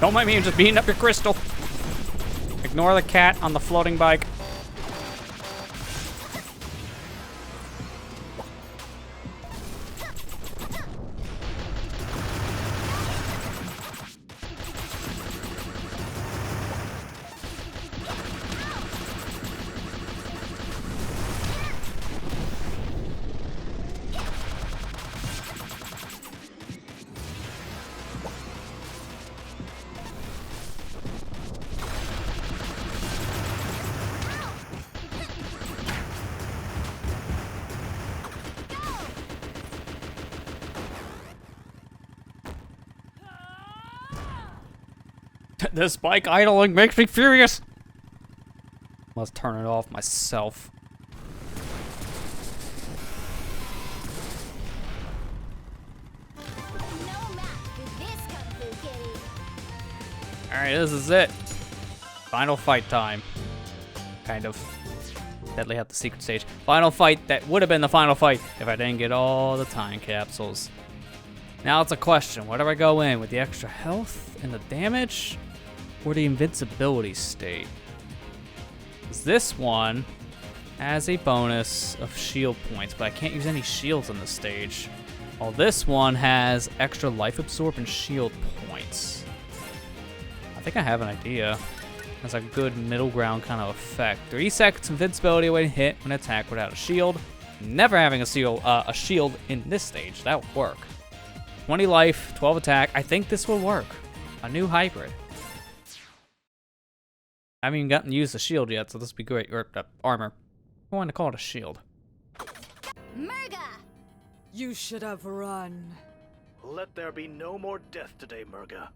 Don't mind me, I'm just beating up your crystal. Ignore the cat on the floating bike. This bike idling makes me furious. Must turn it off myself. Alright, this is it. Final fight time. Kind of. Deadly at the secret stage. Final fight that would have been the final fight if I didn't get all the time capsules. Now it's a question. Where do I go in? With the extra health and the damage? Or the invincibility state? 'Cause this one has a bonus of shield points, but I can't use any shields on this stage. While this one has extra life absorb and shield points. I think I have an idea. That's a good middle ground kind of effect. 3 seconds invincibility when hit when attack without a shield. Never having a shield in this stage. That would work. 20 life, 12 attack. I think this will work. A new hybrid. I haven't even gotten to use the shield yet, so this would be great. Or armor. I want to call it a shield. Murga! You should have run. Let there be no more death today, Murga.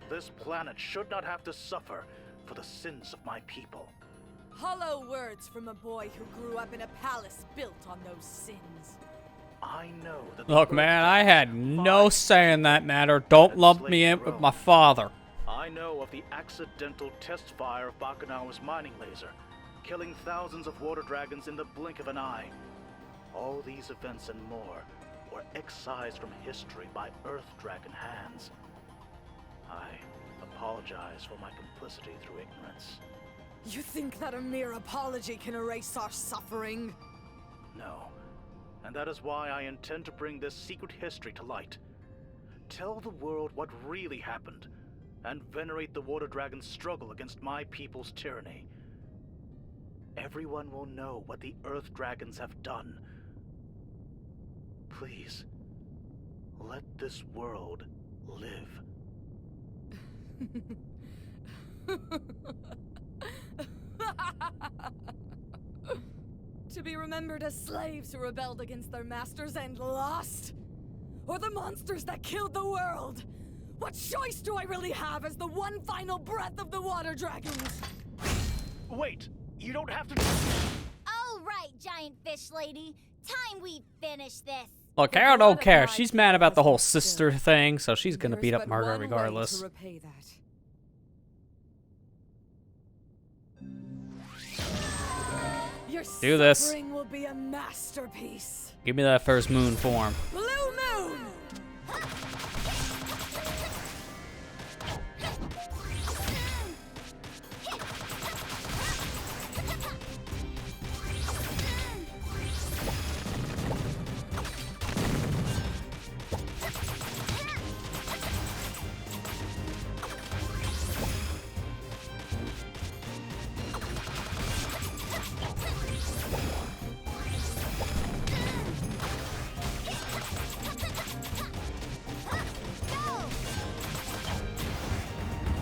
This planet should not have to suffer for the sins of my people. Hollow words from a boy who grew up in a palace built on those sins. I know that. Look, man, I had no say in that matter. Don't lump me in with my father. I know of the accidental test fire of Bakunawa's mining laser, killing thousands of water dragons in the blink of an eye. All these events and more were excised from history by Earth Dragon hands. I apologize for my complicity through ignorance. You think that a mere apology can erase our suffering? No. And that is why I intend to bring this secret history to light. Tell the world what really happened, and venerate the Water Dragon's struggle against my people's tyranny. Everyone will know what the Earth Dragons have done. Please, let this world live. To be remembered as slaves who rebelled against their masters and lost? Or the monsters that killed the world? What choice do I really have as the one final breath of the Water Dragons? Wait, you don't have to. All right, giant fish lady. Time we finish this. Look, Carol don't care. She's mad about the whole sister thing, so she's gonna beat up Margaret regardless. To repay that. Your Do this. suffering will be a masterpiece. Give me that first moon form. Blue Moon!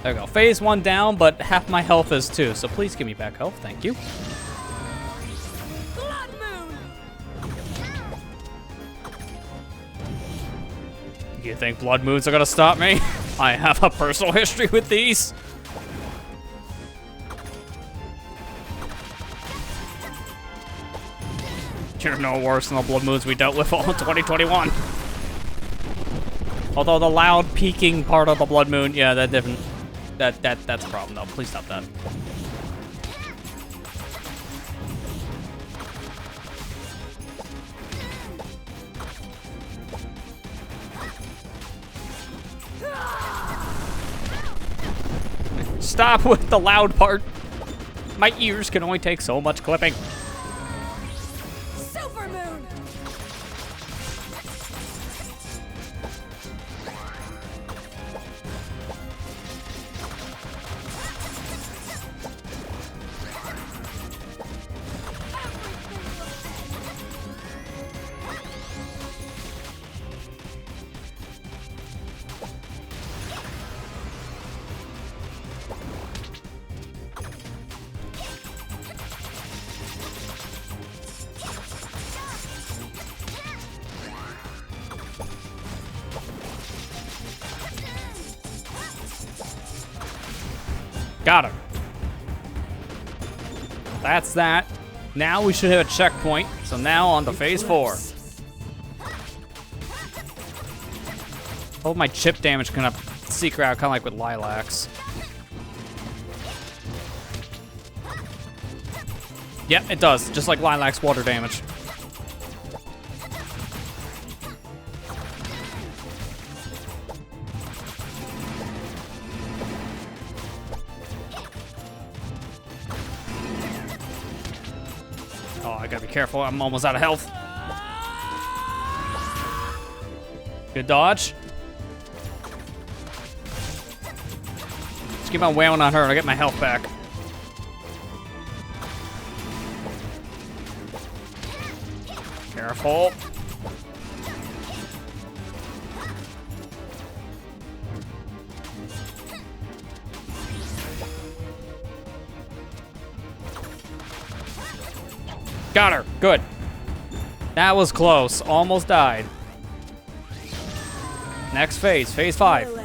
There we go. Phase 1 down, but half my health is too, so please give me back health. Thank you. Blood Moon! You think blood moons are gonna stop me? I have a personal history with these. You're no worse than the blood moons we dealt with all in 2021. Although the loud peaking part of the blood moon, yeah, that's a problem though. Please stop that. Stop with the loud part. My ears can only take so much clipping. Silver Moon! Got him. That's that. Now we should hit a checkpoint. So now on to phase 4. Hope my chip damage can secret out, kind of like with Lilacs. Yep, it does. Just like Lilac's water damage. Oh, I gotta be careful. I'm almost out of health. Good dodge. Just keep on wailing on her and I get my health back. Careful. Got her. Good. That was close. Almost died. Next phase. Phase 5.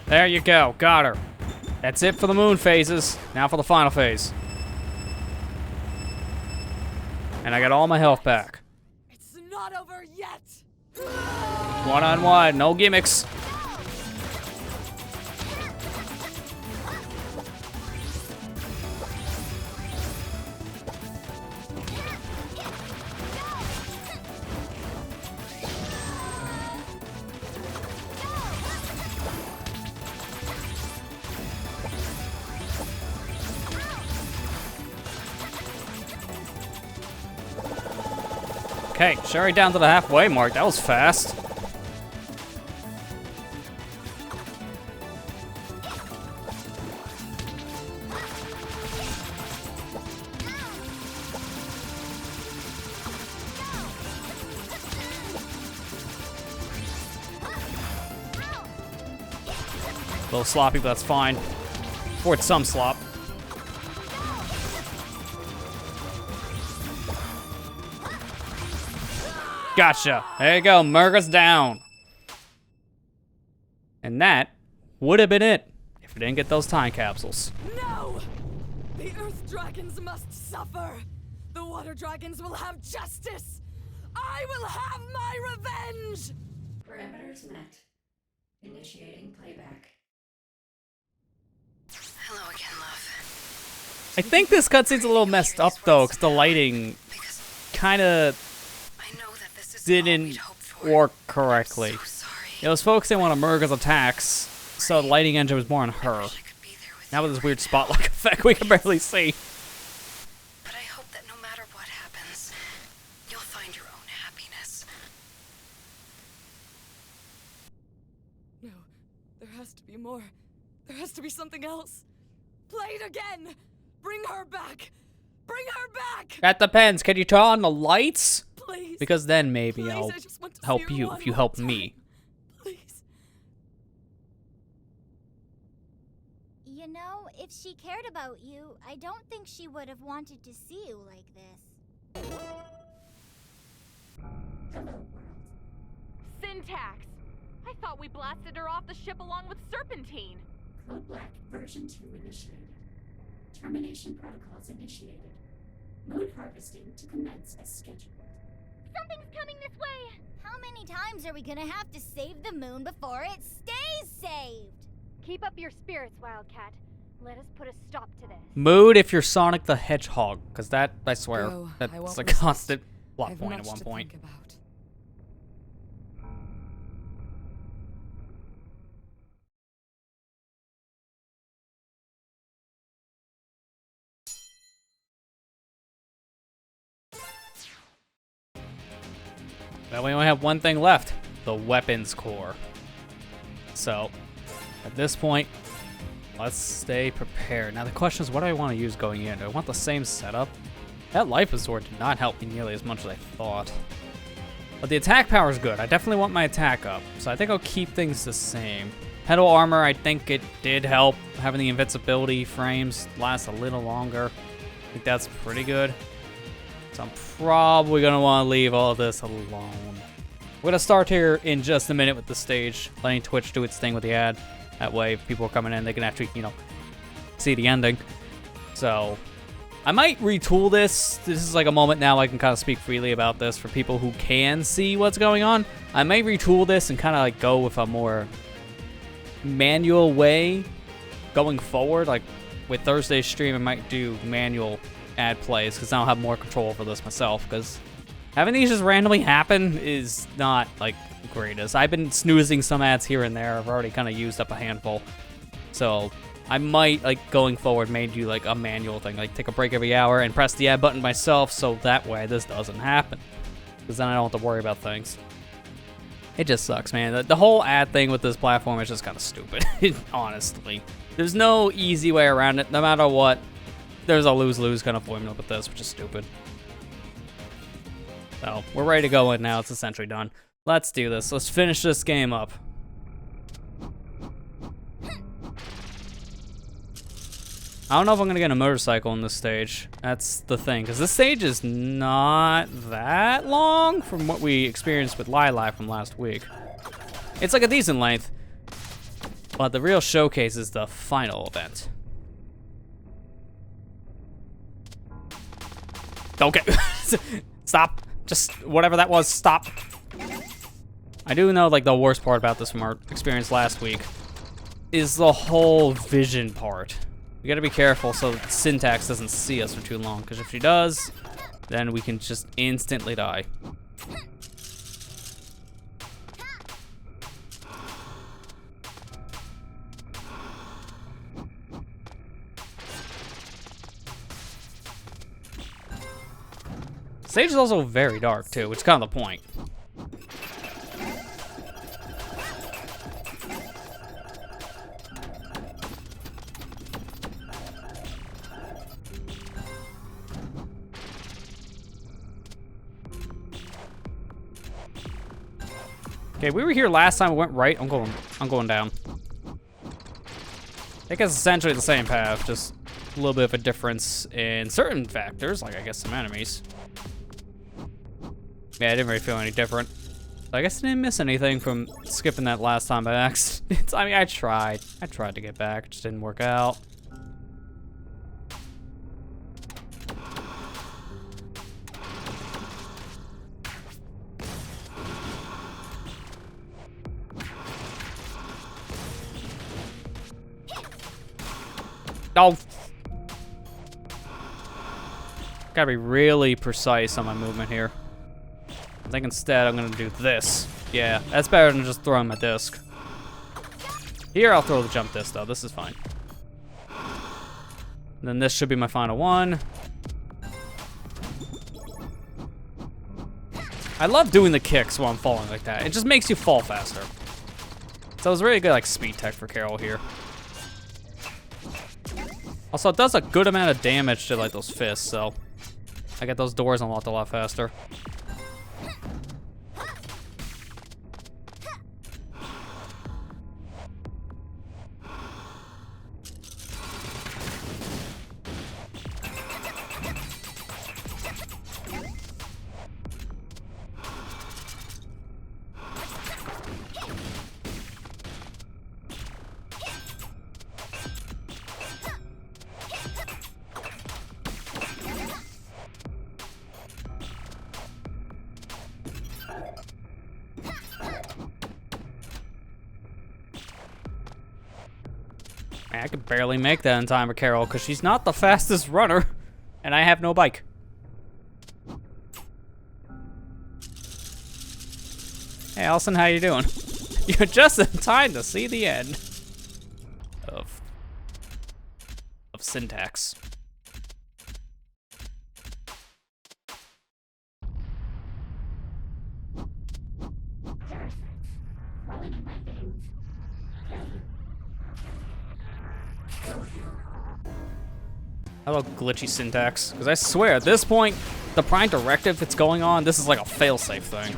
There you go. Got her. That's it for the moon phases. Now for the final phase. And I got all my health back. It's not over yet. One-on-one. No gimmicks. Okay, Sherry down to the halfway mark. That was fast. A little sloppy, but that's fine. Afford some slop. Gotcha. There you go. Murga's down. And that would have been it if we didn't get those time capsules. No! The Earth Dragons must suffer. The Water Dragons will have justice. I will have my revenge! Parameters met. Initiating playback. Hello again, love. I think this cutscene's a little messed up, though, because the lighting kind of didn't work correctly. It was focusing on Murga's attacks, so the lighting engine was more on her. Now with this weird spotlight effect, we can barely see. But I hope that no matter what happens, you'll find your own happiness. No, there has to be more. There has to be something else. Play it again! Bring her back! Bring her back! That depends. Can you turn on the lights? Please. Because then maybe Please, I'll I just want to help see her you one if you more help time. me. Please. You know, if she cared about you, I don't think she would have wanted to see you like this. Syntax! I thought we blasted her off the ship along with Serpentine. Code Black version 2 initiated. Termination protocols initiated. Mode harvesting to commence as scheduled. Something's coming this way! How many times are we gonna have to save the moon before it stays saved? Keep up your spirits, Wildcat. Let us put a stop to this. Mood if you're Sonic the Hedgehog, because that, I swear, No, I that's won't a resist. constant plot I've point at much one to point. think about. Now we only have one thing left, the weapons core. So, at this point, let's stay prepared. Now the question is, what do I want to use going in? Do I want the same setup? That life absorb did not help me nearly as much as I thought. But the attack power is good. I definitely want my attack up. So I think I'll keep things the same. Pedal armor, I think it did help. Having the invincibility frames last a little longer. I think that's pretty good. So I'm probably going to want to leave all of this alone. We're going to start here in just a minute with the stage. Letting Twitch do its thing with the ad. That way, if people are coming in, they can actually, you know, see the ending. So, I might retool this. This is like a moment now I can kind of speak freely about this for people who can see what's going on. I may retool this and kind of like go with a more manual way going forward. Like with Thursday's stream, I might do manual ad plays because I'll have more control over this myself. Because having these just randomly happen is not like greatest. I've been snoozing some ads here and there. I've already kind of used up a handful. So I might, like, going forward, may do, like, a manual thing. Like, take a break every hour and press the ad button myself so that way this doesn't happen. Because then I don't have to worry about things. It just sucks, man. The whole ad thing with this platform is just kind of stupid, honestly. There's no easy way around it. No matter what, there's a lose-lose kind of formula with this, which is stupid. So, we're ready to go in now. It's essentially done. Let's do this. Let's finish this game up. I don't know if I'm going to get a motorcycle in this stage. That's the thing. Because this stage is not that long from what we experienced with Lili from last week. It's like a decent length. But the real showcase is the final event. Okay. Stop. Just whatever that was, stop. I do know, like, the worst part about this from our experience last week is the whole vision part. We gotta be careful so Syntax doesn't see us for too long, because if she does, then we can just instantly die. Stage is also very dark, too, which is kind of the point. Okay, we were here last time. We went right. I'm going down. I guess essentially the same path, just a little bit of a difference in certain factors, like I guess some enemies. Yeah, I didn't really feel any different. So I guess I didn't miss anything from skipping that last time by accident. I mean, I tried to get back, it just didn't work out. Oh! Gotta be really precise on my movement here. I think instead I'm gonna do this. Yeah, that's better than just throwing my disc. Here I'll throw the jump disc though, this is fine. And then this should be my final one. I love doing the kicks while I'm falling like that. It just makes you fall faster. So it's really good like speed tech for Carol here. Also, it does a good amount of damage to like those fists, so I get those doors unlocked a lot faster. Man, I could barely make that in time for Carol because she's not the fastest runner, and I have no bike. Hey, Allison, how you doing? You're just in time to see the end of Syntax. How about glitchy syntax? Because I swear, at this point, the Prime Directive that's going on, this is like a failsafe thing.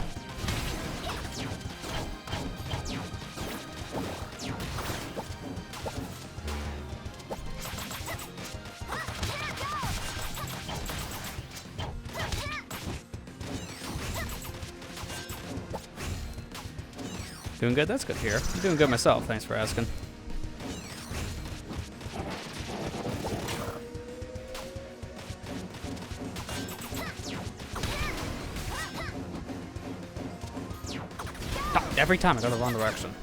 Doing good? That's good to hear. I'm doing good myself. Thanks for asking. Every time I go the wrong direction.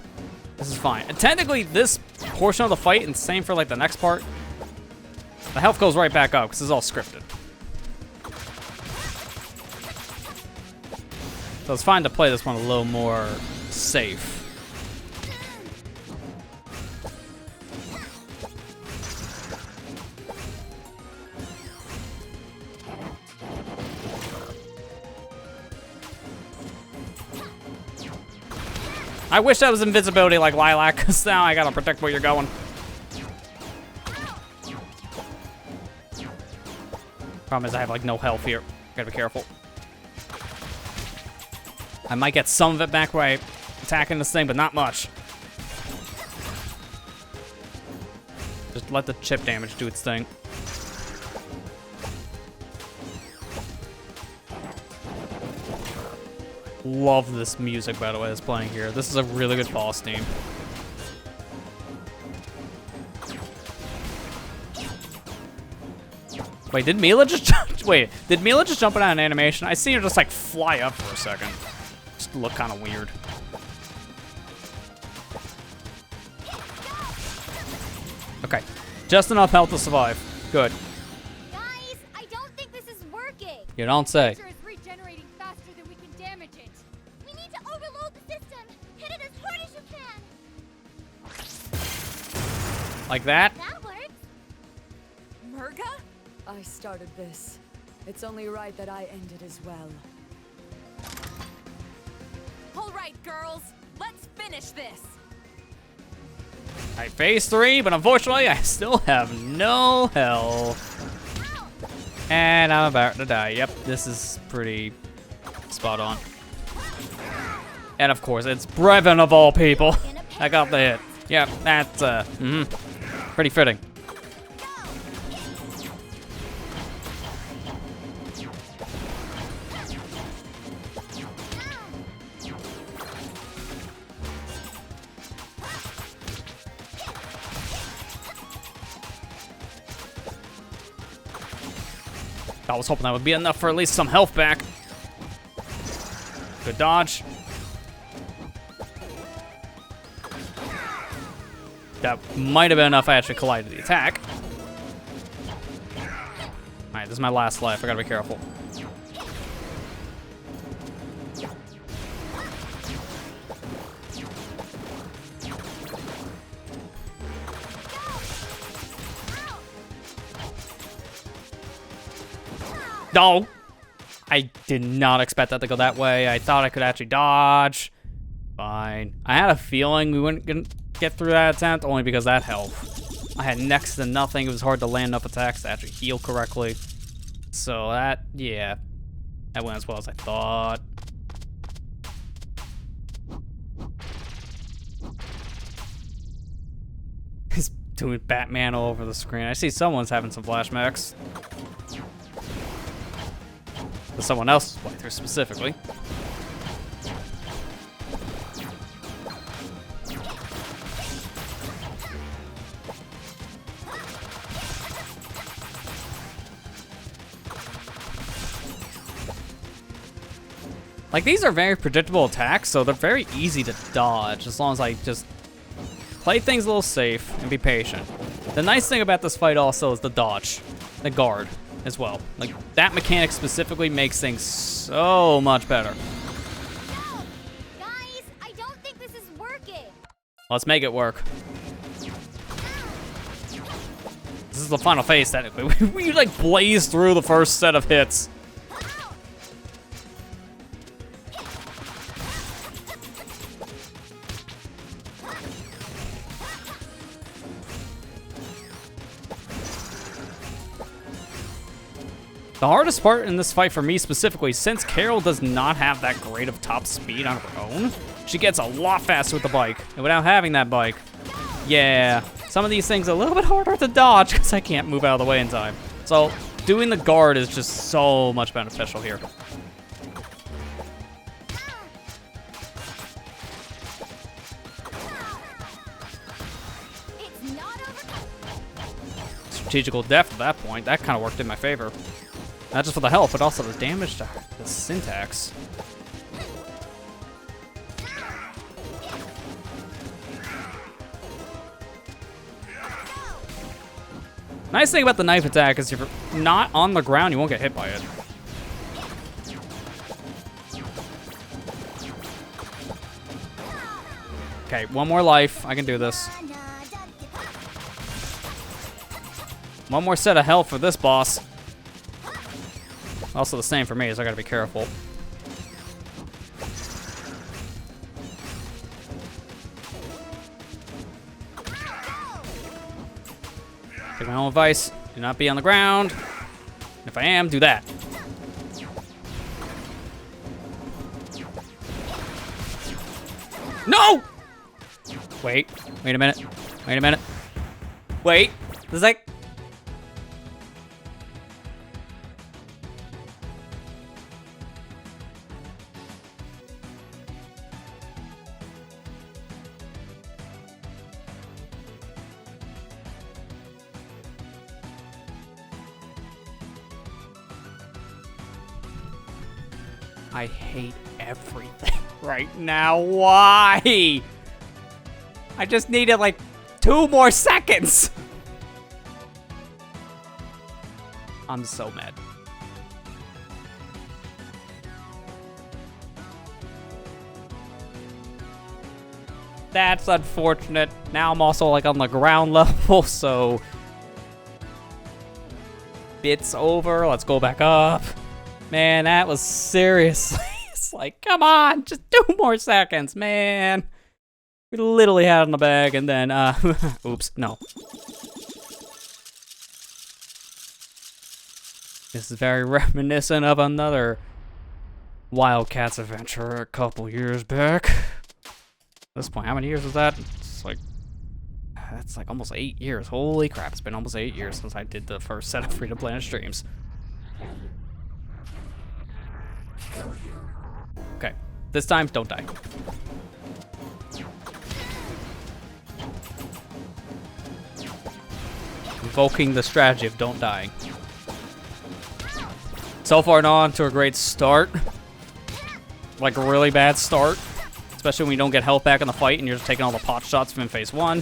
This is fine. And technically, this portion of the fight, and same for like the next part, the health goes right back up because it's all scripted. So it's fine to play this one a little more safe. I wish that was invisibility like Lilac, because now I gotta protect where you're going. Problem is I have like no health here. Gotta be careful. I might get some of it back by attacking this thing, but not much. Just let the chip damage do its thing. Love this music, by the way, that's playing here. This is a really good boss theme. Wait, did Mila just jump out an animation? I see her just like fly up for a second. Just look kind of weird. Okay, just enough health to survive. Good. Guys, I don't think this is working. You don't say. Regenerating faster than we can damage it. We need to overload the system. Hit it as hard as you can. Like that? That works. Murga? I started this. It's only right that I end it as well. All right, girls, let's finish this. Alright, phase 3, but unfortunately I still have no health. And I'm about to die. Yep, this is pretty spot on. And of course, it's Brevin of all people. I got the hit. Yep, that's pretty fitting. I was hoping that would be enough for at least some health back. Good dodge. That might have been enough I actually collided the attack. Alright, this is my last life. I gotta be careful. No! I did not expect that to go that way. I thought I could actually dodge. Fine. I had a feeling we wouldn't get through that attempt, only because that health. I had next to nothing. It was hard to land enough attacks to actually heal correctly. So that, yeah. That went as well as I thought. He's doing Batman all over the screen. I see someone's having some flashbacks. To someone else's playthrough specifically. Like, these are very predictable attacks, so they're very easy to dodge as long as I just play things a little safe and be patient. The nice thing about this fight also is the dodge, the guard as well. Like, that mechanic specifically makes things so much better. Guys, I don't think this is working. Let's make it work. This is the final phase, technically. We like blaze through the first set of hits. The hardest part in this fight for me specifically, since Carol does not have that great of top speed on her own, she gets a lot faster with the bike. And without having that bike, yeah, some of these things are a little bit harder to dodge because I can't move out of the way in time. So doing the guard is just so much beneficial here. Strategical depth at that point, that kind of worked in my favor. Not just for the health, but also the damage to the syntax. Nice thing about the knife attack is if you're not on the ground, you won't get hit by it. Okay, one more life. I can do this. One more set of health for this boss. Also the same for me, so I gotta be careful. Take my own advice. Do not be on the ground. If I am, do that. No! Wait a minute. Wait a minute. Wait. This is like... I hate everything right now. Why? I just needed like 2 more seconds. I'm so mad. That's unfortunate. Now I'm also like on the ground level, so it's over. Let's go back up. Man, that was seriously, it's like, come on, just 2 more seconds, man. We literally had it in the bag, and then, oops, no. This is very reminiscent of another Wildcats adventure a couple years back. At this point, how many years was that? It's like, that's like almost 8 years. Holy crap, it's been almost 8 years since I did the first set of Freedom Planet streams. Okay, this time, don't die. Invoking the strategy of don't dying. So far, on to a great start. Like a really bad start. Especially when you don't get health back in the fight and you're just taking all the pot shots from phase 1.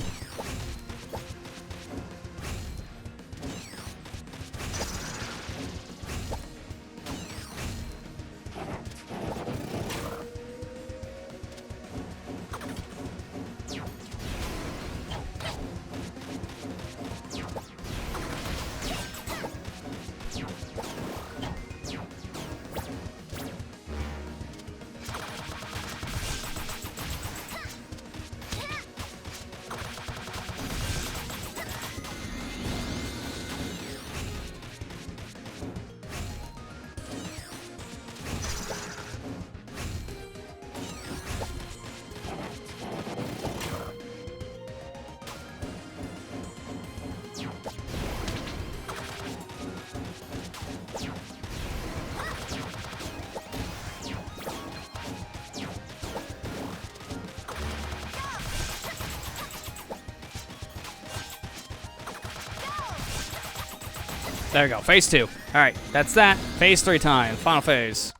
There we go, phase 2. All right, that's that. Phase 3 time, final phase.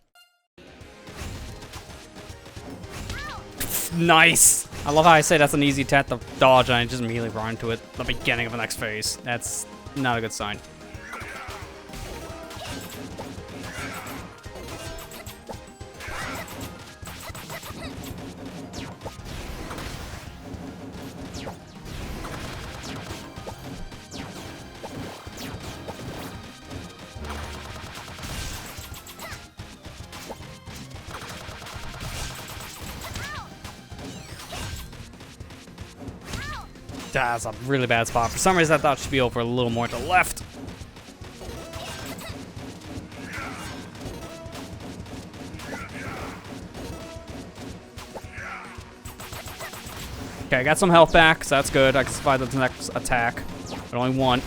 Nice. I love how I say that's an easy attack to dodge and I just immediately run into it at the beginning of the next phase. That's not a good sign. That's a really bad spot. For some reason, I thought it should be over a little more to the left. Okay, I got some health back, so that's good. I can survive the next attack. But only one.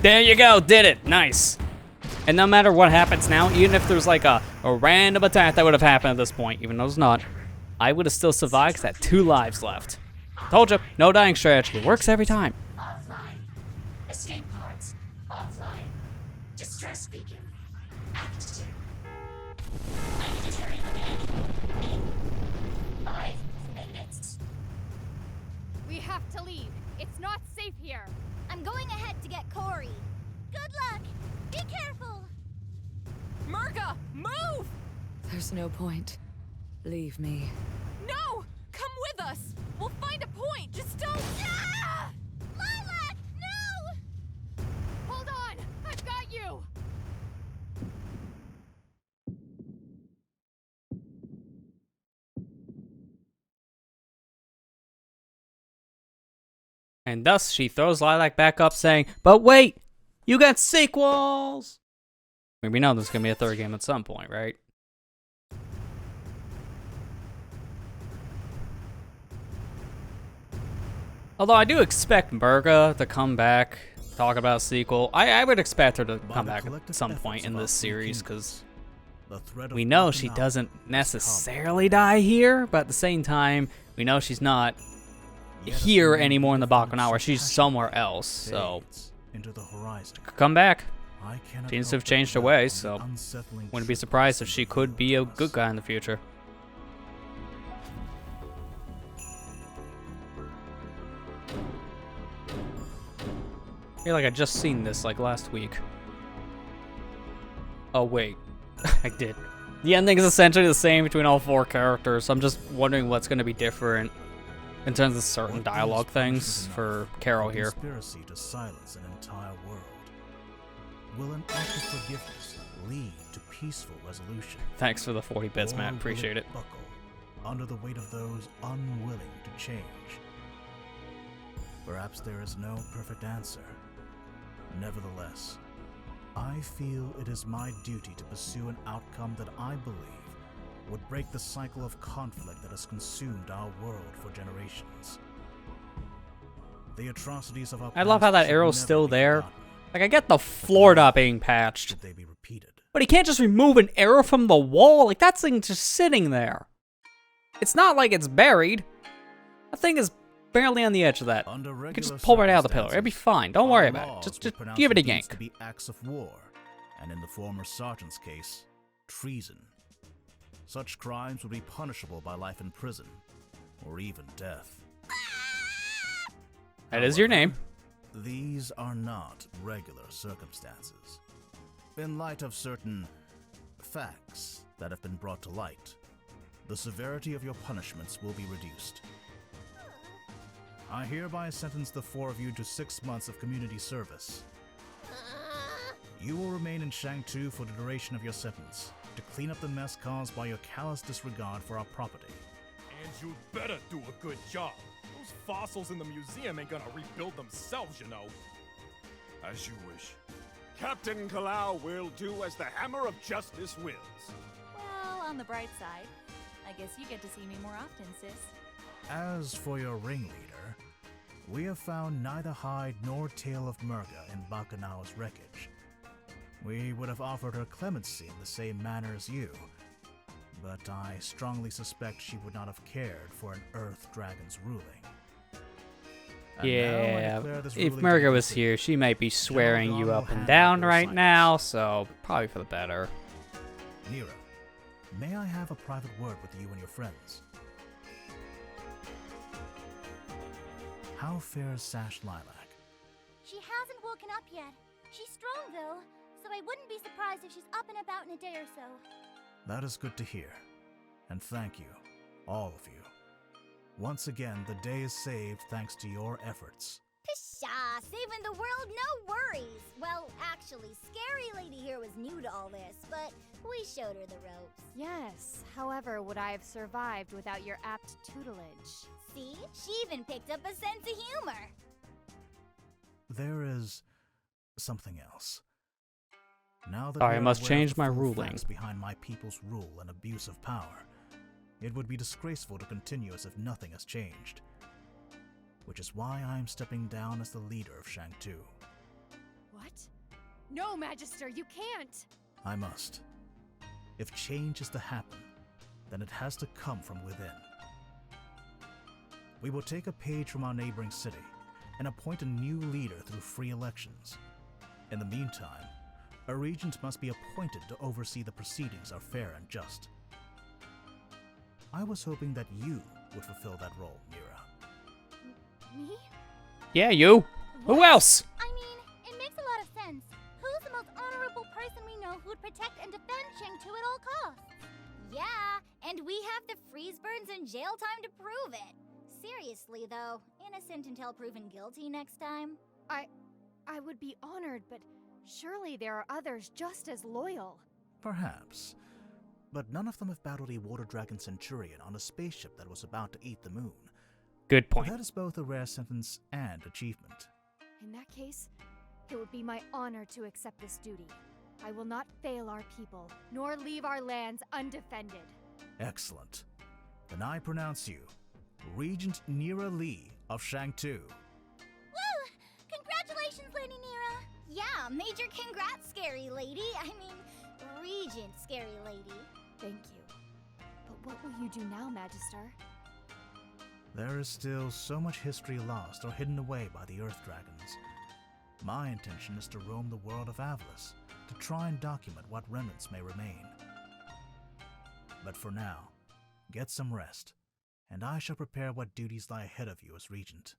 There you go, did it. Nice. And no matter what happens now, even if there's like a random attack that would have happened at this point, even though it's not, I would have still survived because I had 2 lives left. Told you, no dying strategy. Works every time. Offline. Escape pods. Offline. Distress beacon. Active. Planetary command. 5 minutes. We have to leave. It's not safe here. I'm going ahead to get Corey. Good luck. Be careful. Murga, move! There's no point. Leave me. No! Come with us! We'll find a point! Just don't... Ah! Lilac, no! Hold on! I've got you! And thus, she throws Lilac back up, saying, "But wait! You got sequels!" I mean, we know there's going to be a 3rd game at some point, right? Although I do expect Murga to come back, talk about a sequel. I would expect her to come back at some point in this series, because we know she doesn't necessarily die here, but at the same time, we know she's not here anymore in the Bacchanal, she's somewhere else, so come back. Seems to have changed her ways, so wouldn't be surprised if she could be a good guy in the future. I feel like I just seen this like last week. Oh wait, I did. The ending is essentially the same between all 4 characters, so I'm just wondering what's going to be different in terms of certain dialogue things for Carol here. Conspiracy to silence an entire world. Will an act of forgiveness lead to peaceful resolution? Thanks for the 40 bits, Matt. Appreciate it. Buckle under the weight of those unwilling to change. Perhaps there is no perfect answer. Nevertheless, I feel it is my duty to pursue an outcome that I believe would break the cycle of conflict that has consumed our world for generations. The atrocities of our I love how that past arrow's should still never be there. forgotten. Like, I get the floor not being patched, Should they be repeated? but he can't just remove an arrow from the wall. Like, that thing's just sitting there. It's not like it's buried. That thing is barely on the edge of that. You can just pull right out of the pillar. It'll be fine. Don't worry about it. Just give it a yank. To be acts of war, and in the former sergeant's case, treason. Such crimes would be punishable by life in prison, or even death. That is your name. These are not regular circumstances. In light of certain facts that have been brought to light, the severity of your punishments will be reduced. I hereby sentence the 4 of you to 6 months of community service. You will remain in Shang-Tu for the duration of your sentence, to clean up the mess caused by your callous disregard for our property. And you'd better do a good job. Those fossils in the museum ain't gonna rebuild themselves, you know. As you wish. Captain Kalau will do as the Hammer of Justice wills. Well, on the bright side, I guess you get to see me more often, sis. As for your ringleader, we have found neither hide nor tail of Murga in Bacchanal's wreckage. We would have offered her clemency in the same manner as you, but I strongly suspect she would not have cared for an Earth Dragon's ruling. And Yeah, now I declare this if ruling Murga to be was complete. here, she might be swearing General you Gon up will and hand down over right Cyprus. now, so probably for the better. Nero, may I have a private word with you and your friends? How fares Sash Lilac? She hasn't woken up yet. She's strong, though, so I wouldn't be surprised if she's up and about in a day or so. That is good to hear. And thank you, all of you. Once again, the day is saved thanks to your efforts. Pshaw, saving the world, no worries. Well, actually, Scary Lady here was new to all this, but we showed her the ropes. Yes, however, would I have survived without your apt tutelage? See? She even picked up a sense of humor. There is something else. Now that Sorry, I we are must aware of change the my full ruling. facts behind my people's rule and abuse of power, it would be disgraceful to continue as if nothing has changed. Which is why I am stepping down as the leader of Shang-Tu. What? No, Magister, you can't! I must. If change is to happen, then it has to come from within. We will take a page from our neighboring city and appoint a new leader through free elections. In the meantime, a regent must be appointed to oversee the proceedings are fair and just. I was hoping that you would fulfill that role, Mira. Me? Yeah, you. Who else? I mean, it makes a lot of sense. Who's the most honorable person we know who'd protect and defend Shang-Tu at all costs? Yeah, and we have the freeze burns and jail time to prove it. Seriously, though, innocent until proven guilty next time. I would be honored, but surely there are others just as loyal. Perhaps. But none of them have battled a water dragon centurion on a spaceship that was about to eat the moon. Good point. That is both a rare sentence and achievement. In that case, it would be my honor to accept this duty. I will not fail our people, nor leave our lands undefended. Excellent. Then I pronounce you Regent Nira Lee of Shang-Tu. Woo! Congratulations, Lady Nira! Yeah, major congrats, Scary Lady. I mean, Regent Scary Lady. Thank you. But what will you do now, Magister? There is still so much history lost or hidden away by the Earth Dragons. My intention is to roam the world of Avlis, to try and document what remnants may remain. But for now, get some rest, and I shall prepare what duties lie ahead of you as Regent.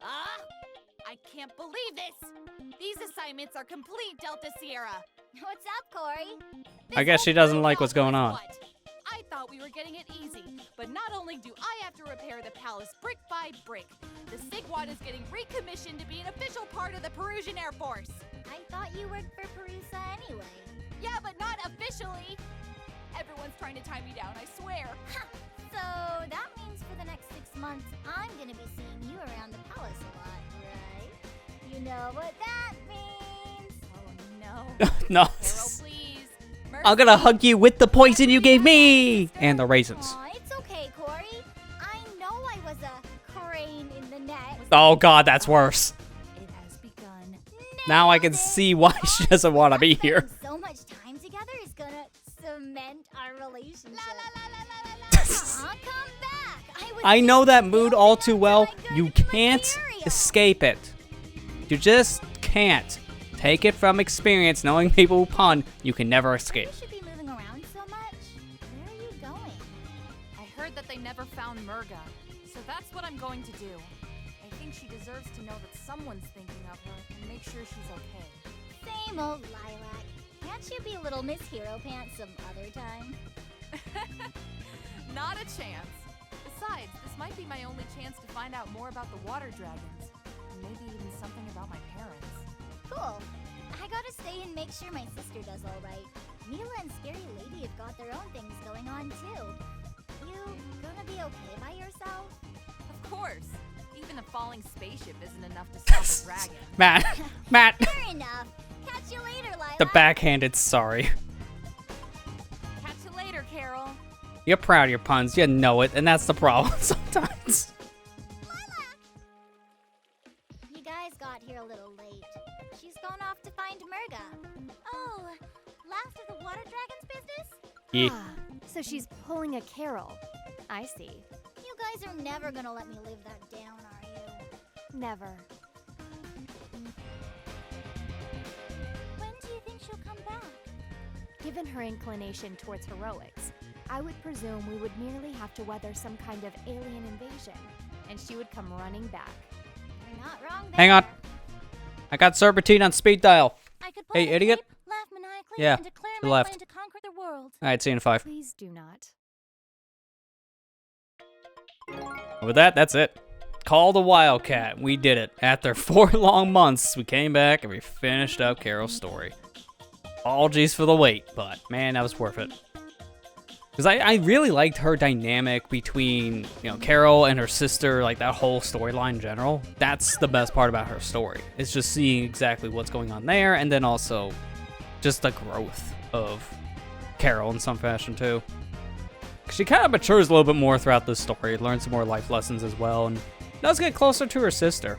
I can't believe this! These assignments are complete, Delta Sierra! What's up, Corey? I guess she doesn't like what's going on. What? I thought we were getting it easy, but not only do I have to repair the palace brick by brick, the Sigwad is getting recommissioned to be an official part of the Perusian Air Force. I thought you worked for Perusa anyway. Yeah, but not officially. Everyone's trying to tie me down, I swear. So that means for the next 6 months, I'm gonna be seeing you around the palace a lot, right? You know what that means? Oh no. No. Carol, please. I'm gonna hug you with the poison you gave me! And the raisins. Aw, it's okay, Corey. I know I was a crane in the net. Oh god, that's worse. It has begun. Now I can see why she doesn't want to be here. So much time together is gonna cement our relationship. Aw, come back. I know that mood all too well. You can't escape it. You just can't. Take it from experience, knowing people who pun, you can never escape. You should be moving around so much. Where are you going? I heard that they never found Murga, so that's what I'm going to do. I think she deserves to know that someone's thinking of her and make sure she's okay. Same old Lilac. Can't you be a little Miss Hero Pants some other time? Not a chance. Besides, this might be my only chance to find out more about the water dragons. And maybe even something about my parents. Cool. I gotta stay and make sure my sister does all right. Mila and Scary Lady have got their own things going on too. You gonna be okay by yourself? Of course. Even a falling spaceship isn't enough to stop a dragon. Matt. Fair enough. Catch you later, Lilac. The backhanded sorry. Catch you later, Carol. You're proud of your puns, you know it, and that's the problem sometimes. You guys got here a little late. She's gone off to find Murga. Oh, last of the water dragon's business? Yeah. So she's pulling a Carol. I see. You guys are never gonna let me live that down, are you? Never. When do you think she'll come back? Given her inclination towards heroics, I would presume we would merely have to weather some kind of alien invasion, and she would come running back. You're not wrong there. Hang on. I got Serpentine on speed dial. I could Hey, pull the idiot. cape, laugh maniacally, Yeah, and declare she my left. plan to conquer the world. Alright, see you in 5. Please do not. With that, that's it. Call the Wildcat. We did it. After 4 long months, we came back and we finished up Carol's story. Apologies for the wait, but man, that was worth it. Because I really liked her dynamic between, you know, Carol and her sister, like that whole storyline in general. That's the best part about her story. It's just seeing exactly what's going on there, and then also just the growth of Carol in some fashion too. She kind of matures a little bit more throughout this story, learns some more life lessons as well, and does get closer to her sister.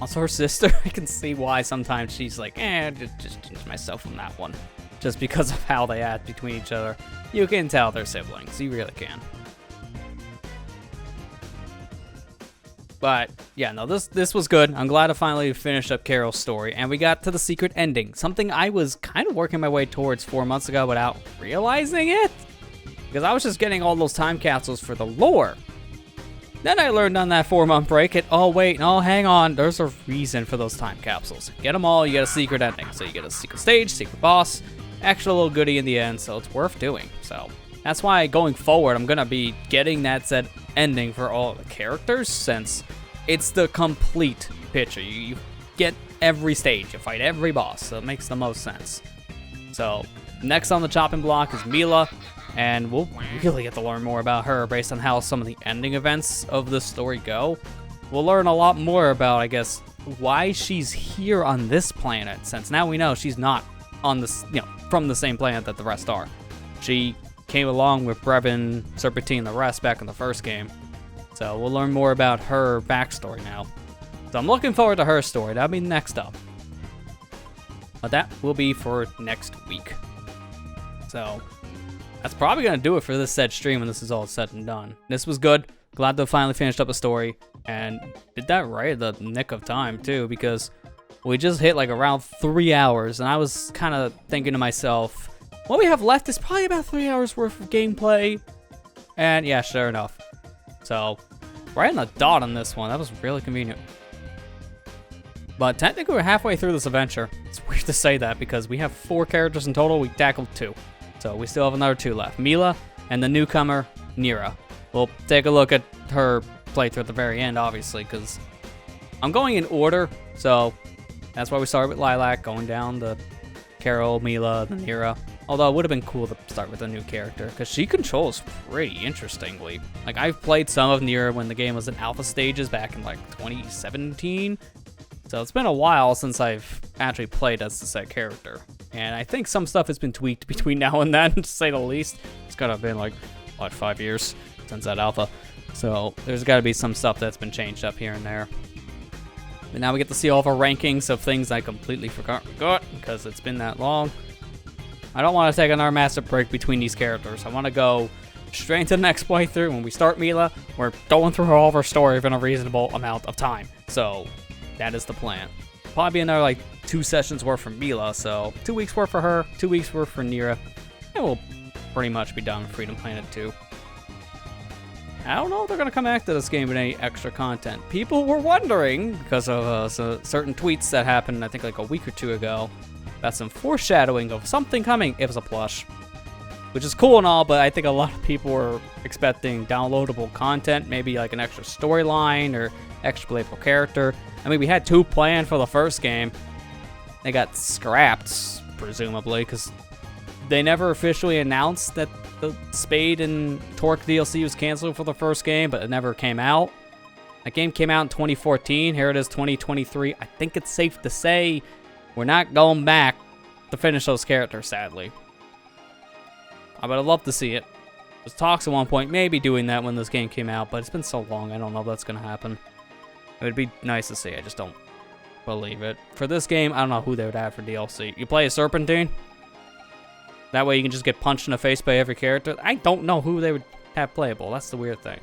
Also, her sister, I can see why sometimes she's like, just change myself on that one. Just because of how they act between each other. You can tell they're siblings. You really can. But, yeah, no, this was good. I'm glad to finally finish up Carol's story. And we got to the secret ending. Something I was kind of working my way towards 4 months ago without realizing it. Because I was just getting all those time capsules for the lore. Then I learned on that 4-month break, oh wait, no, hang on, there's a reason for those time capsules. Get them all, you get a secret ending. So you get a secret stage, secret boss, extra little goodie in the end, so it's worth doing. So that's why going forward, I'm gonna be getting that said ending for all the characters, since it's the complete picture. You get every stage, you fight every boss, so it makes the most sense. So next on the chopping block is Mila. And we'll really get to learn more about her based on how some of the ending events of this story go. We'll learn a lot more about, I guess, why she's here on this planet, since now we know she's not on this, you know, from the same planet that the rest are. She came along with Brevin, Serpentine, and the rest back in the first game. So we'll learn more about her backstory now. So I'm looking forward to her story. That'll be next up. But that will be for next week. So that's probably going to do it for this said stream when this is all said and done. This was good. Glad to have finally finished up a story. And did that right at the nick of time, too, because we just hit like around 3 hours. And I was kind of thinking to myself, what we have left is probably about 3 hours worth of gameplay. And yeah, sure enough. So, right on the dot on this one. That was really convenient. But technically, we're halfway through this adventure. It's weird to say that because we have 4 characters in total. We tackled 2. So we still have another 2 left. Mila and the newcomer, Nira. We'll take a look at her playthrough at the very end, obviously, because I'm going in order. So that's why we started with Lilac, going down to Carol, Mila, and Nira. Although it would have been cool to start with a new character, because she controls pretty interestingly. Like, I've played some of Nira when the game was in alpha stages back in, like, 2017. So it's been a while since I've actually played as the said character. And I think some stuff has been tweaked between now and then, to say the least. It's gotta have been like, what, 5 years since that alpha. So there's gotta be some stuff that's been changed up here and there. But now we get to see all of our rankings of things I completely forgot because it's been that long. I don't want to take another massive break between these characters. I want to go straight into the next playthrough. When we start Mila, we're going through all of our story within a reasonable amount of time. So that is the plan. Probably be another like 2 sessions worth for Mila, so 2 weeks worth for her, 2 weeks worth for Nira, and we'll pretty much be done with Freedom Planet 2. I don't know if they're going to come back to this game with any extra content. People were wondering, because of certain tweets that happened, I think like a week or 2 ago, about some foreshadowing of something coming. It was a plush, which is cool and all, but I think a lot of people were expecting downloadable content, maybe like an extra storyline or extra playable character. I mean, we had 2 planned for the first game. They got scrapped, presumably, because they never officially announced that the Spade and Torque DLC was canceled for the first game, but it never came out. That game came out in 2014. Here it is, 2023. I think it's safe to say we're not going back to finish those characters, sadly. I would have loved to see it. There was talks at one point maybe doing that when this game came out, but it's been so long, I don't know if that's going to happen. It would be nice to see, I just don't believe it. For this game, I don't know who they would have for DLC. You play a Serpentine? That way you can just get punched in the face by every character. I don't know who they would have playable. That's the weird thing.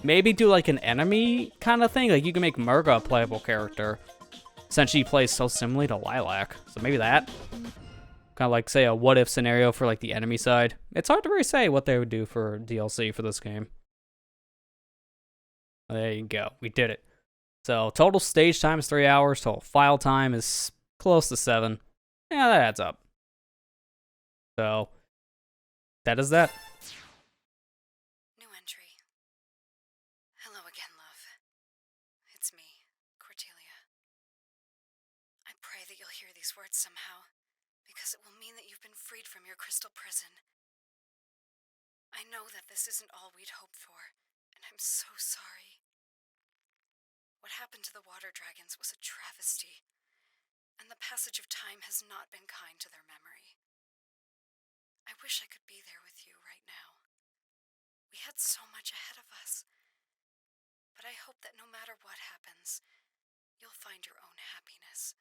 Maybe do like an enemy kind of thing. Like you can make Murga a playable character, since she plays so similarly to Lilac. So maybe that. Kind of like, say, a what-if scenario for like the enemy side. It's hard to really say what they would do for DLC for this game. There you go. We did it. So total stage time is 3 hours. Total file time is close to 7. Yeah, that adds up. So that is that. New entry. Hello again, love. It's me, Cordelia. I pray that you'll hear these words somehow, because it will mean that you've been freed from your crystal prison I know that this isn't all we'd hoped for, and I'm so sorry. What happened to the water dragons was a travesty, and the passage of time has not been kind to their memory. I wish I could be there with you right now. We had so much ahead of us, but I hope that no matter what happens, you'll find your own happiness.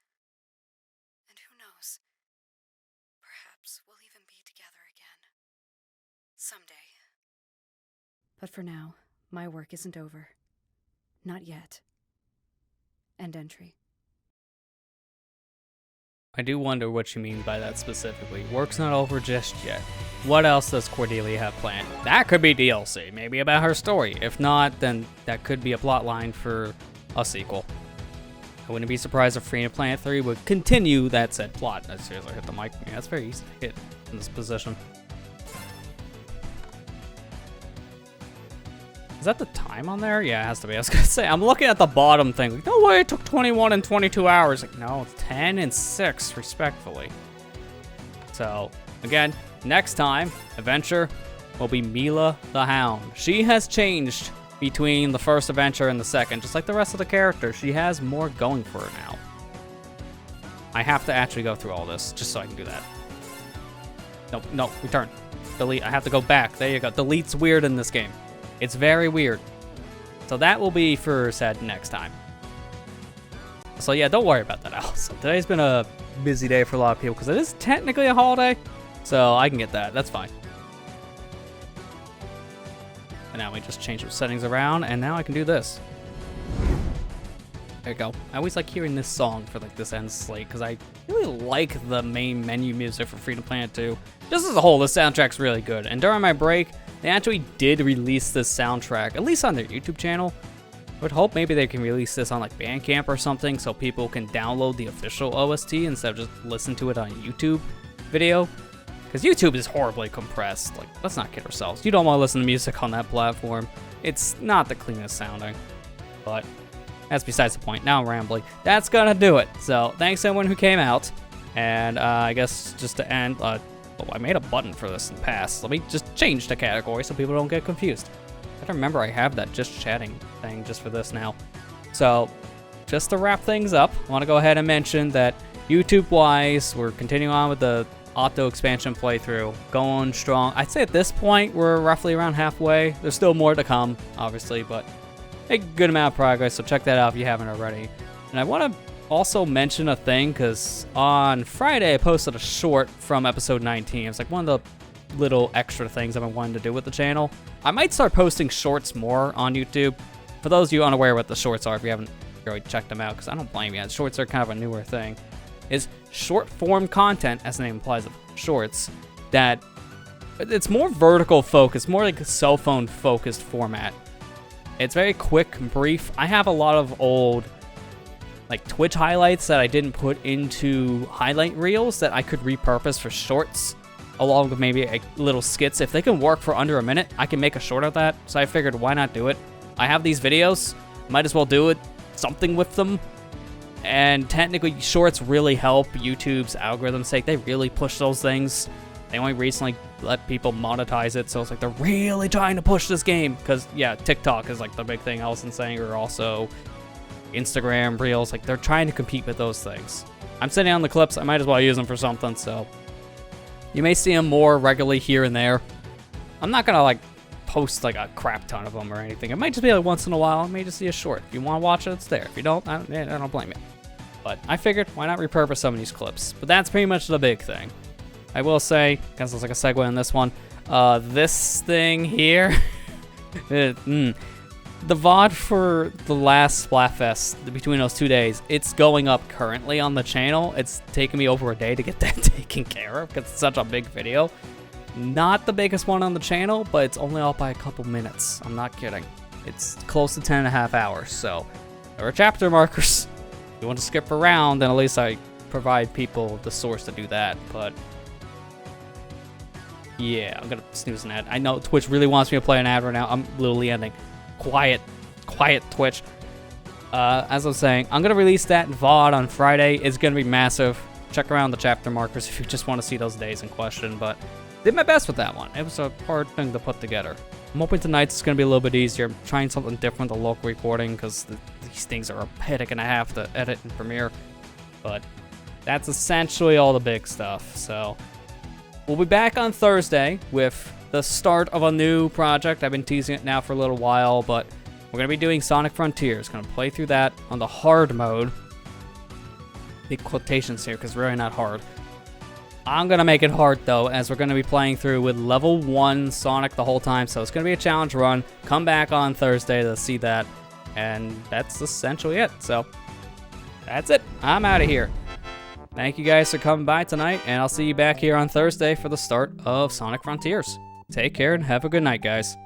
And who knows, perhaps we'll even be together again. Someday. But for now, my work isn't over. Not yet. End entry. I do wonder what she means by that specifically. Work's not over just yet. What else does Cordelia have planned? That could be DLC, maybe about her story. If not, then that could be a plot line for a sequel. I wouldn't be surprised if Freedom Planet 3 would continue that said plot. I seriously hit the mic. Yeah, that's very easy to hit in this position. Is that the time on there? Yeah, it has to be. I was gonna say, I'm looking at the bottom thing. Like, no way, it took 21 and 22 hours. Like, no, it's 10 and 6, respectfully. So, again, next time, adventure will be Mila the Hound. She has changed between the first adventure and the second, just like the rest of the characters. She has more going for her now. I have to actually go through all this, just so I can do that. No, return. Delete, I have to go back. There you go. Delete's weird in this game. It's very weird. So that will be for said next time. So yeah, don't worry about that, Alice. Today's been a busy day for a lot of people because it is technically a holiday. So I can get that. That's fine. And now we just change the settings around, and now I can do this. There you go. I always like hearing this song for like this end slate because I really like the main menu music for Freedom Planet 2. Just as a whole, the soundtrack's really good. And during my break, they actually did release this soundtrack, at least on their YouTube channel. I would hope maybe they can release this on like Bandcamp or something so people can download the official OST instead of just listen to it on YouTube video. Because YouTube is horribly compressed. Like, let's not kid ourselves. You don't want to listen to music on that platform. It's not the cleanest sounding. But that's besides the point. Now I'm rambling. That's gonna do it. So thanks everyone who came out. And I guess just to end, oh, I made a button for this in the past. Let me just change the category so people don't get confused. I don't remember I have that just chatting thing just for this now. So just to wrap things up, I want to go ahead and mention that YouTube-wise, we're continuing on with the auto expansion playthrough, going strong. I'd say at this point, we're roughly around halfway. There's still more to come, obviously, but a good amount of progress, so check that out if you haven't already. And I want to also mention a thing, because on Friday I posted a short from episode 19. It's like one of the little extra things I've been wanting to do with the channel. I might start posting shorts more on YouTube. For those of you unaware what the shorts are, if you haven't really checked them out, because I don't blame you, shorts are kind of a newer thing, is short form content, as the name implies of shorts, that it's more vertical focused, more like a cell phone focused format. It's very quick and brief. I have a lot of old like Twitch highlights that I didn't put into highlight reels that I could repurpose for shorts, along with maybe a little skits. If they can work for under a minute, I can make a short of that. So I figured, why not do it? I have these videos, might as well do it, something with them. And technically, shorts really help YouTube's algorithm's sake. They really push those things. They only recently let people monetize it, so it's like they're really trying to push this game. Because, yeah, TikTok is like the big thing Allison's saying, or also Instagram, Reels, like they're trying to compete with those things. I'm sitting on the clips, I might as well use them for something, so you may see them more regularly here and there. I'm not gonna like post like a crap ton of them or anything. It might just be like once in a while. It may just be a short. If you want to watch it, it's there. If you don't, I don't blame you. But I figured, why not repurpose some of these clips? But that's pretty much the big thing. I will say, guess it's like a segue on this one. This thing here, the VOD for the last Splatfest, between those 2 days, it's going up currently on the channel. It's taken me over a day to get that taken care of because it's such a big video. Not the biggest one on the channel, but it's only up by a couple minutes. I'm not kidding. It's close to 10.5 hours, so there are chapter markers. If you want to skip around, then at least I provide people the source to do that, but yeah, I'm gonna snooze an ad. I know Twitch really wants me to play an ad right now. I'm literally ending. Quiet Twitch. As I was saying, I'm gonna release that in VOD on Friday. It's gonna be massive. Check around the chapter markers if you just want to see those days in question. But did my best with that one. It was a hard thing to put together. I'm hoping tonight's is going to be a little bit easier. I'm trying something different, the local recording, because these things are a headache and a half to edit in Premiere. But that's essentially all the big stuff. So we'll be back on Thursday with the start of a new project. I've been teasing it now for a little while, but we're going to be doing Sonic Frontiers. Going to play through that on the hard mode. Big quotations here, because it's really not hard. I'm going to make it hard, though, as we're going to be playing through with level 1 Sonic the whole time. So it's going to be a challenge run. Come back on Thursday to see that. And that's essentially it. So that's it. I'm out of here. Thank you guys for coming by tonight, and I'll see you back here on Thursday for the start of Sonic Frontiers. Take care and have a good night, guys.